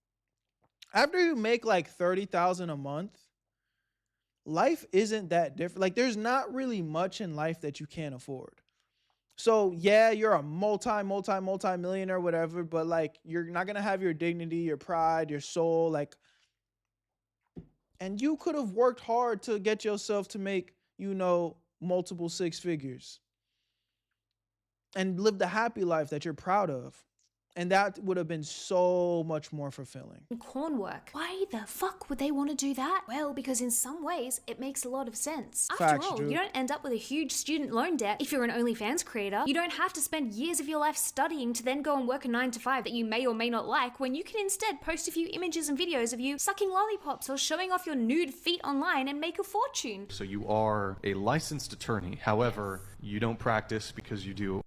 after you make like 30,000 a month, life isn't that different. Like there's not really much in life that you can't afford. So yeah, you're a multi-millionaire, whatever, but like you're not gonna have your dignity, your pride, your soul, like, and you could have worked hard to get yourself to make, you know, multiple six figures and lived a happy life that you're proud of. And that would have been so much more fulfilling. Corn work. Why the fuck would they want to do that? Well, because in some ways, it makes a lot of sense. After all, you don't end up with a huge student loan debt if you're an OnlyFans creator. You don't have to spend years of your life studying to then go and work a 9-to-5 that you may or may not like, when you can instead post a few images and videos of you sucking lollipops or showing off your nude feet online and make a fortune. So you are a licensed attorney. However, you don't practice because you do.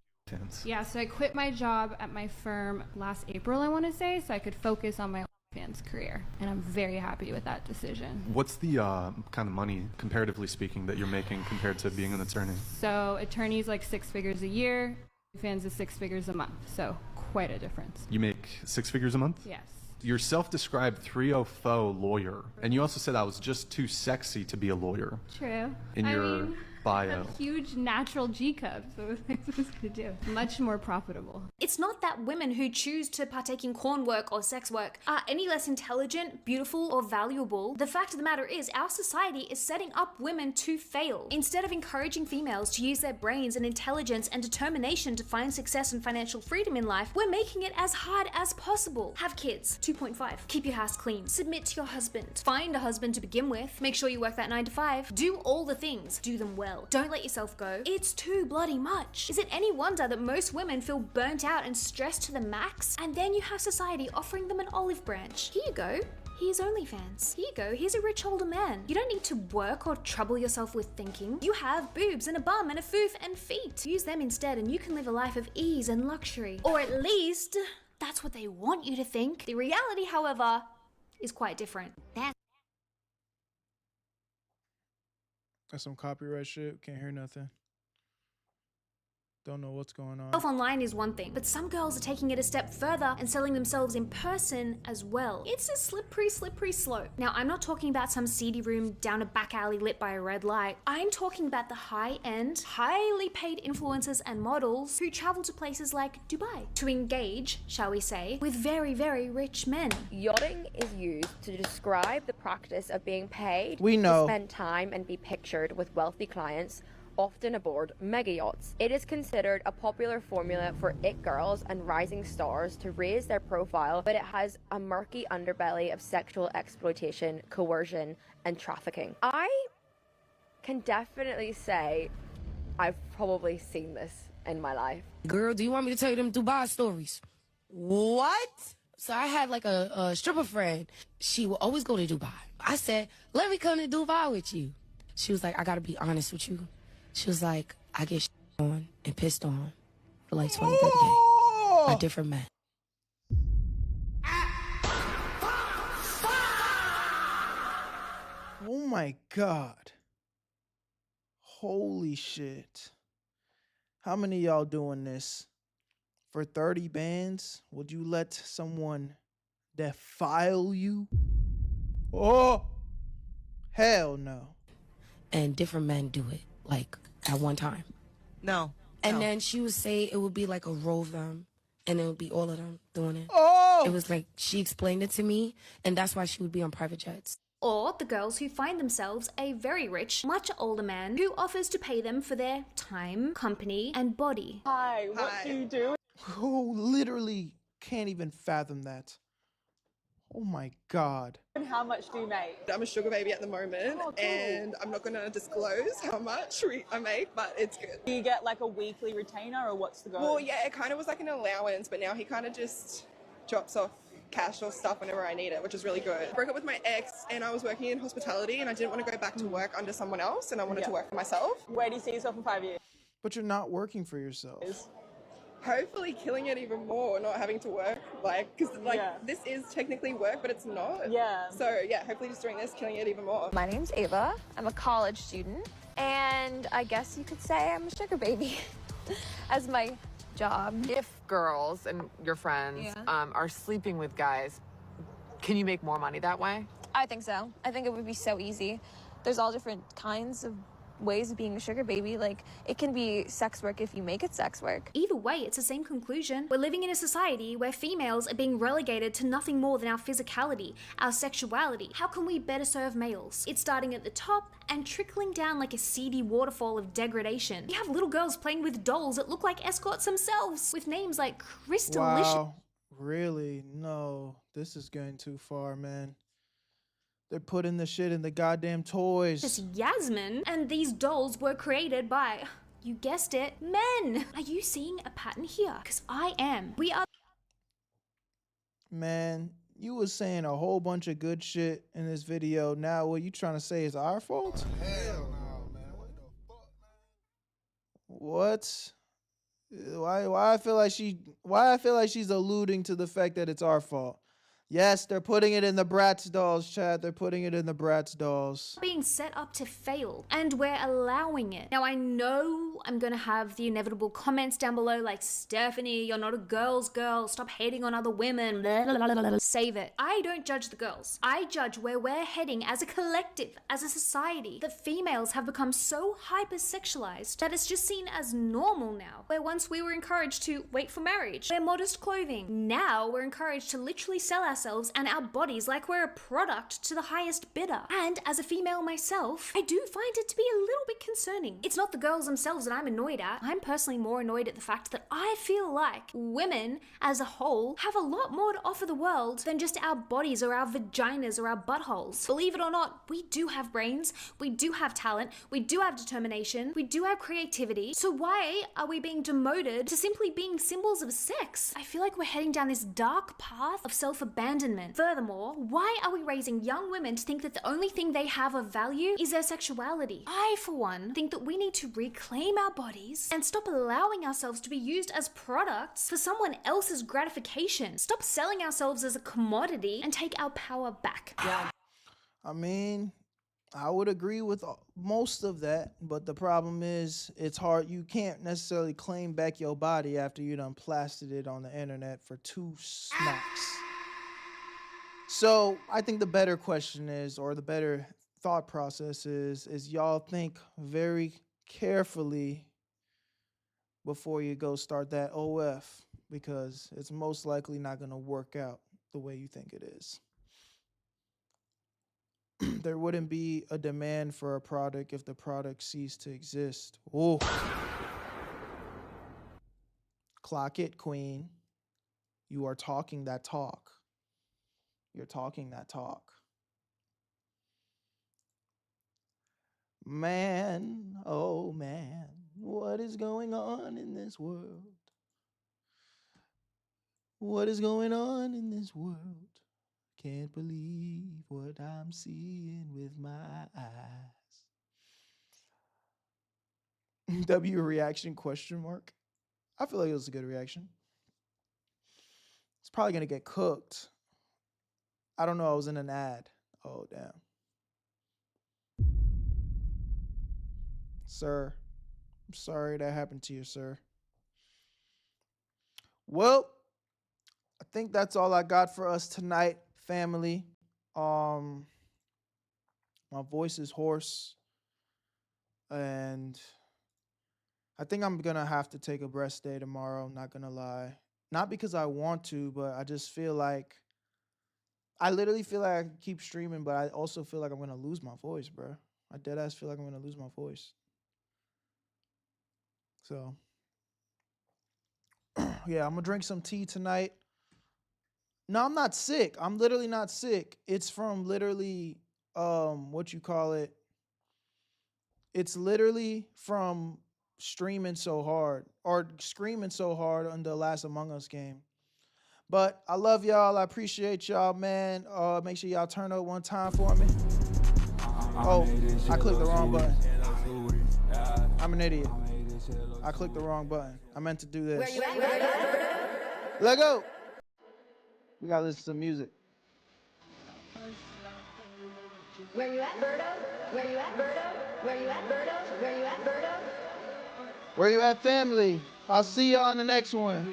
Yeah, so I quit my job at my firm last April, I want to say, so I could focus on my OnlyFans career, and I'm very happy with that decision. What's the kind of money, comparatively speaking, that you're making compared to being an attorney? So attorneys like 6 figures a year, OnlyFans is 6 figures a month, so quite a difference. You make 6 figures a month? Yes. You're self-described 304 lawyer, and you also said I was just too sexy to be a lawyer. True. In your bio. I have huge natural G cup, so what am I supposed to do? Much more profitable. It's not that women who choose to partake in corn work or sex work are any less intelligent, beautiful, or valuable. The fact of the matter is, our society is setting up women to fail. Instead of encouraging females to use their brains and intelligence and determination to find success and financial freedom in life, we're making it as hard as possible. Have kids. 2.5. Keep your house clean. Submit to your husband. Find a husband to begin with. Make sure you work that 9-to-5. Do all the things. Do them well. Don't let yourself go. It's too bloody much. Is it any wonder that most women feel burnt out and stressed to the max? And then you have society offering them an olive branch. Here you go. Here's OnlyFans. Here you go. Here's a rich older man. You don't need to work or trouble yourself with thinking. You have boobs and a bum and a foof and feet. Use them instead and you can live a life of ease and luxury. Or at least, that's what they want you to think. The reality, however, is quite different. That's some copyright shit. Can't hear nothing. Don't know what's going on. Online is one thing, but some girls are taking it a step further and selling themselves in person as well. It's a slippery slope. Now, I'm not talking about some seedy room down a back alley lit by a red light. I'm talking about the high-end, highly paid influencers and models who travel to places like Dubai to engage, shall we say, with very, very rich men. Yachting is used to describe the practice of being paid to spend time and be pictured with wealthy clients, often aboard mega yachts. It is considered a popular formula for it girls and rising stars to raise their profile, but it has a murky underbelly of sexual exploitation, coercion, and trafficking. I can definitely say I've probably seen this in my life. Girl, do you want me to tell you them Dubai stories? What? So I had like a stripper friend. She would always go to Dubai. I said, let me come to Dubai with you. She was like, I gotta be honest with you. She was like, I get on and pissed on for like 20, 30 days. A different man. Oh my God. Holy shit. How many of y'all doing this? For 30 bands, would you let someone defile you? Oh, hell no. And different men do it, like, at one time. No. And then she would say it would be like a row of them, and it would be all of them doing it. Oh! It was like, she explained it to me, and that's why she would be on private jets. Or the girls who find themselves a very rich, much older man who offers to pay them for their time, company, and body. Hi, what do you do? Who literally can't even fathom that. Oh my God. And how much do you make? I'm a sugar baby at the moment, and I'm not going to disclose how much I make, but it's good. Do you get like a weekly retainer, or what's the goal? Well, yeah, it kind of was like an allowance, but now he kind of just drops off cash or stuff whenever I need it, which is really good. I broke up with my ex, and I was working in hospitality, and I didn't want to go back to work under someone else, and I wanted to work for myself. Where do you see yourself in 5 years? But you're not working for yourself. hopefully killing it even more, not having to work, like, because like this is technically work, but it's not. Yeah. So yeah, hopefully just doing this, killing it even more. My name's Ava. I'm a college student, and I guess you could say I'm a sugar baby as my job. If girls and your friends are sleeping with guys, can you make more money that way? I think so. I think it would be so easy. There's all different kinds of ways of being a sugar baby. Like, it can be sex work if you make it sex work. Either way, it's the same conclusion. We're living in a society where females are being relegated to nothing more than our physicality, our sexuality. How can we better serve males? It's starting at the top and trickling down like a seedy waterfall of degradation. We have little girls playing with dolls that look like escorts themselves, with names like Crystalicious. Wow, really? No, this is going too far, man. They're putting the shit in the goddamn toys. Yasmin, and these dolls were created by, you guessed it, men. Are you seeing a pattern here? Because I am. We are. Man, you was saying a whole bunch of good shit in this video. Now what you trying to say is our fault? Hell no, man. What? Why I feel like she's alluding to the fact that it's our fault. Yes, they're putting it in the Bratz dolls, Chad. They're putting it in the Bratz dolls. Being set up to fail, and we're allowing it. Now, I know I'm gonna have the inevitable comments down below like, Stephanie, you're not a girl's girl. Stop hating on other women. Blah, blah, blah, blah. Save it. I don't judge the girls. I judge where we're heading as a collective, as a society. The females have become so hypersexualized that it's just seen as normal now. Where once we were encouraged to wait for marriage, wear modest clothing. Now we're encouraged to literally sell ourselves and our bodies like we're a product to the highest bidder. And as a female myself, I do find it to be a little bit concerning. It's not the girls themselves that I'm annoyed at. I'm personally more annoyed at the fact that I feel like women as a whole have a lot more to offer the world than just our bodies or our vaginas or our buttholes. Believe it or not, we do have brains, we do have talent, we do have determination, we do have creativity. So why are we being demoted to simply being symbols of sex? I feel like we're heading down this dark path of self-abandonment. Furthermore, why are we raising young women to think that the only thing they have of value is their sexuality? I, for one, think that we need to reclaim our bodies and stop allowing ourselves to be used as products for someone else's gratification. Stop selling ourselves as a commodity and take our power back. Yeah. I mean, I would agree with most of that, but the problem is it's hard. You can't necessarily claim back your body after you done plastered it on the internet for 2 smacks. So I think the better question is, or the better thought process is y'all think very carefully before you go start that OF, because it's most likely not going to work out the way you think it is. There wouldn't be a demand for a product if the product ceased to exist. Oh, clock it, queen. You are talking that talk. You're talking that talk. Man, oh man, what is going on in this world? What is going on in this world? Can't believe what I'm seeing with my eyes. W reaction question mark. I feel like it was a good reaction. It's probably gonna get cooked. I don't know, I was in an ad. Oh, damn. Sir, I'm sorry that happened to you, sir. Well, I think that's all I got for us tonight, family. My voice is hoarse. And I think I'm gonna have to take a rest day tomorrow, not gonna lie. Not because I want to, but I just feel like I literally feel like I can keep streaming, but I also feel like I'm gonna lose my voice, bro. I deadass feel like I'm gonna lose my voice. So, yeah, I'm gonna drink some tea tonight. No, I'm not sick. I'm literally not sick. It's from literally, what you call it? It's literally from streaming so hard or screaming so hard on the last Among Us game. But I love y'all. I appreciate y'all, man. Make sure y'all turn up one time for me. Oh, I clicked the wrong button. I'm an idiot. I clicked the wrong button. I meant to do this. Let go. We gotta listen to some music. Where you at, Berto? Where you at, Berto? Where you at, Berto? Where you at, Berto? Where you at, family? I'll see y'all in the next one.